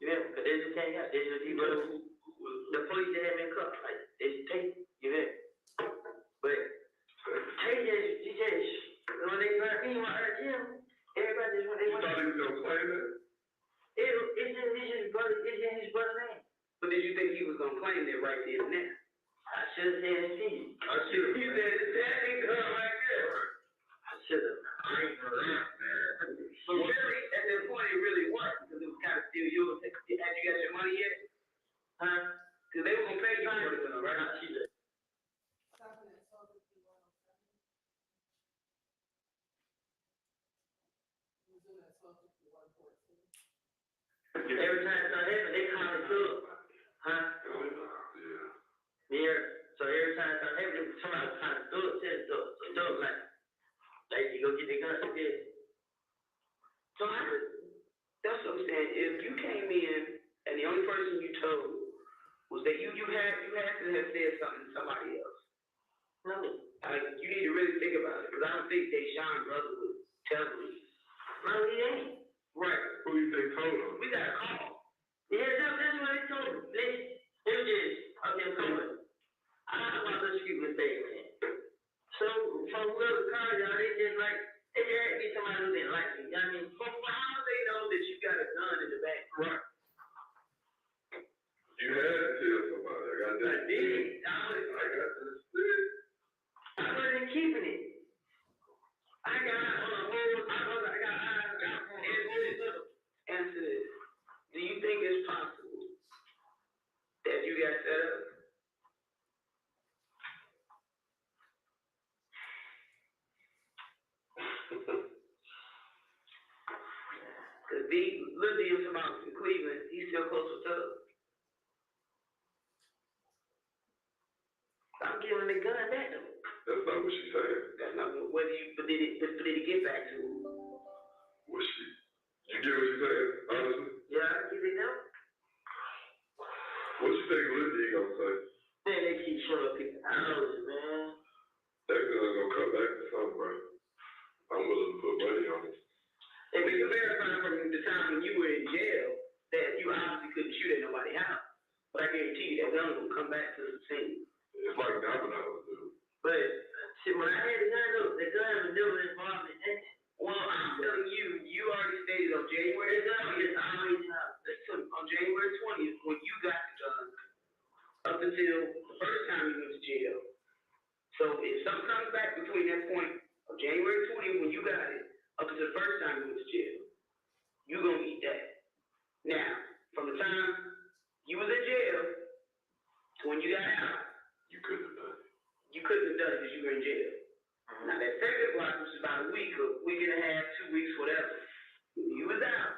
You hear? Because they just can't get it. They just keep running. The police that had been cuffed, like, they just take it. You hear? But he just, when they grabbed me, when I heard him, everybody just went, they You went. thought he was gonna claim it? It's in his brother's name. But did you think he was gonna claim that right then and there? I should have said Steve. I should have. You said that nigga right there. I should have. I ain't heard that, man. But really, at that point, it really worked because it was kind of still yours. Had you got your money yet? Huh? Because they were gonna pay you for the gun, right? She did. Every time something happens, they call it good. Huh? Yeah. Yeah. So every time something happens, somebody kind of do it, tell it, so do it like you go get the gun, yeah. So that's what I'm saying. If you came in and the only person you told was that you had to have said something to somebody else. No. Like, you need to really think about it, because I don't think Deshaun brother would tell me. No, he ain't. Right. Who you think told him? We got a call. Yeah, that's what they told me. They were just, okay, come on. I want to shoot with big man. So, from whoever called y'all, they just had to be somebody who didn't like me. You know what I mean? But how do they know that you got a gun in the back? Right. You had to tell somebody. I got that. I did. I got this. I wasn't keeping it. I got Answer this. Do you think it's possible that you got set up? Because Lil D is from out in Cleveland. He's still close with Tub. I'm giving the gun back to him. That's not what she said. That's not what but did it get back to him? What she? You get what she said, honestly? Yeah, I give it them. What you think Lindsay gonna say? Man, they keep showing up people hours, man. That gun's gonna come back to something, bro. I'm willing to put money on it. If we can verify from the time when you were in jail that you obviously couldn't shoot at nobody's house, but I guarantee you that gun will come back to the scene. It's like dominoes, dude. But shit, when I had the gun up, the gun was never involved in that. Well, I'm telling you, you already stated on January, The gun is always out. on January 20th, when you got the gun, up until the first time you went to jail. So if something comes back between that point of January 20th, when you got it, up until the first time you went to jail, you're gonna eat that. Now, from the time you was in jail to when you got out, You couldn't have done it. you couldn't have done it because you were in jail. Now, that second block, which is about a week and a half, 2 weeks, whatever, you was out.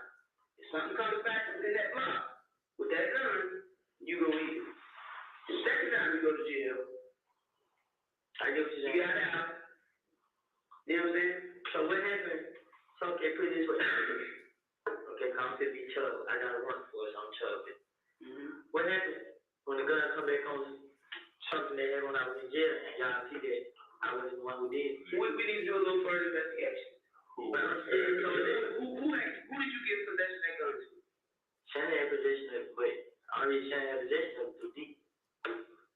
If something comes back within that block with that gun, you go eat it. The second time you go to jail, I get what you're saying. You got out. You know what I'm saying? So what happened? So okay, put it this way. Okay, come to be Chubb. I gotta run for it, so I'm chubbing. What happened? When the gun come back on something they had when I was in jail, and y'all see that I wasn't the one who did. We need to do a little further investigation. But I'm still told that, who did you give possession of that gun to? Shannon had possession of it, but only Shannon had possession of it too deep.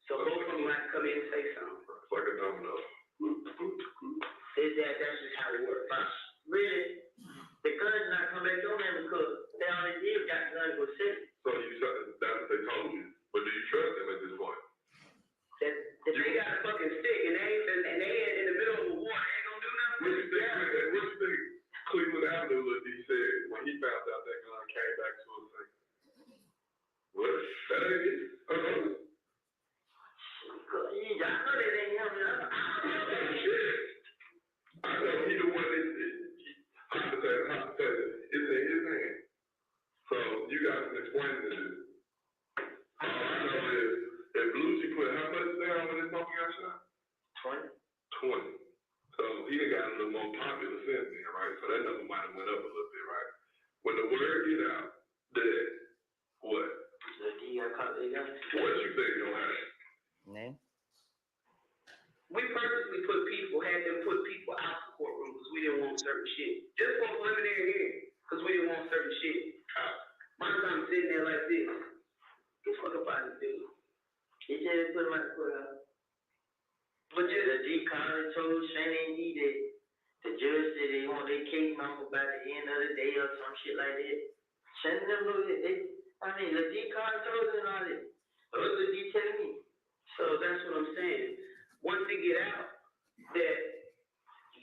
So both of them like to come in and say something. It's like a domino. That's just how it works. Really, the gun's not come back on them because they already did got the gun for city. So you said that's what they told you, but do you trust them at this point? That if they got a fucking stick and they ain't in the middle of a war, they ain't gonna do nothing. What you think Cleveland Avenue looked, he said, when he found out that gun came back to him, like, what? That ain't it? I know that ain't him. Shit. I know he the one that it's in his hand. So you guys can explain to this. All I know is that Bluesy put how much down when his mom got shot? 20. So he done got a little more popular since then, right? So that number might have went up a little bit, right? When the word get out that what? What you think gonna happen? Name? We purposely had them put people out the courtroom because we didn't want certain shit. Just for preliminary hearing, because we didn't want certain shit. My time sitting there like this. Get the fuck up out of this dude. He just put him out the courthouse. But just the G. Collins told Shannon he that the judge said they want their case number by the end of the day or some shit like that. Shannon them know that the G. Collins told them all that. Those are the G telling me. So that's what I'm saying. Once they get out, that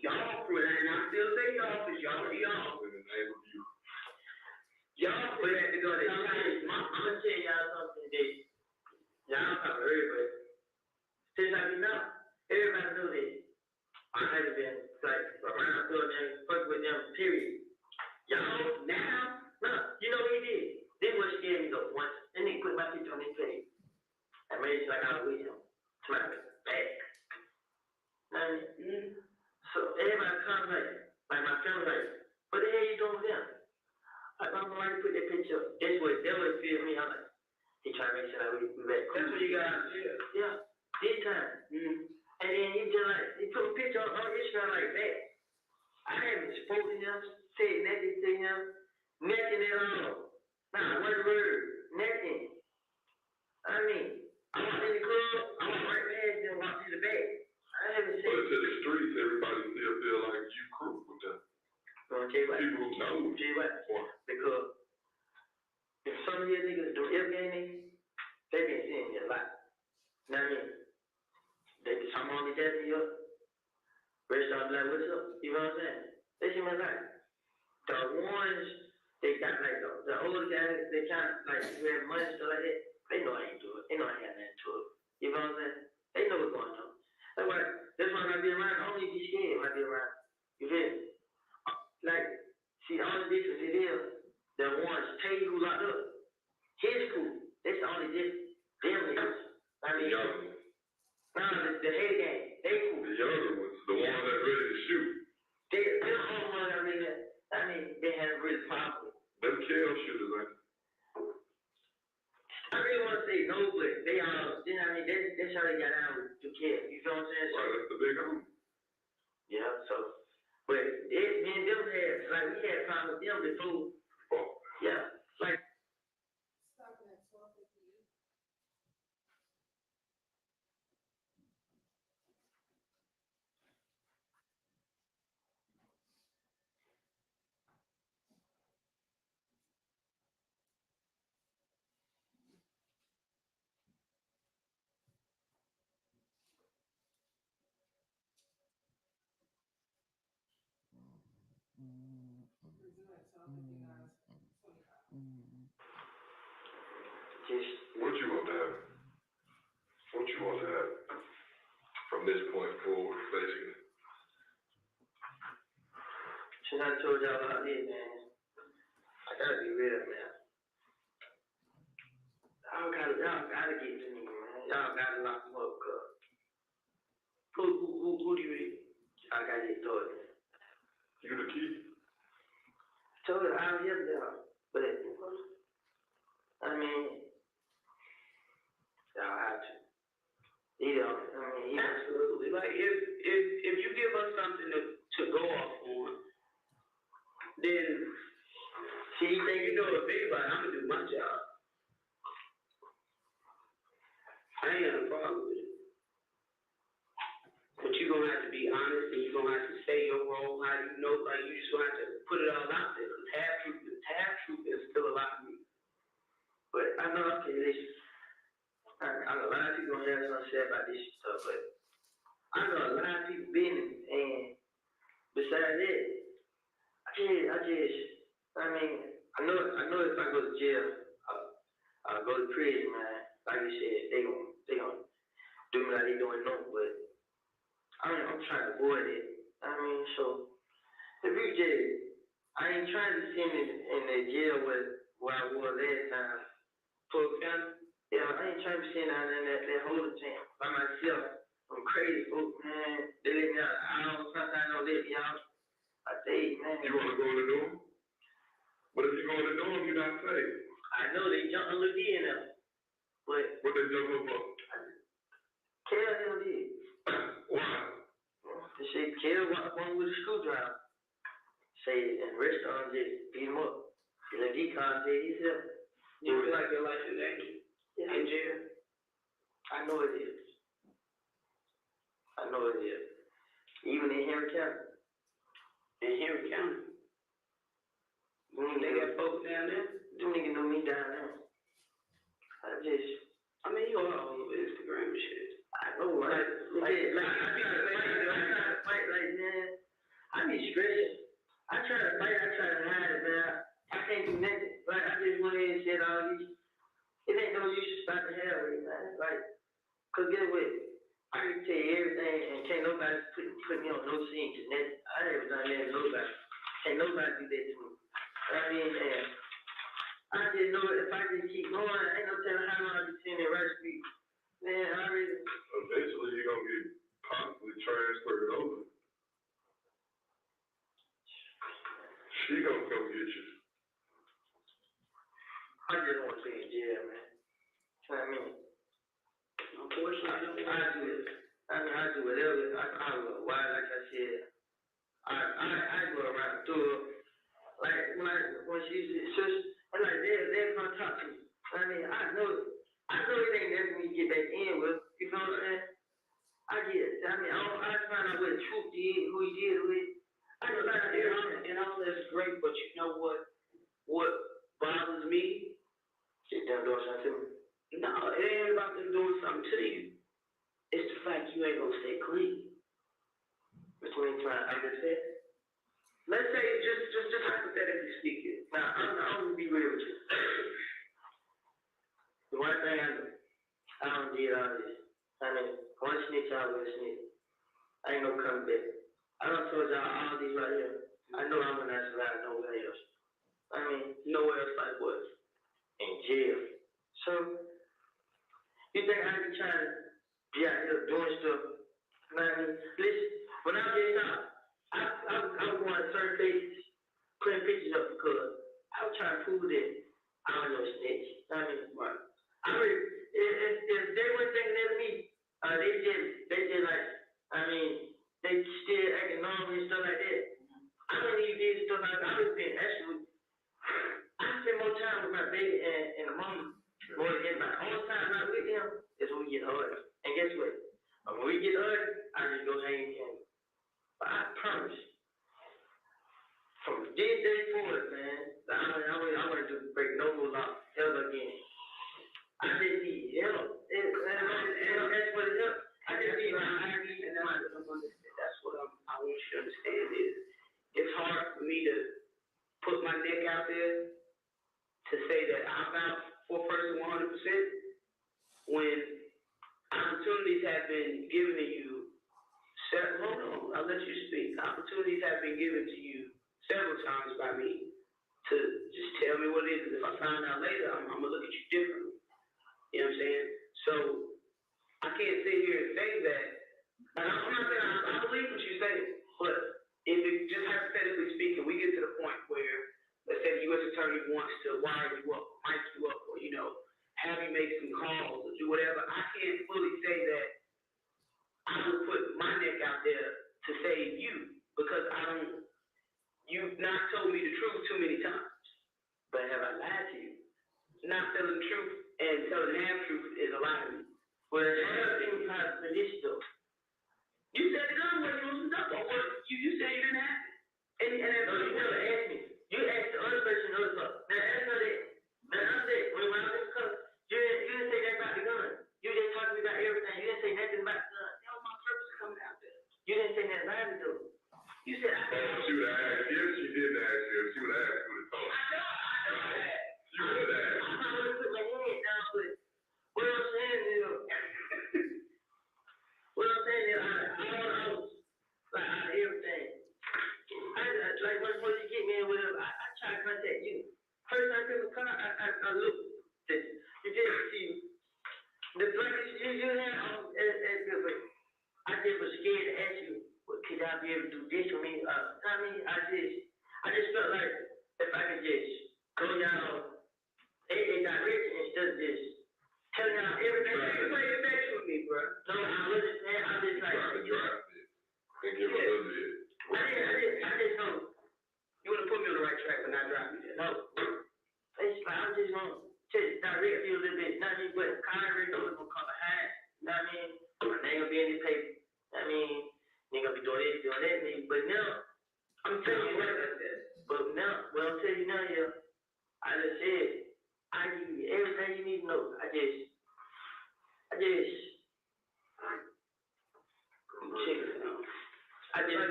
y'all, and I still say y'all, because y'all are y'all. In the name of you. Y'all put that to go to I'm gonna tell y'all something that y'all probably heard, but since I be know, everybody know that I haven't been like around doing them, fuck with them, period. Y'all now, no, you know what he did? Then what scared me though once, then they put my picture on his page. I made it like I was with him. Smile back. So everybody comes like my family like, what the hell you doing with them? I don't know why you put that picture up. That's what feel me. I'm like, he trying to make sure that we back. That's what you got. Yeah. This time. And then he just like, he put a picture on Instagram like that. I haven't spoken to him, said nothing to him, nothing at all. Not one word, nothing. I mean, I walked in the club, I walked right past him, walked to the back. I haven't said. But to the streets, everybody still feel like you crew with them. Gonna tell you what. People who know. Tell you what. Because if some of these niggas do F gaming, they been seeing me a lot. You know what I mean? They some on the desk me up. Rest of them like, what's up? You know what I'm saying? They see me a lot. The ones they got like the older guys, they kind of like wear money and stuff like that. They know I ain't do it. They know I ain't got nothing to it. You know what I'm saying? They know what's going on. That's why when I be around, I only be scared when I be around. You feel me? Like, see, all the difference it is, the ones tell you who locked up. His crew, that's the only difference. Them niggas. I mean, the head gang, they cool. The younger ones, the ones that ready to shoot. They're the only ones they have really problem. Them kill shooters, man. I really want to say no, but they all, you know what I mean? That's how they got out to kill. You feel what I'm saying? Right, that's the big homie. Yeah, so, but me and them had, like, we had problems with them before. Oh. Yeah, like. What you want to have? What you want to have from this point forward, basically? since I told y'all about this, man, I gotta be real, man. Y'all gotta get to me, man. Y'all gotta lock them up, cuz. Who do you read? I gotta get started. You the key? Told her I'll help y'all, but I mean, y'all have to. Absolutely. Like if you give us something to go off on, then see, you think you know if anybody, I'm gonna do my job. I ain't got a problem with it. But you're gonna have to be honest and you're gonna have to say your role, how you know, like you just gonna have to put it all out there. Cause half truth is still a lot of me. But I know, okay, I know a lot of people gonna have something to say about this stuff, but I know a lot of people been and besides that, I mean, I know if I go to jail, I'll go to prison, man. Like you said, they gonna do me like they doing nothing, but I'm trying to avoid it. I mean, so if you jail, I ain't trying to send me in the jail where I was last time. Full family. Yeah, I ain't trying to send out in that holding tank by myself. I'm crazy, folks, man. They let me out. I don't sometimes don't let me out. I say, man. You wanna go in the dorm? But if you go in the dorm, you're not safe. I know they jumped on the D in them, but What they jump up on? Kale did. Why? They say Kale one with a screwdriver. Say and restaurant just beat him up. The decon said he's him. You feel like your life is angry? Yeah. In jail? I know it is. I know it is. Even in Henry County. In Henry County. They got folks down there? Them niggas know me down there. I mean, you all over Instagram and shit. I know, right? I be man. I be stressing. I try to fight, I try to hide it, man. I can't do nothing. Like, I just went in and said all these. It ain't no use to start the hell with it, man. Like, cause get away. I can tell you everything and can't nobody put me on no scene to nothing. I never done that to nobody. Can't nobody do that to me. I mean, and I just know if I just keep going, ain't no telling how long I can sitting in Rush Street. Man, I already. Eventually, you're gonna get possibly transferred over. She gonna come get you. I just want to be in jail, man. You know what I mean? Unfortunately, I do whatever. I will. Why, like I said, I go around through it. Like when she's I'm like, they're gonna talk to me. I mean, I know it ain't never me get back in with. You know what I'm saying? I find out what the truth did, who he did it with. I just find out everything. And all that's great, but you know what? What bothers me? Sit down, doing something to me. No, it ain't about them doing something to you. It's the fact you ain't gonna stay clean. Between trying to understand. Let's say just hypothetically speaking. Now I'm gonna be real with you. The one thing I don't do all this. I mean, one snitch out with a snitch. I ain't no coming back. I done told y'all all these right here. I know I'm not surviving nowhere else. I mean, nowhere else like what? In jail. So, you think I be trying to be out here doing stuff? You know what I mean? Listen, when I get out, I'm going to certain places, putting pictures up because I was trying to prove that I don't know snitch. I mean, what? I mean, if they weren't thinking of me, they did like, I mean, they still acting normal and stuff like that. I don't even did stuff like that. I was being actually, I spend more time with my baby and the mama more than anybody. All the time I'm with them is when we get hard. And guess what? When we get hard, I just go hang and but I promise, from this day forward, man, I want to break no more law ever again. I just need help. That's what it is. I just need that's what I want you to understand is it's hard for me to put my neck out there to say that I'm out for a person 100% when opportunities have been given to you. Hold on, I'll let you speak. Opportunities have been given to you several times by me to just tell me what it is. 'Cause if I find out later, I'm gonna look at you differently. You know what I'm saying? So I can't sit here and say that. And I'm not saying I believe what you say, but if it just hypothetically speaking, we get to the point where, let's say the U.S. attorney wants to wire you up, mic you up, or have you make some calls or do whatever, I can't fully say that I would put my neck out there to save you because you've not told me the truth too many times. But have I lied to you? Not telling the truth and telling half truth is a lie to me. Well, another thing is how the issue though. You said the gun was using up or what? You said you didn't have it. And that's what you never asked me. You asked the other person the other stuff. Now that's not it. Now I said, when I was coming, you didn't say that about the gun. You just talked to me about everything. You didn't say nothing about the gun. That was my purpose coming out there. You didn't say nothing about it though. You said, She would have asked, yes, she didn't ask you. She would have asked you to talk. I know that. She would have asked. I would have put my head down, but what I'm saying is, I was like out of everything. Like when you get me in with him, I try to contact you. First time I get in the car, I look. You just see the blankets you have. But I just was scared to ask you, well, could I be able to do this for me? I mean, I just felt like if I could just go down a direction instead of just telling y'all everything. You play it back with me, bro. No, I wasn't saying. I just like. Trying to drive it and give her a little bit. I just know you want to put me on the right track, but not drive me there. No, it's like I'm just gonna direct you a little bit. Not me, but Kyrie knows gonna come behind. You know what I mean? My name gonna be in the paper. I mean, you gonna be doing this, doing that, but now I'm telling you right like that. But now, well, I'm telling you now, yeah. I just said I give you everything you need to know. I just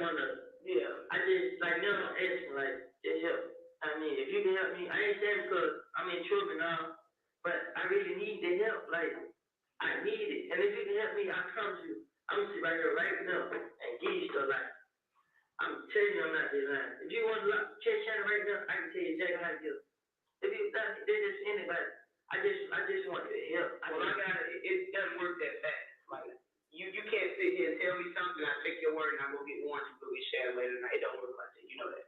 wanna, yeah. I just like now I'm asking like just help. I mean, if you can help me, I ain't saying because I'm in trouble now, but I really need the help. Like I need it, and if you can help me, I promise you, I'm gonna sit right here right now and give you stuff. Like I'm telling you, I'm not just lying. If you want to check channel right now, I can tell you exactly how to do it. If you not, there's just anybody. I just want your help. It doesn't work that fast. Like you can't sit here and tell me something, I take your word and I go get warrants and go get shadowed later tonight. It don't work like that. You know that.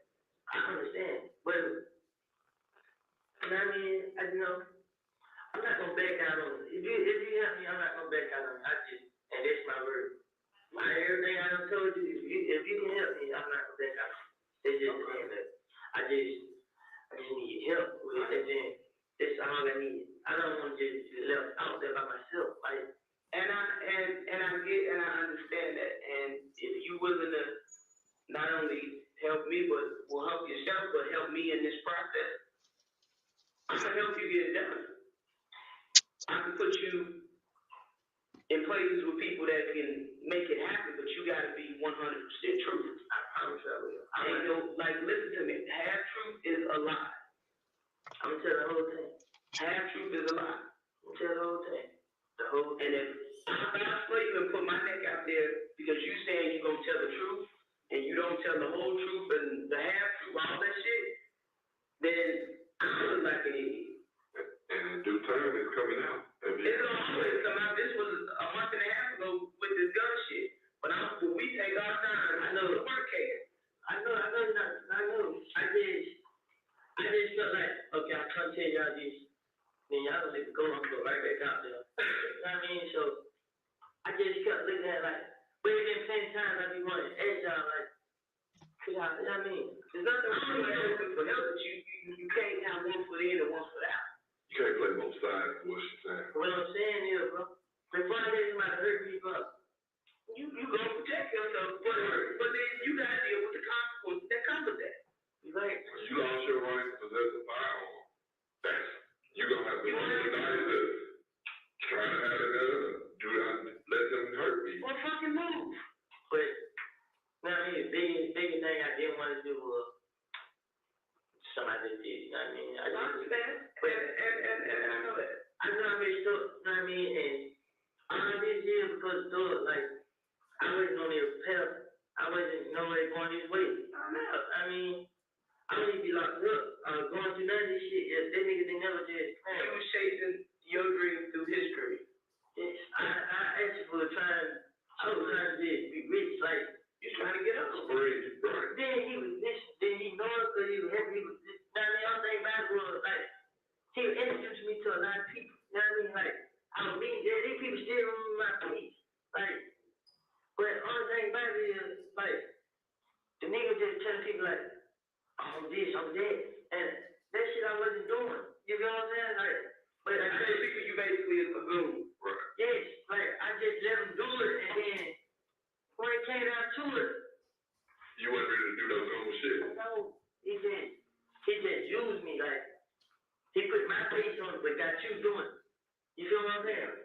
I understand. But you know what I mean? I'm not gonna back out on it. If you help me, I'm not gonna back out on it. And that's my word. Everything I done told you, if you can help me, I'm not gonna back out on it. It's just the end of it. I just need your help with it. And that's all I need. I don't want to just be left out there by myself. Like, and I get and I understand that. And if you willing to not only help me, but will help yourself, but help me in this process, I'm gonna help you get it done. I can put you in places with people that can make it happen, but you gotta be 100% truth. I promise I will. I ain't no, like, listen to me. Half truth is a lie. I'm gonna tell the whole thing. Half truth is a lie. I'm gonna tell the whole thing. And if I vouch for you and put my neck out there because you saying you're gonna tell the truth and you don't tell the whole truth and the half truth, all that shit, then I look like an idiot. And in due time, it's coming out. It's gonna always come out. This was a month and a half ago with this gun shit. But when we take our time, I know the work case. I know. I just felt like, okay, I can't tell y'all this. Then y'all gonna let it go. I'm gonna go right back out there. You know what I mean? So I just kept looking at like, but it's been plenty times I be wanting to ask y'all like, you know what I mean? There's nothing wrong with asking for help, but you can't have one foot in and one foot out. You can't play both sides of what she's saying. What I'm saying is, bro, before I let somebody hurt me, bro, you gonna protect yourself, but then you gotta deal with the consequences that come with that. You right? When you lost your right to possess a firearm, you're gonna have to recognize this. Try to have it there, do not let them hurt me. Well, fucking move. But, now I mean, the biggest thing I didn't want to do was somebody did, you know what I mean? I understand, but, and I know that. I know I'm really stuck, you know what I mean? And all I did is because of it, like, I wasn't on the pep. I wasn't nowhere going this way. I don't know. I mean, I don't even be locked up, going through none of this shit. Yeah, that nigga, they never did. He was chasing your dream through his dream. Yes, I actually was trying, I was trying to be rich, like, You trying to get up? Right, right. then he was this, then he know it, cause he was happy, he was this. Now, the other thing about it was, like, he introduced me to a lot of people, you know what I mean? Like, I was meeting, these people still remember my face, like, but the only thing about it is, like, the nigga just telling people, like, I'm this, I'm that, and that shit I wasn't doing, you know what I'm saying? Like, but I They think you basically is a goon. Right. yes, like, I just let him do it, and then, when it came down to it, You wasn't ready to do no cool shit. no, he just used me, like, he put my face on it, but got you doing it. You feel what I'm saying?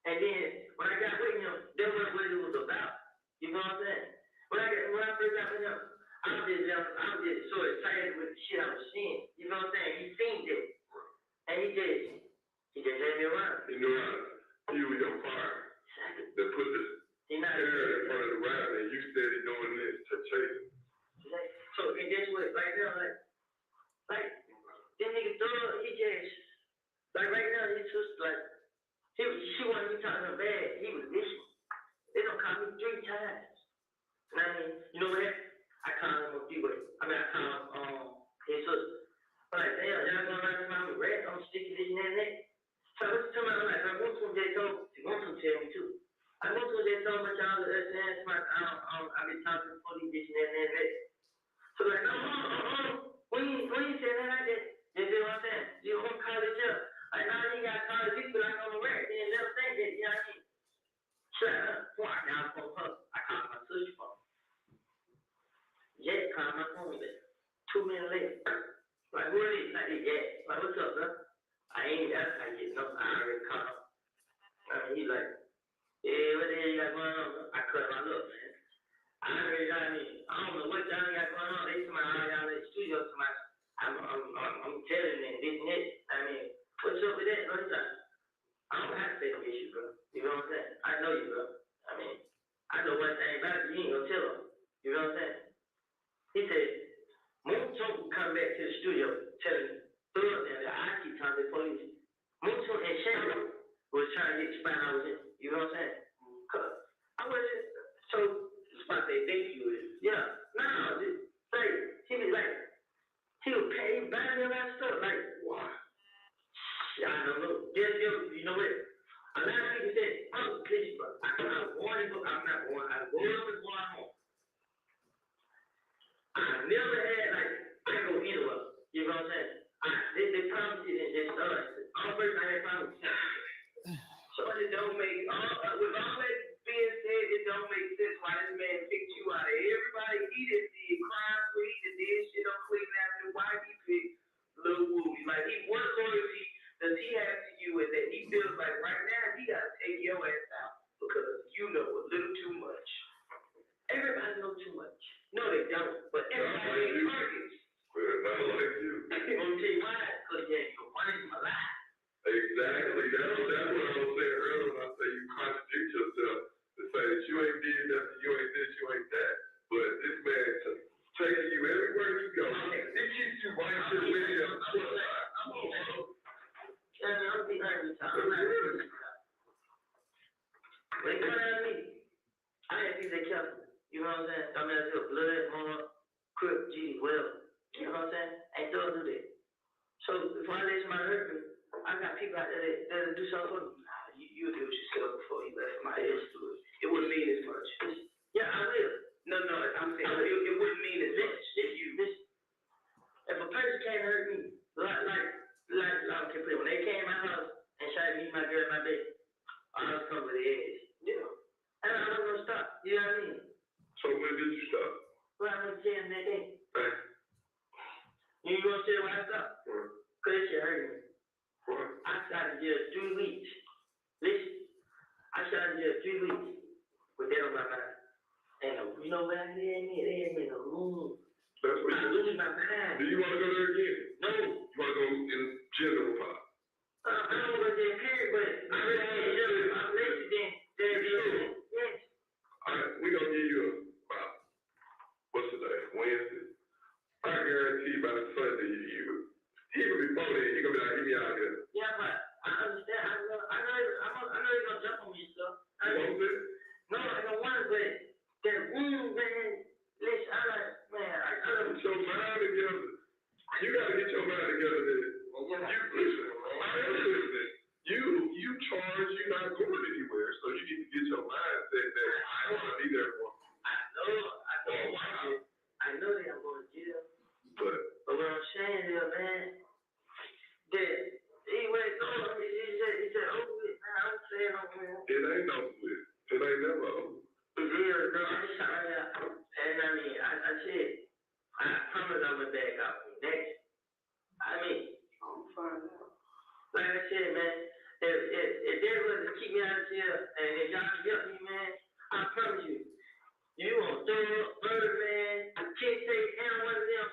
And then, when I got with him, that wasn't what it was about. You know what I'm saying? When I first got with him, I was just so excited with the shit I was seeing. You know what I'm saying? He seen it. And he just let me around. You know how he was your fire. They put the He not hair in front of the rabbit and you steady doing this to chase him. so, and that's what, right now, like, this nigga thug, he just, like, right now, he's just, like, she wanted me talking to him bad, he was listening. They don't call me 3 times. And I mean, you know what? I call him a few ways. I call him, his sister. I'm like, damn, y'all going around with my rat, I'm sticking this and that. So I was telling him, like, I want to just tell me too. I want to just tell my child that that's my, I've been talking to police, this and that. So like, no, when you say that like that, you know what I'm saying? You don't call it up. Like, now you got to call the people like I'm a rat, then never think that, you know what I mean? Shut up. Why? Now I'm phone her. I called my sister's phone. Jet called my phone back. 2 minutes later. Like, who is it? Like, Jet. Like, what's up, bro? I ain't got to get no, I already called him. I mean, he's like, yeah, what the hell you got going on? I cut my look, man. I don't know what y'all got going on. They come out y'all in the studio to my, I'm telling them this and that. I mean, what's up with that, bro? He's like, I don't have to take an issue, bro. You know what I'm saying? I know you, bro. I mean, I know one thing about it, you ain't gonna tell them. You know what I'm saying? He said, Moonton come back to the studio telling Thug that I keep talking to the police. Moonton and Shannon was trying to get the spot I was in. You know what I'm saying? Cause I wasn't, so, Spot they think you is. yeah, no, just, like, he would pay, buy me a lot of stuff, like, Why? I don't know, you know what? A lot of people said, oh, please, bro, I'm not born, I grew up and born home. I never had, like, I go anywhere, you know what I'm saying? They promised it and just started. All first I had promised. So it don't make, with all that being said, it don't make sense why this man picked you out of everybody. He did crime free, he did shit on Cleveland Avenue. Why he picked Lil Woozy? Like, what loyalty does he have to you and that he feels like right now he gotta take your ass out because you know a little too much. Everybody knows too much. No, they don't, but everybody like you. ain't targets. Well, not like you. I'm gonna tell you why, because your money's my life. Exactly. That's what I was saying earlier when I say you contradict yourself to say that you ain't did nothing, you ain't this, you ain't that. But this man taking you everywhere you go. It keeps you right here with him. I'm be honest with y'all. I'm not really. When it comes down to me, I had to be that careful. You know what I'm saying? I mean, I feel blood, more, crip, G, whatever. You know what I'm saying? Ain't thought do that. So before I let somebody hurt me, I got people out there that'll do something for me. Nah, you do it yourself before you let somebody else do it. It wouldn't mean as much. Yeah, I will. No, I'm saying it wouldn't mean as much if you. If a person can't hurt me, like when they came to my house and tried to meet my girl in my bed, I was coming with the edge. You know? And I was gonna stop. You know what I mean? So when did you stop? Well, I'm gonna tell him that day. Right. You gonna say why I stopped? Right. Cause that shit hurt me. Right. I shot in jail 3 weeks. Listen, I shot in jail 3 weeks with that on my mind. And you know what I did? They had me in a room. That's what I you lose my mind. do. You want to go there again? No. You want to go in general, Pop? I don't know what that period, but I really ain't sure. I'm lazy then. Yes. All right, we're going to give you what's today? Wednesday. I guarantee by You know what I'm saying? No, I don't want to, but that room, man, listen, I like, man, I don't. Get your mind together. You gotta get your mind together, man. You listen, I am listening. You charge, you're not going anywhere, so you need to get your mindset that I wanna be there for. I know that I'm going to jail. But But what I'm saying is, man, that he went on, he said, over it, man, I'm saying over it. it ain't over with. It ain't never over. It is, no, I'm just trying to, and I mean, I said, I promise I went back out next. I mean, I'm fine now. Like I said, man, if they was to keep me out of jail, and if y'all can help me, man, I promise you, you gonna throw up, murder, man, can't take any one of them.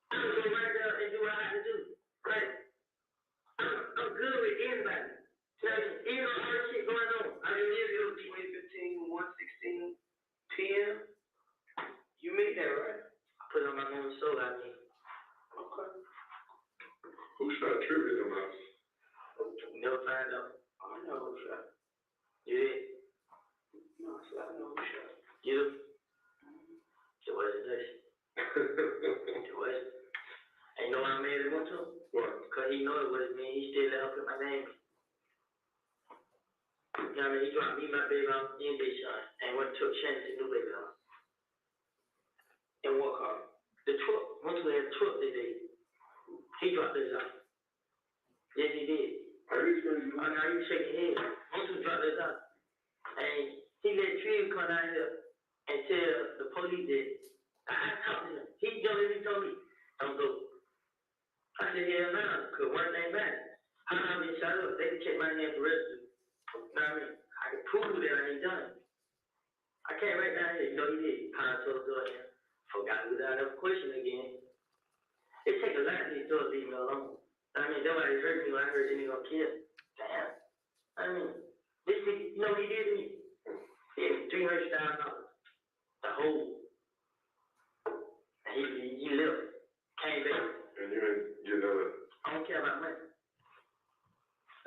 I'm gonna go right there and do what I have to do. Like, I'm good with anybody. Like, even though all this shit going on, I mean, it was 2015, 1:16 p.m. You made that, right? I put it on my own soul, I mean. Okay. Who shot Trivia in the house? Never find out. I know who shot. You did? No, I know who shot. You? It wasn't this. It wasn't. And you know why I made it one to? What? Because he know it wasn't me. He still let her put my name. You know what I mean? He dropped me, my baby off, and Big Sean, and went to Shannon to new baby house. In what car? The truck. Once we had a truck that day, he dropped this off. Yes, he did. Are you serious? I know you shaking your head. Once we dropped this off, and he let Trill come out here and tell the police that I talked to him. He told me, don't go. I said, hell no, because one thing matters. How I been shot up, they can check my name for residue. You know what I mean? I can prove that I ain't done it. I can't right down here, you know he did. Power told the door here. Forgot without a question again. It take a lot of these doors to leave me alone. I mean, nobody hurt me when I heard they gonna kill. Damn. I mean, this thing, you know what he did to me? He gave me $300,000. The whole. And he left. Came back. And you ain't get none. I don't care about money.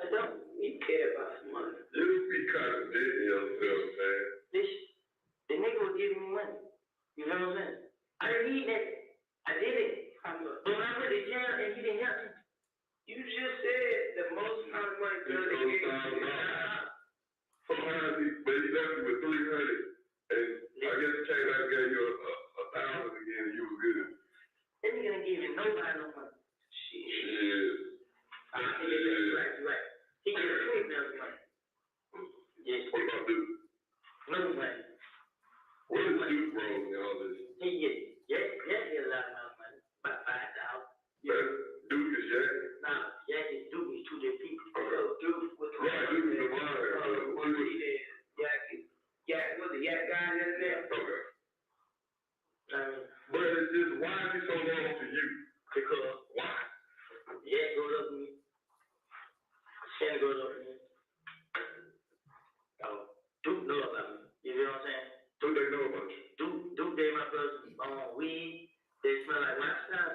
I don't. You care about some money. You be contradicting yourself, man. The nigga was giving me money. You know what I'm saying? I didn't need that. I did it. But when I went to jail and he didn't help me. You just said the most amount of money could have gave you. Sometimes but he left you with 300, and I guess he came back and gave you a 1,000 again, and you was good. That nigga didn't give nobody no money. Shit. Right. He gave $20,000 money. Yes. What about Duke? No money. What is Duke wrong in all this? He get a lot of money. About 5,000. Man, Duke is Jack. Nah, Jack and Duke is two different people. Okay. Duke was Right, Duke is the one. what he did. Jack was the Yak guy that's there. Okay. But But it's just, why is he so wrong to you? because Why? Yak goes up to me. Shannon goes up to me. Duke know about me. You know what I'm saying? What they know about you? Duke gave my brother weed. They smell like my stuff.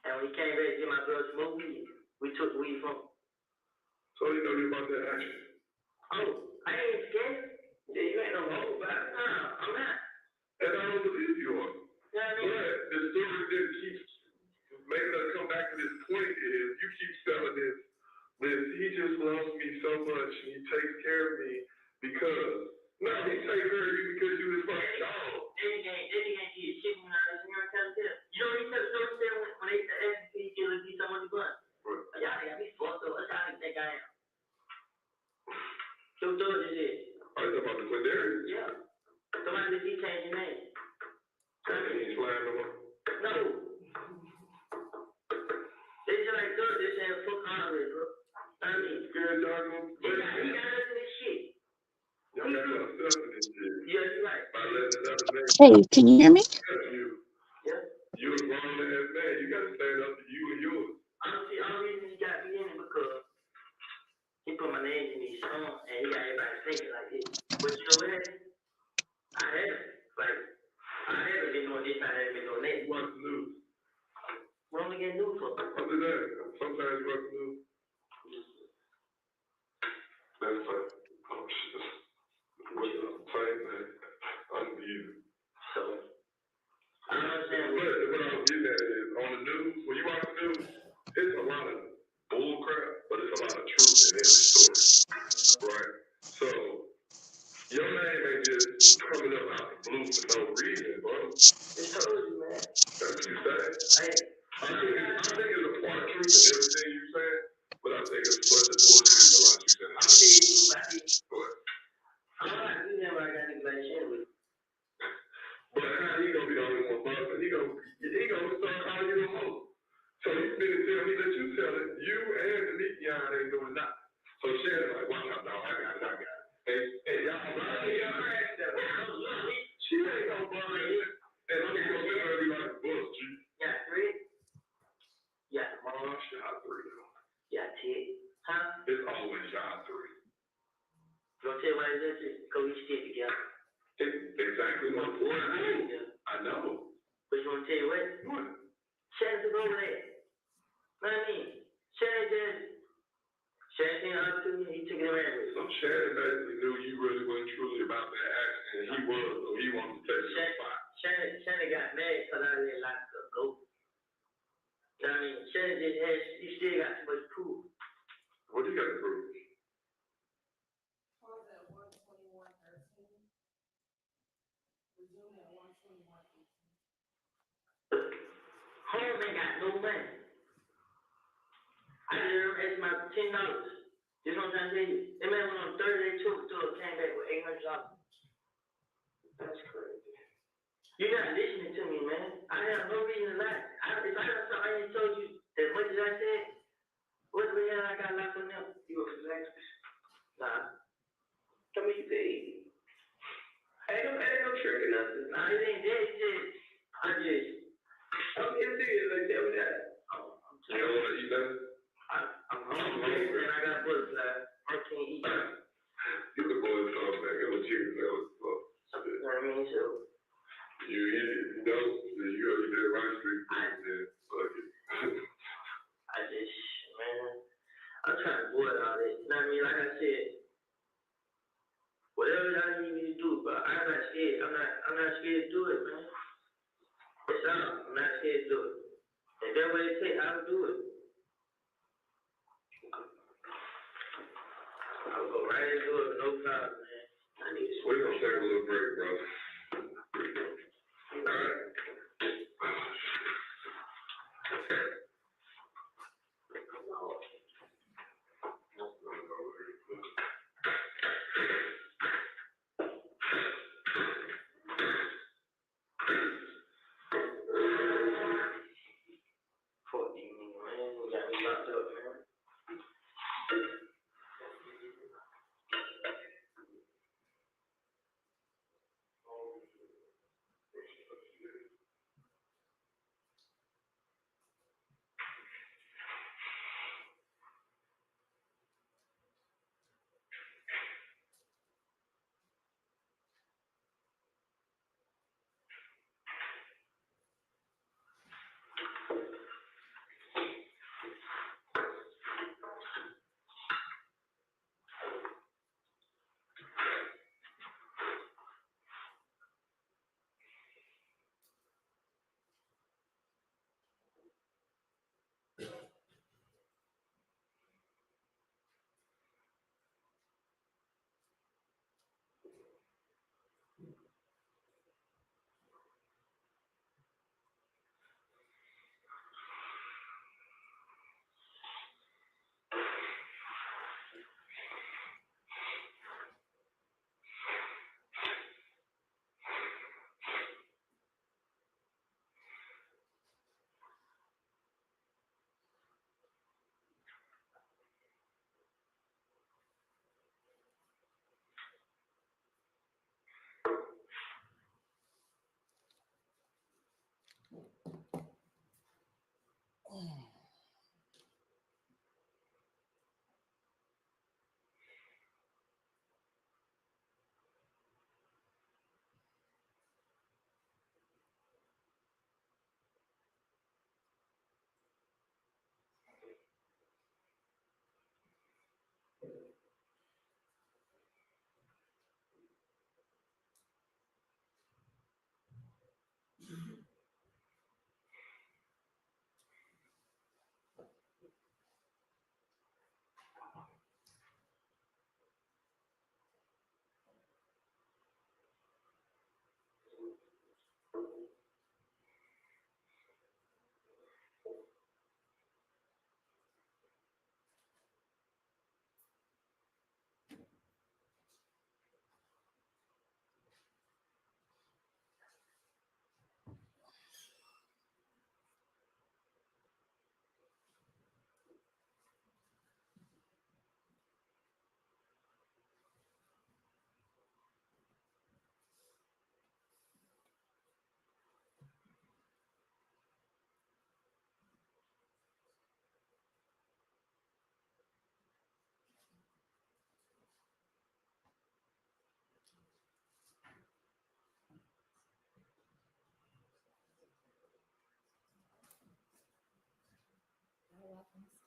And when he came back to get my brother smoke weed, we took the weed from him. So they know you about that action. Oh, I ain't scared. Yeah, you ain't no hoe about it. No, I'm not. And I don't believe you are. You know what I mean? But the story that keeps making us come back to this point is you keep selling this he just loves me so much and he takes care of me because no, he takes care of you because you his fucking dog. Then he can't get shit when I was here and tell him. You know what he said when they asked me to get someone to gun? Right. Y'all got me fucked up. That's how you think I am. So those is it. Are you talking about the Quindarius? Yeah. Somebody that he changed your name. He's flying no more. No. They just like those, they saying fuck Congress, bro. I mean, Scared y'all gonna he got us in this shit. y'all got y'all stuff in this shit. Yeah, you're right. By letting another man Hey, can you hear me? you. Yeah. You a grown ass man. You gotta stand up to you and yours. Honestly, only reason he got me in it because he put my name in these songs and he got everybody thinking like this. But you know what? I haven't been doing this, I haven't been doing that. Watch the news. What am I getting news for? Other than that, sometimes you watch the news. That's fine. Oh shit. truth in every story, right? So your name ain't just coming up out the blue for no reason, bro. Just told you, man. That's what you say. Hey, I think it's a part of truth in everything you say, but I think it's a bunch of bullshit in a lot you said. I'm saying you about it. But I'm like, you never got any black shit with. how he gonna be the only one busting? He gonna start calling you a hoe. So you finna tell me that you tell it, you and the Nikian ain't doing nothing. So Shannon's like, watch out, dog, I got it. Hey, y'all, she ain't gonna burn it. And I'm gonna let her be like, bull, G. Yeah, 3? Yeah, Mom, shot 3. yeah, 10. Huh? It's always shot 3. You gonna tell you what it is? Because we stick together. Exactly my point. I know. But you wanna tell you what? What? Shannon took over there. Know what I mean? Shannon seen an opportunity, he took it around with. So Shannon basically knew you really wasn't truly about that action, and he was, so he wanted to take your spot. Shannon got mad because I let Lobster go. You know what I mean? Shannon just has, he still got too much proof. What you got to prove? Holmes ain't got no money. I just asked my $10. This what I'm trying to tell you. That man went on 30 day tour, came back with $800. That's crazy. You're not listening to me, man. I have no reason to lie. If I have something I ain't told you as much as I said, what the hell I got locked on them? You a flex? Nah. Tell me you did. Ain't no trick or nothing. Nah, it ain't that. I'm just serious like that with that. You don't want to eat nothing? I'm hungry, man. I got butterfly. I can't eat. Get the boys off back. Get the chicken sandwich. You know what I mean? So. You eat it, you know, you already did Rice Street, then fuck it. I just, man, I'm trying to avoid all this. You know what I mean? Like I said, whatever y'all need me to do, but I'm not scared. I'm not scared to do it, man. It's all. I'm not scared to do it. If that's what it takes, I'll do it. I'll go right into it, no problem, man. I need to. We're gonna take a little break, bro. All right. Fuck you, man. You got me locked up, man.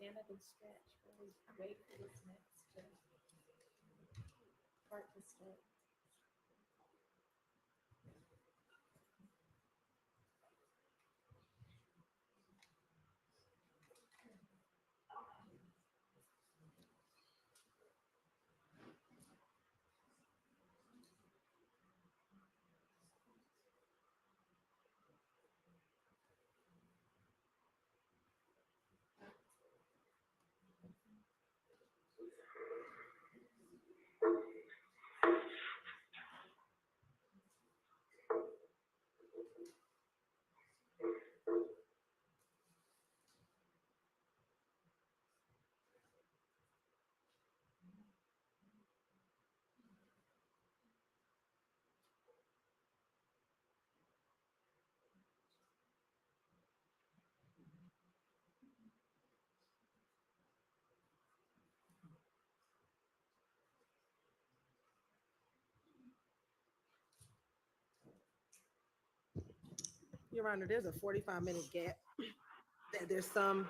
stand up and stretch, really wait for this next part to start. Your Honor, there's a 45-minute gap. There's some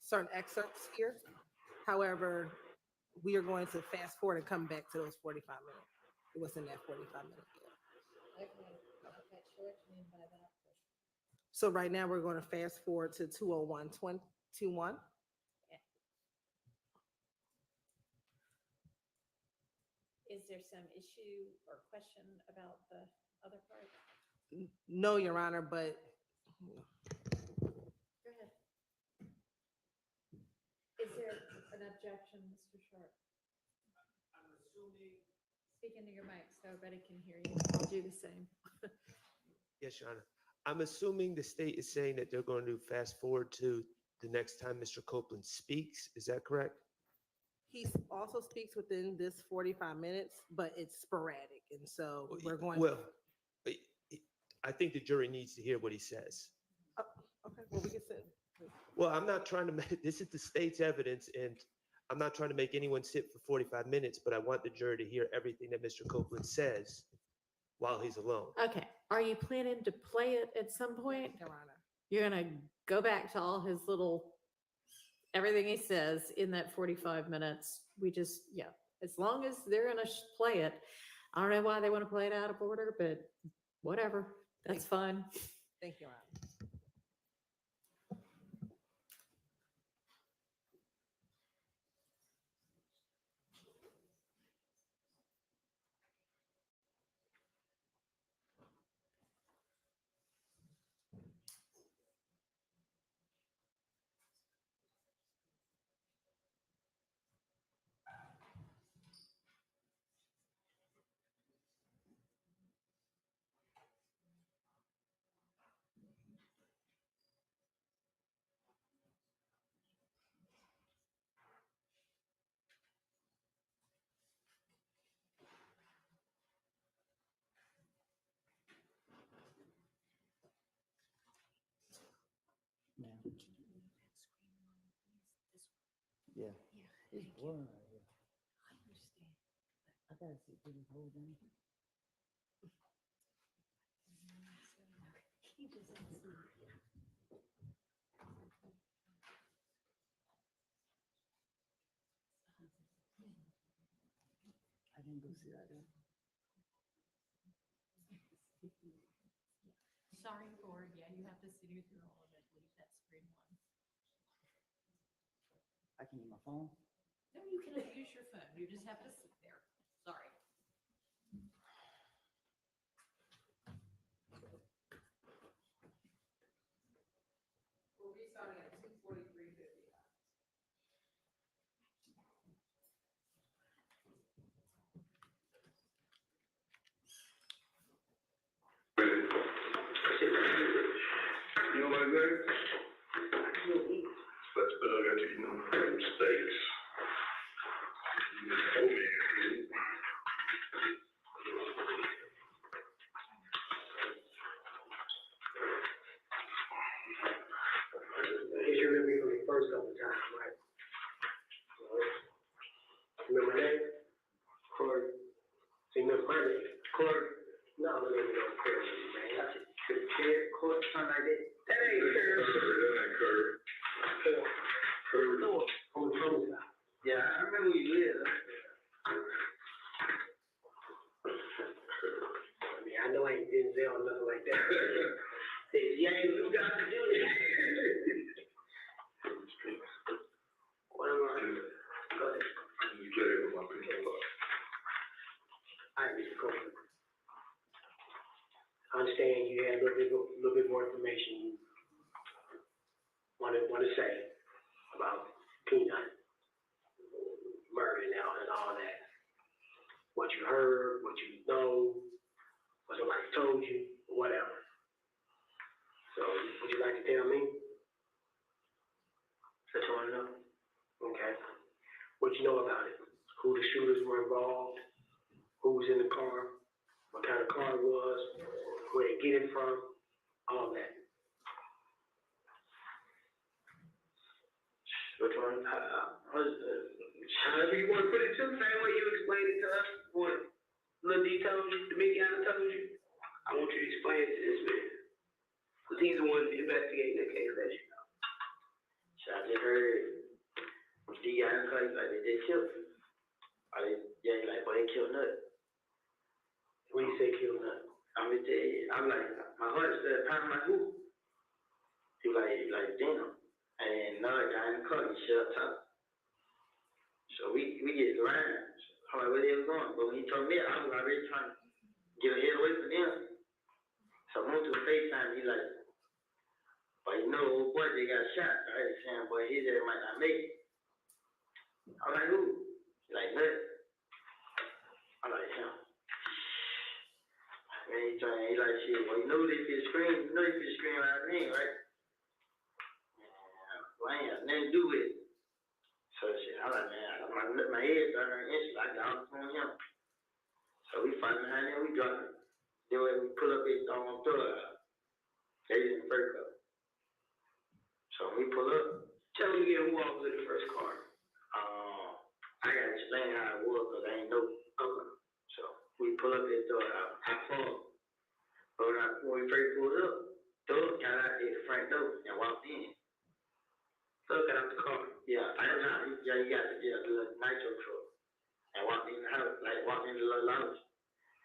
certain excerpts here. However, we are going to fast forward and come back to those 45 minutes. It was in that 45-minute gap. Okay, I'm not sure what you mean by that. So right now, we're going to fast forward to 2:01:21. Is there some issue or question about the other part? No, Your Honor, but Go ahead. Is there an objection, Mr. Sharp? I'm assuming. Speak into your mic so everybody can hear you. I'll do the same. Yes, Your Honor. I'm assuming the state is saying that they're going to fast forward to the next time Mr. Copeland speaks. Is that correct? he also speaks within this 45 minutes, but it's sporadic. And so we're going. Well, I think the jury needs to hear what he says. Okay, well, we can sit. Well, I'm not trying to make, this is the state's evidence, and I'm not trying to make anyone sit for 45 minutes, but I want the jury to hear everything that Mr. Copeland says while he's alone. Okay, are you planning to play it at some point? Your Honor. You're gonna go back to all his little, everything he says in that 45 minutes. We just, yeah, as long as they're gonna play it. I don't know why they want to play it out of order, but whatever, that's fine. Thank you, Your Honor. Yeah. It's blurry. I gotta see through the whole thing. I didn't go see that yet. Sorry, Ford. Yeah, you have to sit here through all of it. Leave that screen on. I can use my phone. No, you can use your phone. You just have to sit there. Sorry. We'll be starting at 2:43:50. You know like that? That's better, I got to eat them steaks. Oh, man. You remember me from the first couple times, right? Remember my name? Corey. See, remember my name? Corey. No, my name is Corey, man. That's it. Corey, something like that. That ain't Corey. That ain't Curry. Heard. Lord, on the phone. Yeah, I remember where you lived. I mean, I know I ain't Denzel or nothing like that. Hey, yeah, you got to do this. What am I? Go ahead. You get it with my people. All right, Mr. Copeland. I understand you had a little bit more information you want to say about Peanut murder now and all that. What you heard, what you know, what somebody told you, whatever. So, would you like to tell me? That's all I know. Okay. What you know about it? Who the shooters were involved? Who was in the car? What kind of car it was? Where they get it from? All that. Which one? However you want to put it to, same way you explained it to us. What little details the big guy told you? I want you to explain it to this man. Because he's the one investigating the case, as you know. So I just heard the guy like they did kill him. Yeah, like, boy, they killed Nut. When you say kill Nut, I'm gonna tell you, I'm like, my heart started pounding like, who? He like, damn. And another guy in the car, he shut up. So we get around. I'm like, where they was going? But when he told me, I was already trying to get a head away from them. So I went to the FaceTime, he like, but you know, old boy, they got shot. I was saying, boy, his ass might not make it. I'm like, who? He like, Nut. I'm like, him. Man, he like, shit, well, you know they could scream, out of me, right? Well, I ain't got nothing to do with it. So shit, I'm like, man, my head started hurting instantly. I got off on him. So we fight behind him, we drop him. Then when we pull up his door, they in the first car. So when we pull up, tell me again who all was in the first car. I gotta explain how it was because I ain't know. So we pull up his door, I fall. But when we first pulled up, Doug got out there the front door and walked in. Doug got out the car. Yeah, I don't know. He got the nitro truck and walked in the house, like walked in the little lounge.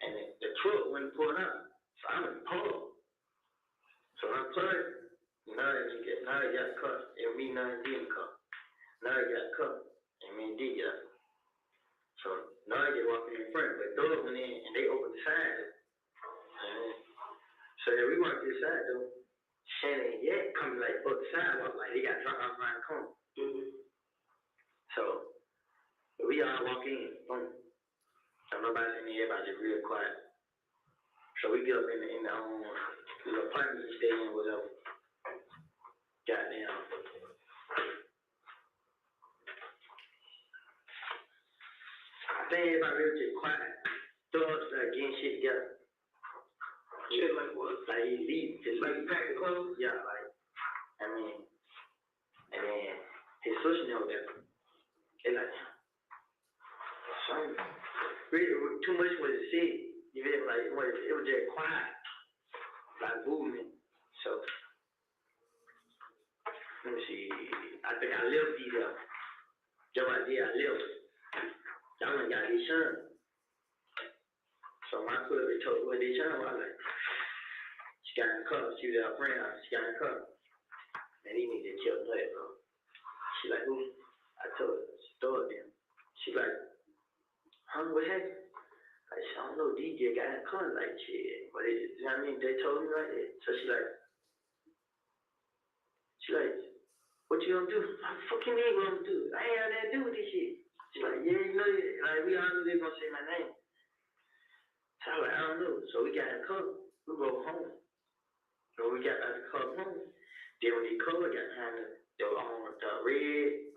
And the truck wouldn't pull up. So I went pull. So when I pulled, now he got cut. And me now he didn't cut. Now he got cut. And me and D got. So now I get walking in front. But Doug went in and they opened the side. So then we walked to the side though. Shannon yet coming like up the sidewalk, like they got dropped off around the corner. So we all walk in, boom. So nobody's in there, everybody's real quiet. So we get up in the apartment we stay in, whatever. Goddamn. I think everybody really just quiet. Thugs start getting shit together. Shit like what? Like he leave, just like he packed the clothes? Yeah, like, I mean, and then his sister know that. They like, something. Really, too much was said. You feel me? Like, it was just quiet. Like movement. So, let me see. I think I left these up. Just right there, I left. I went and got his son. So my cousin told me what they son was like. She got in the car. She was our friend. She got in the car. Man, he need to kill Nut, bro. She like, who? I told her. She told him. She like, what happened? I said, I don't know. DJ got in the car like shit. But you know what I mean? They told me like that. So she like, what you gonna do? What the fuck you mean what I'm gonna do? I ain't had nothing to do with this shit. She like, yeah, you know, like we all knew they gonna say my name. So I was like, I don't know. So we got in the car. We drove home. So we got out the car home. Then when the car got behind the red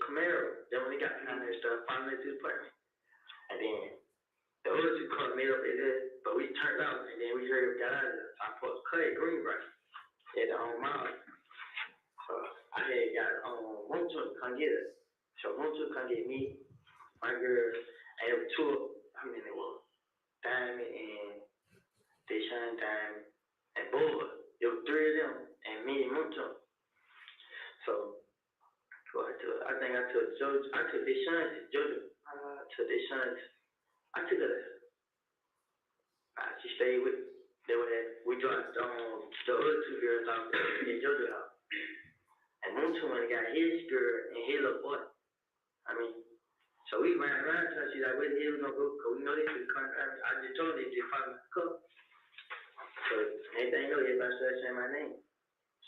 Camaro, then when they got behind that stuff, finally to the apartment. And then the other two cars made up at that, but we turned out and then we heard got out of there. I put cut Greenbrier at the mile. So I had got one to come get us. So one to come get me, my girl, and there were two of them. I mean, it was Diamond and Deshaun Diamond and Boy. There were three of them and me and Munto. So I took their son to Georgia. Took their son. I took her. She stayed with. They were at. We dropped the other two girls off in Georgia house. And Moon got his girl and his little boy. I mean, so we ran around till she's like, where the hell we gonna go? Cause we know they could come. I just told them they just found my cup. So everything know everybody started saying my name.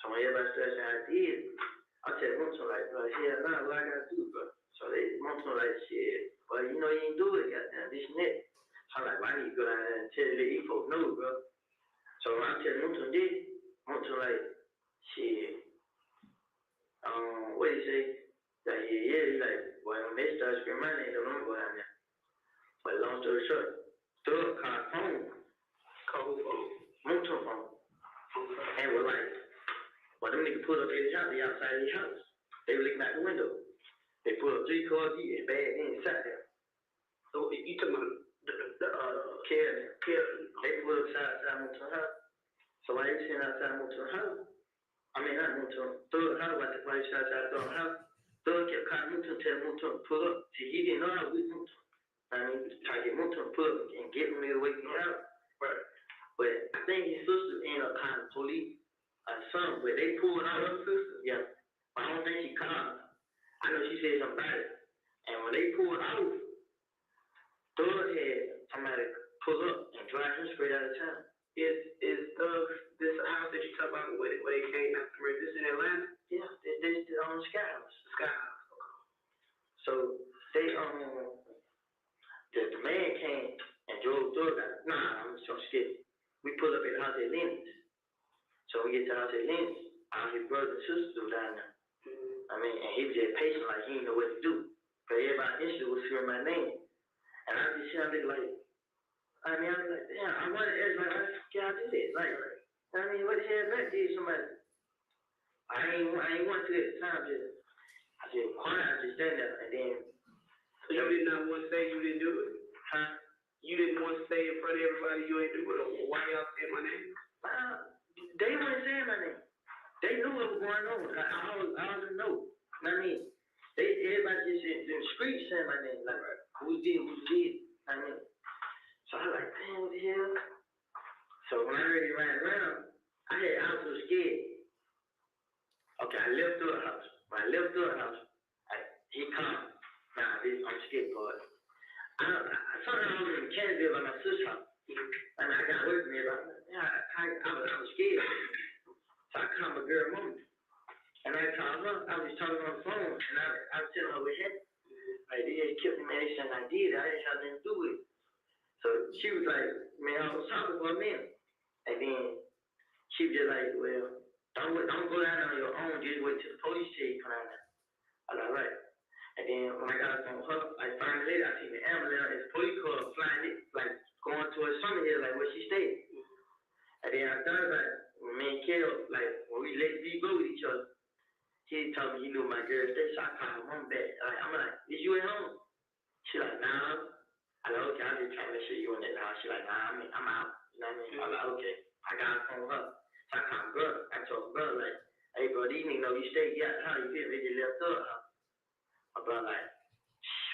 So when everybody started saying I did, I said Moon like, bro, hell no, what I gotta do, bro? So they Moon like, shit, well, you know you ain't do it, goddamn, this and that. So I'm like, well, I need to go down there and tell these folks no, bro. So I tell Moon did. Moon like, shit. What do you say? Like, yeah, he's like, well, when they start screaming my name, don't know go down there. But long story short, Thug called phone. Called phone. Motor phone. And we're like, well, them niggas pulled up in his house, they outside his house. They were looking out the window. They pulled up 3 cars, he and bad inside there. So you talking about the care. They pulled up outside Motor's house. So while they sitting outside Motor's house, I mean, not Motor, Thug house, while they sitting outside Thug's house, Thug kept calling Motor, telling Motor to pull up. See, he didn't know I was with Motor. I mean, trying to get Motor to pull up and get him away from the house. Right. But I think his sister ended up calling the police. Son, but they pulled out her sister. Yeah. But I don't think she called. I know she said something about it. And when they pulled out, Thug had somebody pull up and drive him straight out of town. Is Thug this house that you talk about where they came after murder? This in Atlanta? Yeah, this on Sky House. Sky House. Okay. So they the man came and drove Thug out. Nah, I'm so scared. We pulled up at the house at Lenny's. So we get to the house at Lenny's. All his brothers and sisters were down there. I mean, and he was just patient, like he didn't know what to do. But everybody instantly was hearing my name. And I just see him like, I was like, damn, I wanted to ask, like, how can I do this? Like, I mean, what the hell that did somebody? I ain't want to at the time, I said, quiet, I just stand there, and then. So you did not want to say you didn't do it? Huh? You didn't want to say in front of everybody you ain't do it, or why y'all saying my name? They weren't saying my name. They knew what was going on. I already know. I mean, everybody just in the street saying my name, like, who did. I mean, so I was like, damn, what the hell? So when I heard he ran around, I was so scared. Okay, I left through the house. When I left through the house, he called. Nah, I'm scared, boy. Somehow I was in Canada by my sister's house. And I got away from me. I was scared. So I called my girl mom. And I called her. I was talking on the phone. And I was telling her what happened. Like, they killed me, man. They said I did. I didn't have nothing to do with it. So she was like, man, I was talking for a minute. And then she was just like, well, don't go down on your own. Just wait till the police tell you come down there. I was like, all right. And then when I got up on her, like 5 minutes later, I seen the ambulance and the police car flying it, like going towards Summerhill, like where she stayed. And then I thought about it. When me and Kel, like when we let B go with each other, he told me he knew my girl stayed, so I called my mom back. Like, I'm like, is you at home? She like, nah. I like, okay, I'm just trying to make sure you in that house. She like, nah, I'm out. You know what I mean? I'm like, okay. I got a phone her. So I called my brother. I told my brother, like, hey, bro, these niggas know you stayed. Yeah, how you feel? They just left up. My brother like,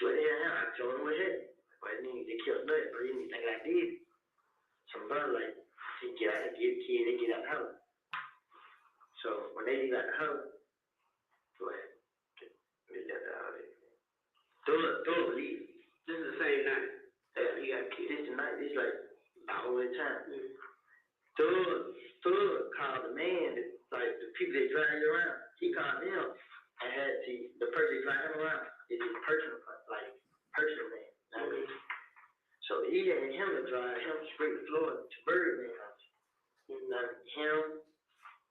what the hell? I told him what happened. But they killed nothing, bro. You think I did? So my brother like, he get out of the kid, they get out the house. So when they got the house, go ahead. They got the house. Throw leave. This is the same night. Yeah, he got kids. This the night. This like all the time. Thug called the man, like the people that drive you around. He called them and had the person that drive him around is his personal man. You know what I mean? So he had him to drive him straight to Florida to Birdman House. You know, him,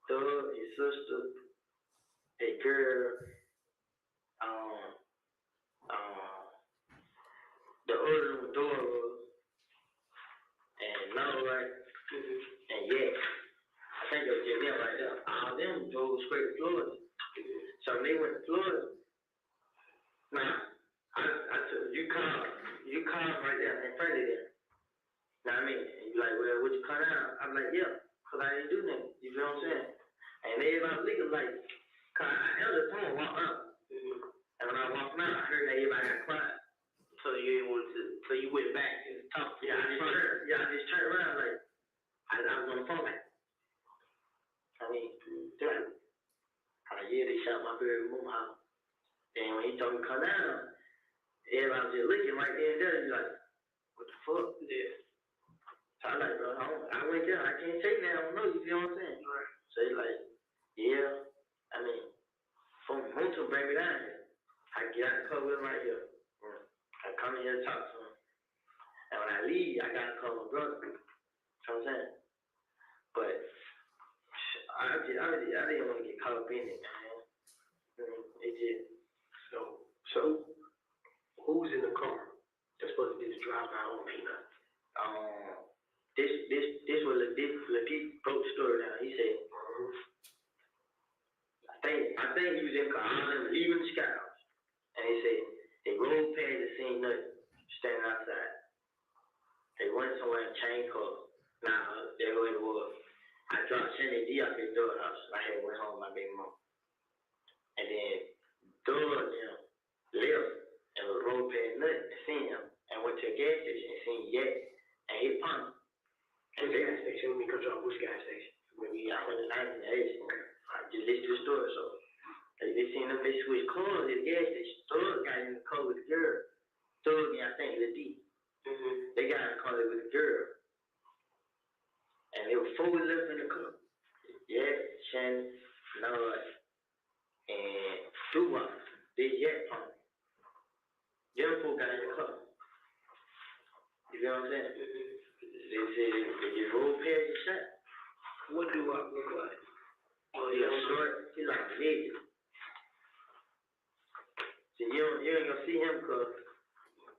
Thug, his sister, a girl, the other daughter, and Noah, and Yes. I think it was just them right there. All them drove straight to Florida. So when they went to Florida, now, I said, you called right there in front of them. Know what I mean? And you like, well, would you come down? I'm like, yeah, because I didn't do nothing. You feel what I'm saying? And everybody looking like, cause I held the phone, walked up. And when I walked out, I heard that everybody got quiet. So you didn't want to, so you went back and talked. Yeah, I just turned around like, I was on the phone like, I mean, damn. Yeah, they shot my baby mama house. And when he told me to come down, everybody was just looking right there and there. He's like, what the fuck? Yeah. So I like, bro, I went there. I can't take that. I don't know. You feel what I'm saying? Right. So he's like, yeah. I mean, from to bring me down here. I get out the car with him right here. I come in here and talk to him. And when I leave, I gotta call my brother. You know what I'm saying? But I didn't want to get caught up in it, man. It just. So who's in the car that's supposed to be the driver on Peanut? This was Latif broke the story down. He said, I think he was in the car. I was leaving the scouts. And he said, they rolled past the scene nothing, standing outside. They went somewhere and changed cars. Nah, there go it was. I dropped Cindy D off his daughter's house. I had went home with my baby mom. And then Doug, left and was rolled past nothing and seen him and went to a gas station and seen Yak and his pump. And the gas station, we come to which gas station? Maybe I was 1980. I just listened to the story, so they seen them, they switched cars at the gas station. Doug got in the car with the girl. Doug and I think the D. They got in the car with the girl. And they were forward left in the car. Yeah, Shannon, Lord, and Dua, they Yak pump. Them four got in the car. You know what I'm saying? They said they just rolled past the shot. What do I look like? Oh, yeah, short. He's like a nigga. So you ain't gonna see him because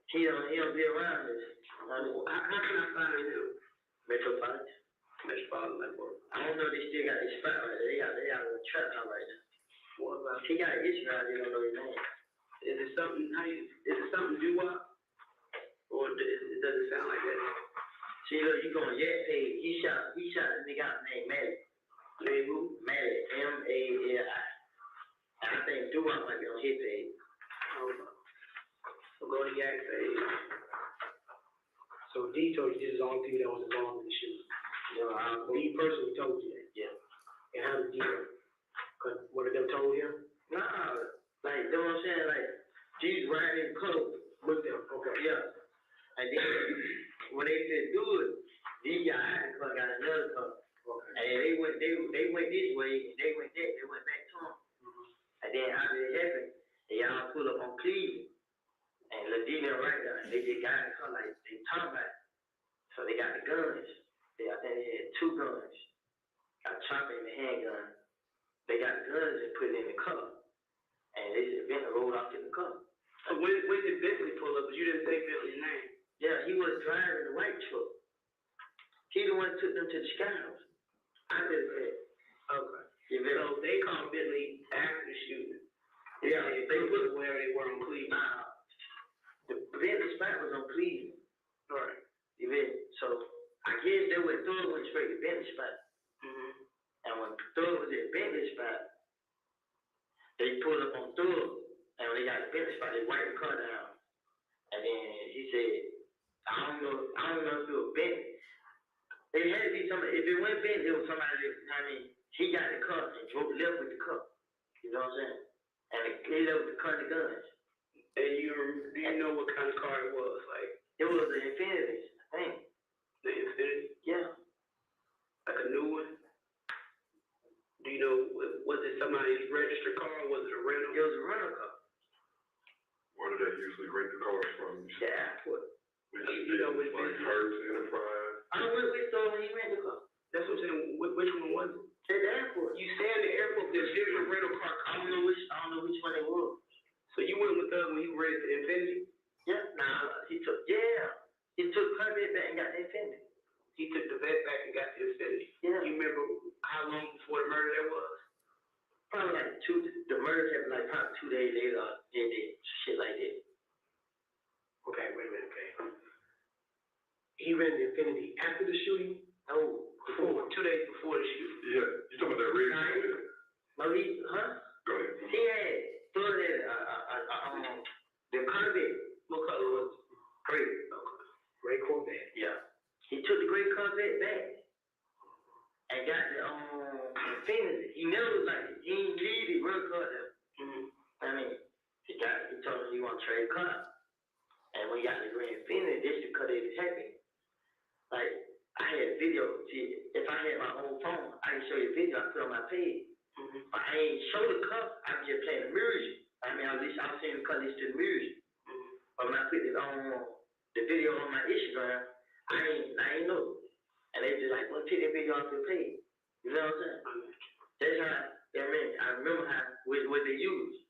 he don't be around this. How can I find him? Metropolitan. Metropolitan, like what? I don't know if they still got this spot right there. They got a trap out right now. What about? He got an issue out there, don't know his name. Is it something do-wop? Or does it sound like that? See, look, you going Yak page. He shot a nigga out named Malik. Name who? Malik, M-A-L-I. And I think Dua might be on his page. So go to Yak page. So D told you this is the only thing that was involved in the shooting. Me personally told you that. Yeah. And how did D know? Cause one of them told him? Nah, like, you know what I'm saying? Like, G's riding in the car with them. Okay. Yeah. And then when they said do it, these guys got another car. Okay. And they went this way, and they went that, they went back to them. And then after it happened, they all pulled up on Cleveland. And Ladina right there, and they just got in the car like they talking about it. So they got the guns. I think they had 2 guns. Got a chopper and a handgun. They got the guns and put it in the car. And they just eventually rolled off in the car. So when did Bentley pull up? But you didn't say Bentley's name. Yeah, he was driving the white truck. He the one that took them to the scouts. I just said, okay. So they called Bentley after the shooting. Yeah, they put where they were on Cleveland. The Bentley spot was on Cleveland. Right. You read? So I guess they went through went straight to Bentley spot. And when Thug was at Bentley spot, they pulled up on Thug. And when they got to Bentley spot, they wiped the car down. And then he said, I don't know if it was Bentley. It had to be somebody. If it went Bentley, it was somebody that, he got the car and drove left with the car. You know what I'm saying? And he left with the car and the guns. And do you know what kind of car it was? Like, it was an Infiniti, I think. The Infiniti? Yeah. Like a new one? Do you know, was it somebody's registered car or was it a rental? It was a rental car. Where do they usually rent the cars from? The airport. You know which like Hertz Enterprise? I don't know which store when he rented the car. That's what I'm saying. Which one was it? At the airport. You say in the airport there's different rental car. I don't know which one it was. So you went with Thug when he rented the Infiniti? Yeah, he took Corvette back and got the Infiniti. He took the vet back and got the Infiniti. Yeah. You remember how long before the murder that was? Probably like the murder happened like probably 2 days later, shit like that. Okay, wait a minute, okay. He rented the Infiniti after the shooting? No, Before, 2 days before the shooting. Yeah, you talking about that red? Maurice, huh? Go ahead. He had stood at, the Corvette, what color was it? Gray. Gray Corvette. Yeah. He took the gray Corvette back and got the, Infiniti. He never was like, he didn't leave it real good. I mean, he told him he want to trade car. And when he got the green Infiniti, this should cut it happy. Like, I had video. See, if I had my own phone, I can show you video I put on my page. But I ain't show the car, I was just playing the music. I mean, I was seeing the car listen to the music. But when I put it on the video on my Instagram, I ain't know. And they just like, well, take that video off your page. You know what I'm saying? That's how, I mean, I remember how, what they used.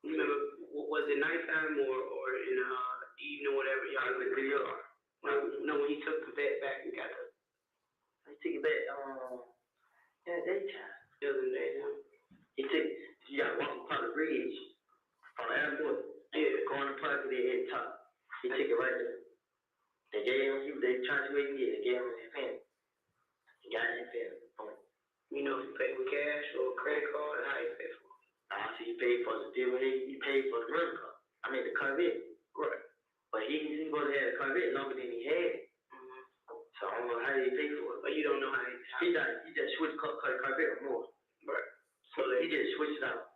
You remember, was it nighttime or in evening, whatever, y'all The video. no, when he took the vet back and got it. I took it back, in the daytime. The other day, You gotta walk across the bridge from the airport. Yeah, going to park there at the top. He took it right there. They gave him, they tried to make it, they gave him his pen. He got his pen. you know, if you pay with cash or credit card, how you pay for it? So he paid for the he paid for the rental car. I mean the Corvette. Right. But he supposed to have the Corvette longer than he had. So I don't know how he paid for it. But you don't know how He just switched Corvette or more. Right. So he just switched it out.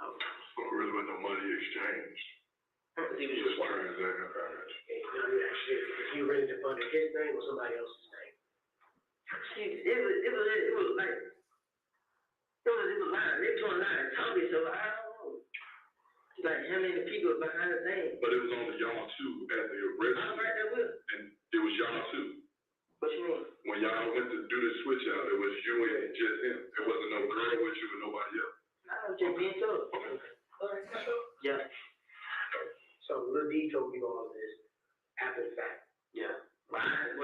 So it really wasn't no money exchanged. He was Just just wired. transaction. If you rented it under his name or somebody else's name. It was like, it was lying. They told lying talking, so I don't know. Like how many people behind the thing. But it was only y'all two at the arrest. I'm right there with him. And it was y'all two. What you mean? When y'all went to do the switch out, it was you and just him. There wasn't no girl with you and nobody else. I was just being told. Yeah. So Lil D told you all of this after the fact. Yeah. Mine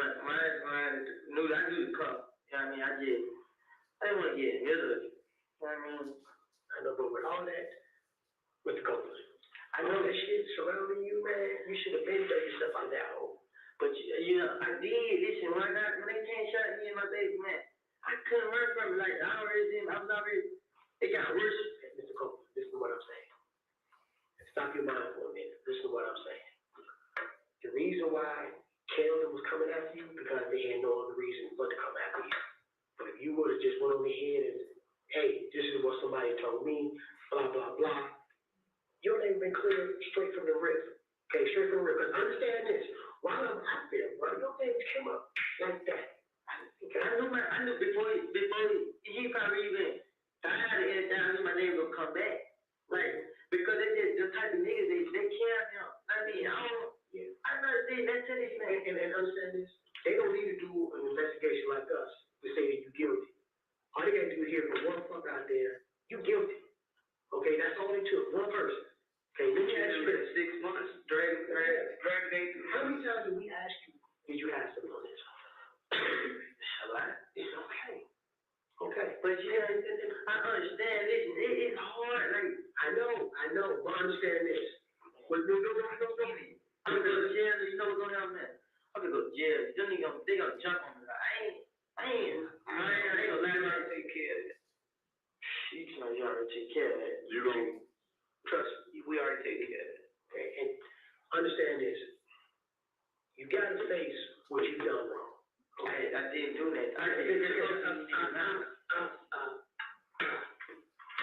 knew the cup. You know what I mean? I didn't want to get in the middle of it. You know what I mean? I know, but with all that, with the company, I know that shit surrounding you, man. You should have been dug yourself out of that hole. But you know, I did. Listen, when they came shot me and my baby, man, I couldn't run from it. Like I was already. It got worse. Mr. Copeland, listen to what I'm saying. Stop your mind for a minute. Listen to what I'm saying. The reason why Camden was coming after you because they had no other reason but to come after you. But if you would have just went on ahead and, hey, this is what somebody told me, blah, blah, blah, your name been cleared straight from the rip. Okay, straight from the rip. Because understand this, while I'm out there, bro, your name came up like that. Okay. I knew before he probably even died and I knew my name would come back. Like, because they just the type of niggas they care, you know. I mean, I know that's it, man. And understand this, they don't need to do an investigation like us to say that you're guilty. All they gotta do is hear from one fuck out there, you guilty. Okay, that's all they took, one person. Okay, let me ask you this. 6 months, drag days. How many times did we ask you, did you have something on this? A lot. It's okay. Okay. But you know, I understand this. It is hard. Like I know, but understand this. But no. I'm gonna go to jail. You know what's gonna happen, man? I'm gonna go to jail. They gonna jump on me. I ain't gonna lie about it. Take care of it. You already take care of it. You don't. Trust me, we already take care of it. Okay, and understand this. You gotta face what you've done wrong. Okay, I didn't do that.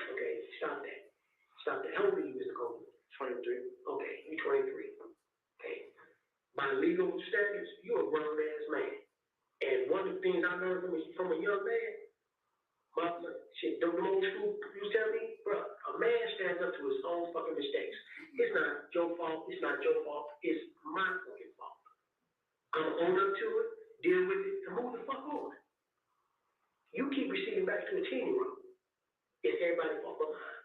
Okay, stop that. How old are you, Mr. Coleman? 23. Okay, you're 23. Okay. By legal standards, you're a grown ass man. And one of the things I learned from a young man, the old school used to tell me, bro, a man stands up to his own fucking mistakes. It's not your fault. It's not your fault. It's my fucking fault. I'm gonna own up to it, deal with it, and move the fuck on. You keep receiving back to a 10-year-old. It's everybody's fault but mine.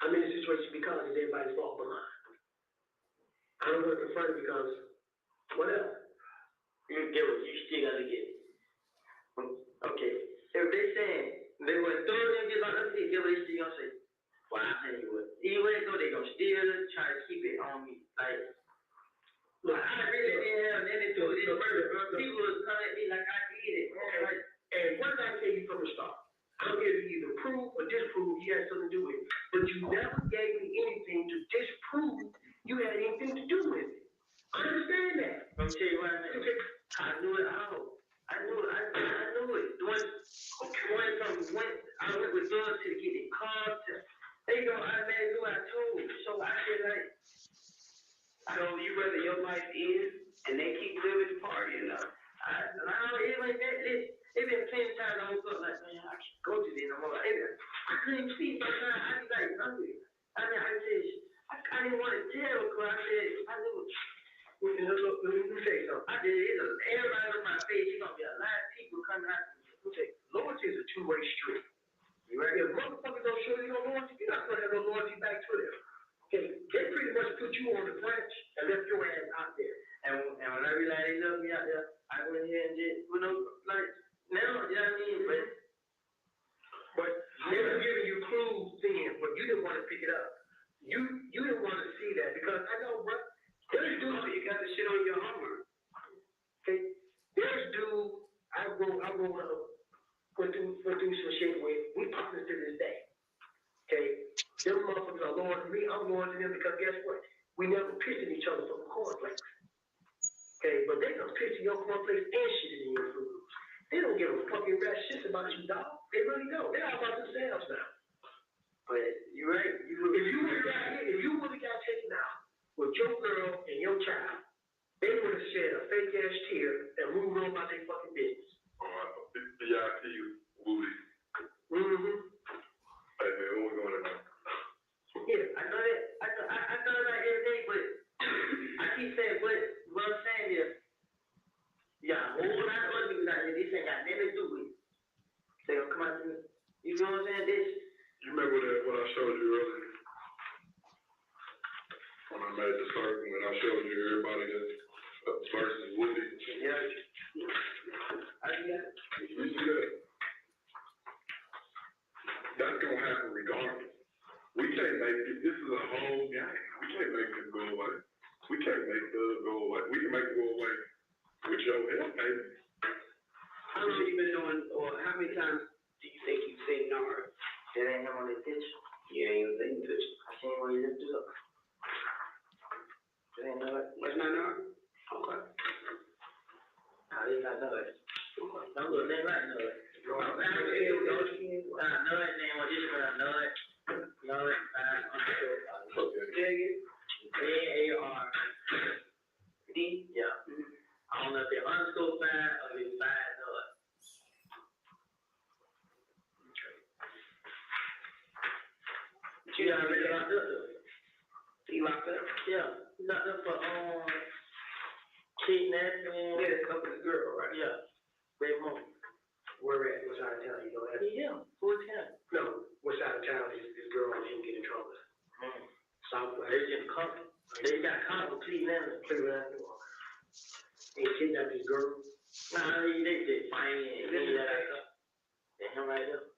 I'm in a situation because it's everybody's fault but mine. I don't want to confront it because what else? You get what you still gotta get. Okay. If they saying they were throwing them like this, get what they still gonna say. Well, I tell you what. Even though they gonna still try to keep it on me. Like, look, I really didn't have anything to do with this murder, bro. People was coming at me like I did it. Okay. Like, and what did I tell you from the start? I'm here to either prove or disprove he has something to do with it. But you never gave me any life is, and they keep living the party, you know. It like that. It been plenty of times I woke up like, man, I can't go to this no more. I couldn't even sleep sometimes. I was like, hungry. I mean, I didn't want to tell, because I knew. Let me say something. Everybody on my page, there's gonna be a lot of people coming out. Loyalty is a two-way street. You right? If motherfuckers don't show you no loyalty, you're not gonna have no loyalty back to them. Okay, they pretty much put you on the branch and left your ass out there. And when I realized they left me out there, I went ahead and did, like, now, you know what I mean? But they were giving you clues then, but you didn't want to pick it up. You didn't want to see that, because I know what, there's dudes, you got the shit on your armor. Okay, there's dude, I went through some shit with, we partners to this day. Okay, them motherfuckers are loyal to me, I'm loyal to them, because guess what? We never pissed at each other from the cornflakes. Okay, but they done pissed in your cornflakes and shit in your food. They don't give a fucking rat shit about you, dog. They really don't. They're all about themselves now. But you're right. If you would have got taken out with your girl and your child, they would have shed a fake ass tear and moved on about their fucking business. VIP Woody. Mm-hmm. Hey man, what we going to now? Yeah, I know that. I know that every day, but I keep saying, what I'm saying is, yeah, a whole lot of other people out there, this ain't got nothing to do with it. They gonna come out to me. You know what I'm saying? This. You remember that what I showed you earlier? When I made the circle and I showed you everybody that versus Woody. Yeah. I see that. You see that? That's gonna happen regardless. We can't make it, this is a whole game. We can't make it go away. We can't make it go away. We can make it go away with your help, baby. How long you been doing, or how many times do you think you've seen Nara? That ain't him on the pitch. You ain't even seen the pitch. I seen when he lifted up. That ain't Nara. That's not Nara? Okay. Nah, this not Nara. Okay. Don't look nothing like Nara. Nara name was just Nara. Nara, A-A-R-D, yeah. I don't know if they're underscore 5 or if it's 5 Nara. You done really locked up though? He locked up? Yeah, locked up for, kidnapping. Yeah, that's up with the girl, right? Yeah. Red Moon. Where at? What side of town? You know that? Yeah, Fort County. No, what side of town is this girl didn't get in trouble? Southwest. They just caught. They got caught with Cleveland. They kidnapped this girl. Nah, they did fine. They let her up. They him right up.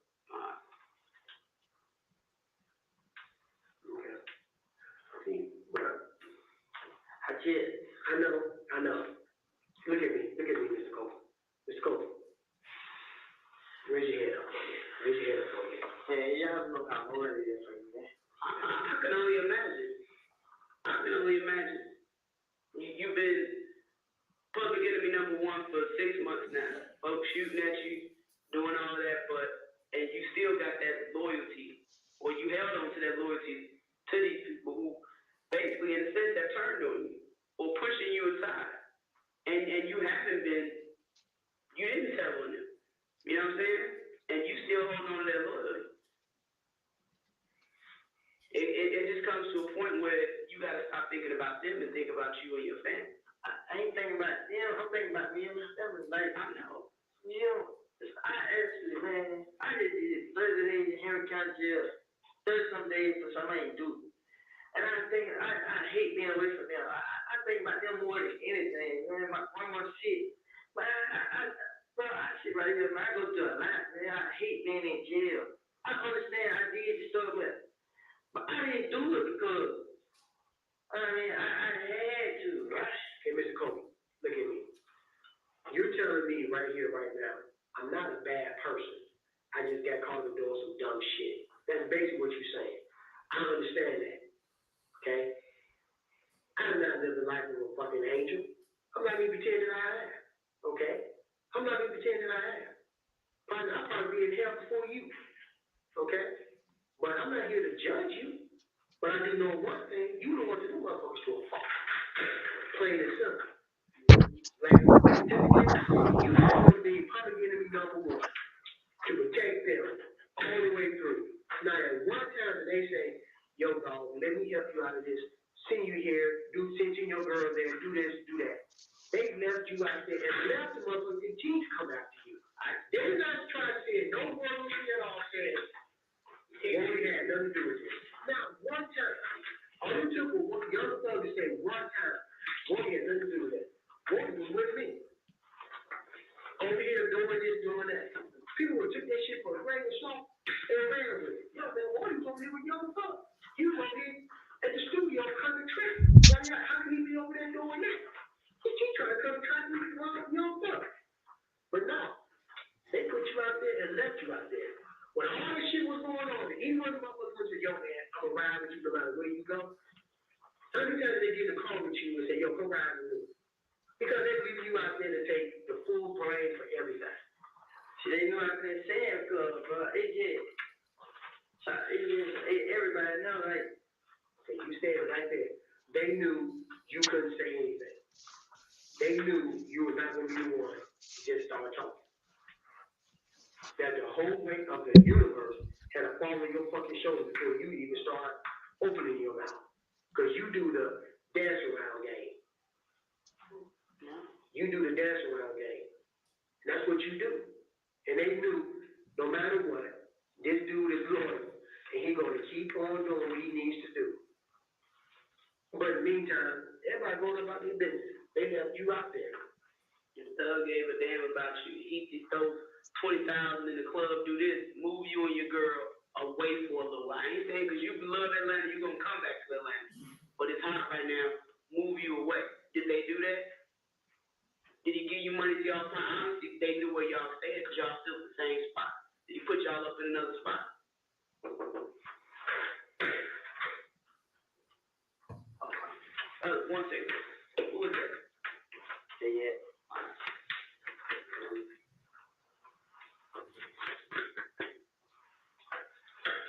Okay. I know. Look at me, Mr. Cole. Mr. Cole. Raise your hand up for me. Hey, y'all know how hard it is for you, man. I can only imagine. You've been public enemy number 1 for 6 months now. Folks shooting at you, doing all of that, and you still got that loyalty, or you held on to that loyalty to these people who basically, in a sense, have turned on you, or pushing you aside. And you didn't tell on them. You know what I'm saying? And you still hold on to that loyalty. It just comes to a point where you gotta stop thinking about them and think about you and your family. I ain't thinking about them, I'm thinking about me and my family. Like, I know. You know, I actually, man, I just did 30 days in Henry County Jail, 30-some days for something I ain't do. And I'm thinking, I hate being away from them. I think about them more than anything, man. My grandma shit. But I shit right here, man. I go through a lot, man. I hate being in jail. I understand I did the stuff, but I didn't do it because, I mean, I had to. Hey, Mr. Cole, look at me. You're telling me right here, right now, I'm not a bad person. I just got caught in the door some dumb shit. That's basically what you're saying. I understand that. Okay? I'm not living life with a fucking angel. I'm not even pretending I am. Okay? I'm not even pretending I am. I'll probably be in hell before you. Okay? But I'm not here to judge you. But I do know one thing. You don't want to do motherfuckers to a fault. plain and simple. Like, you have to be public enemy number one to protect them all the way through. Now, at one time, they say, yo, dog, let me help you out of this. Send you here, send your girl there, do this, do that. They left you out there and left the motherfuckers continue to come after you. They're not trying to say, no bullshit at all, saying, he only had nothing to do with it. Now, one time, all it took was one young thug to say one time, boy, he had nothing to do with it. Boy, he was with me. Over here doing this, doing that. People would took that shit for a grain of salt and ran with it. Yo, man, why you over here with young thug? You over here at the studio cutting the track. How can he be over there doing that? He trying to cut the track with young thug. But no, they put you out there and left you out there. When all this shit was going on, even when the motherfuckers said, yo, man, I'm gonna ride with you no matter where you go. How many times they get a call with you and say, yo, come ride with me? Because they leave you out there to take the full blame for everything. See, they knew I couldn't say it, cause, bro, everybody know, like, Okay, you said it right there. They knew you couldn't say anything. They knew you were not gonna be the one to just start talking. That the whole weight of the universe had to fall on your fucking shoulders before you even start opening your mouth. Because you do the dance around game. You do the dance around game. That's what you do. And they knew no matter what, this dude is loyal and he's gonna keep on doing what he needs to do. But in the meantime, everybody going about their business. They left you out there. the thug gave a damn about you. He just throw 20,000 in the club, do this, move you and your girl away for a little while. I ain't saying because you love Atlanta, you're gonna come back to Atlanta. But it's hot right now, move you away. Did they do that? Did he give you money to y'all time? Honestly, they knew where y'all stayed because y'all still in the same spot. Did he put y'all up in another spot? One second. Who was that? Yeah.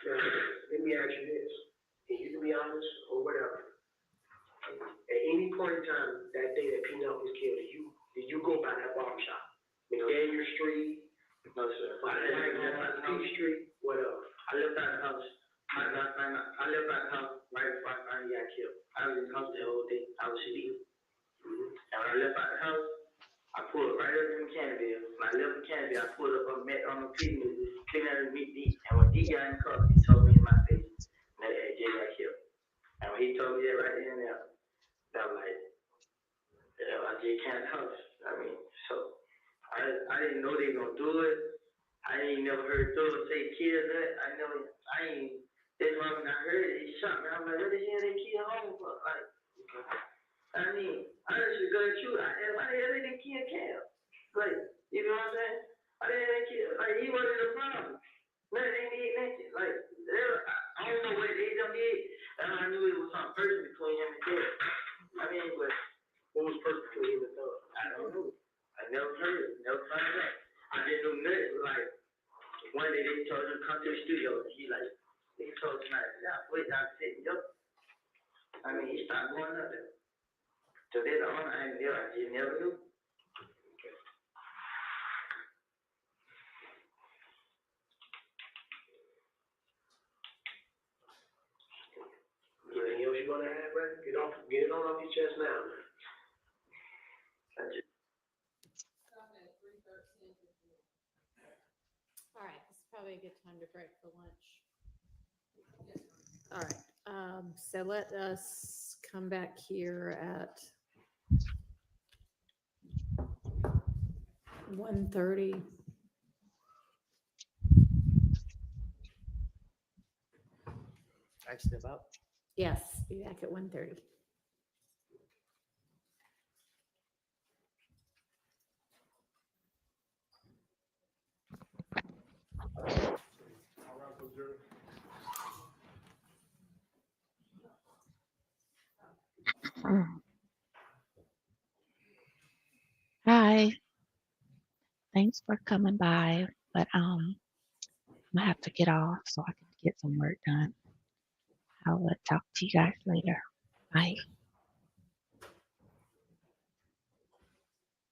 Now, let me ask you this, and you can be honest or whatever. At any point in time, that day that Peanut was killed, did you go by that barbershop? McDaniel Street? No, sir. P Street? What else? I left out the house. I left out the house right before I finally got killed. I was in the house the whole day. I was sleeping. And when I left out the house, I pulled right up in Canterville. When I left in Canterville, I pulled up on the picnic, clean out and meet D. And when D got in the car, he told me in my face that AJ got killed. And when he told me that right then and there, I was like, I just can't house. I mean, so I didn't know they were gonna do it. I ain't never heard Thug say kill that. That's why when I heard it, it shocked me. I'm like, what the hell they kill home for? Like, I mean, honestly, go to you. Why the hell they kill Cam? Like, you know what I'm saying? Why the hell they kill? Like, he wasn't a problem. Nothing they did nothing. Like, I don't know what they done did. I knew it was something personal between him and Ted. I mean, but What was personal between him and Thug? I don't know. I never heard it. Never found out. I didn't know nothing. Like, one day they told him to come to the studio. He told somebody, wait, I said, yup. I mean, he stopped going up there. So they're the owner, I just never knew. Anything else you wanna add, Brad? Get it on off your chest now. All right, this is probably a good time to break for lunch. All right, so let us come back here at 1:30. I step out. Yes, be back at 1:30. Hi, thanks for coming by, but I'm gonna have to get off so I can get some work done. I'll talk to you guys later. Bye.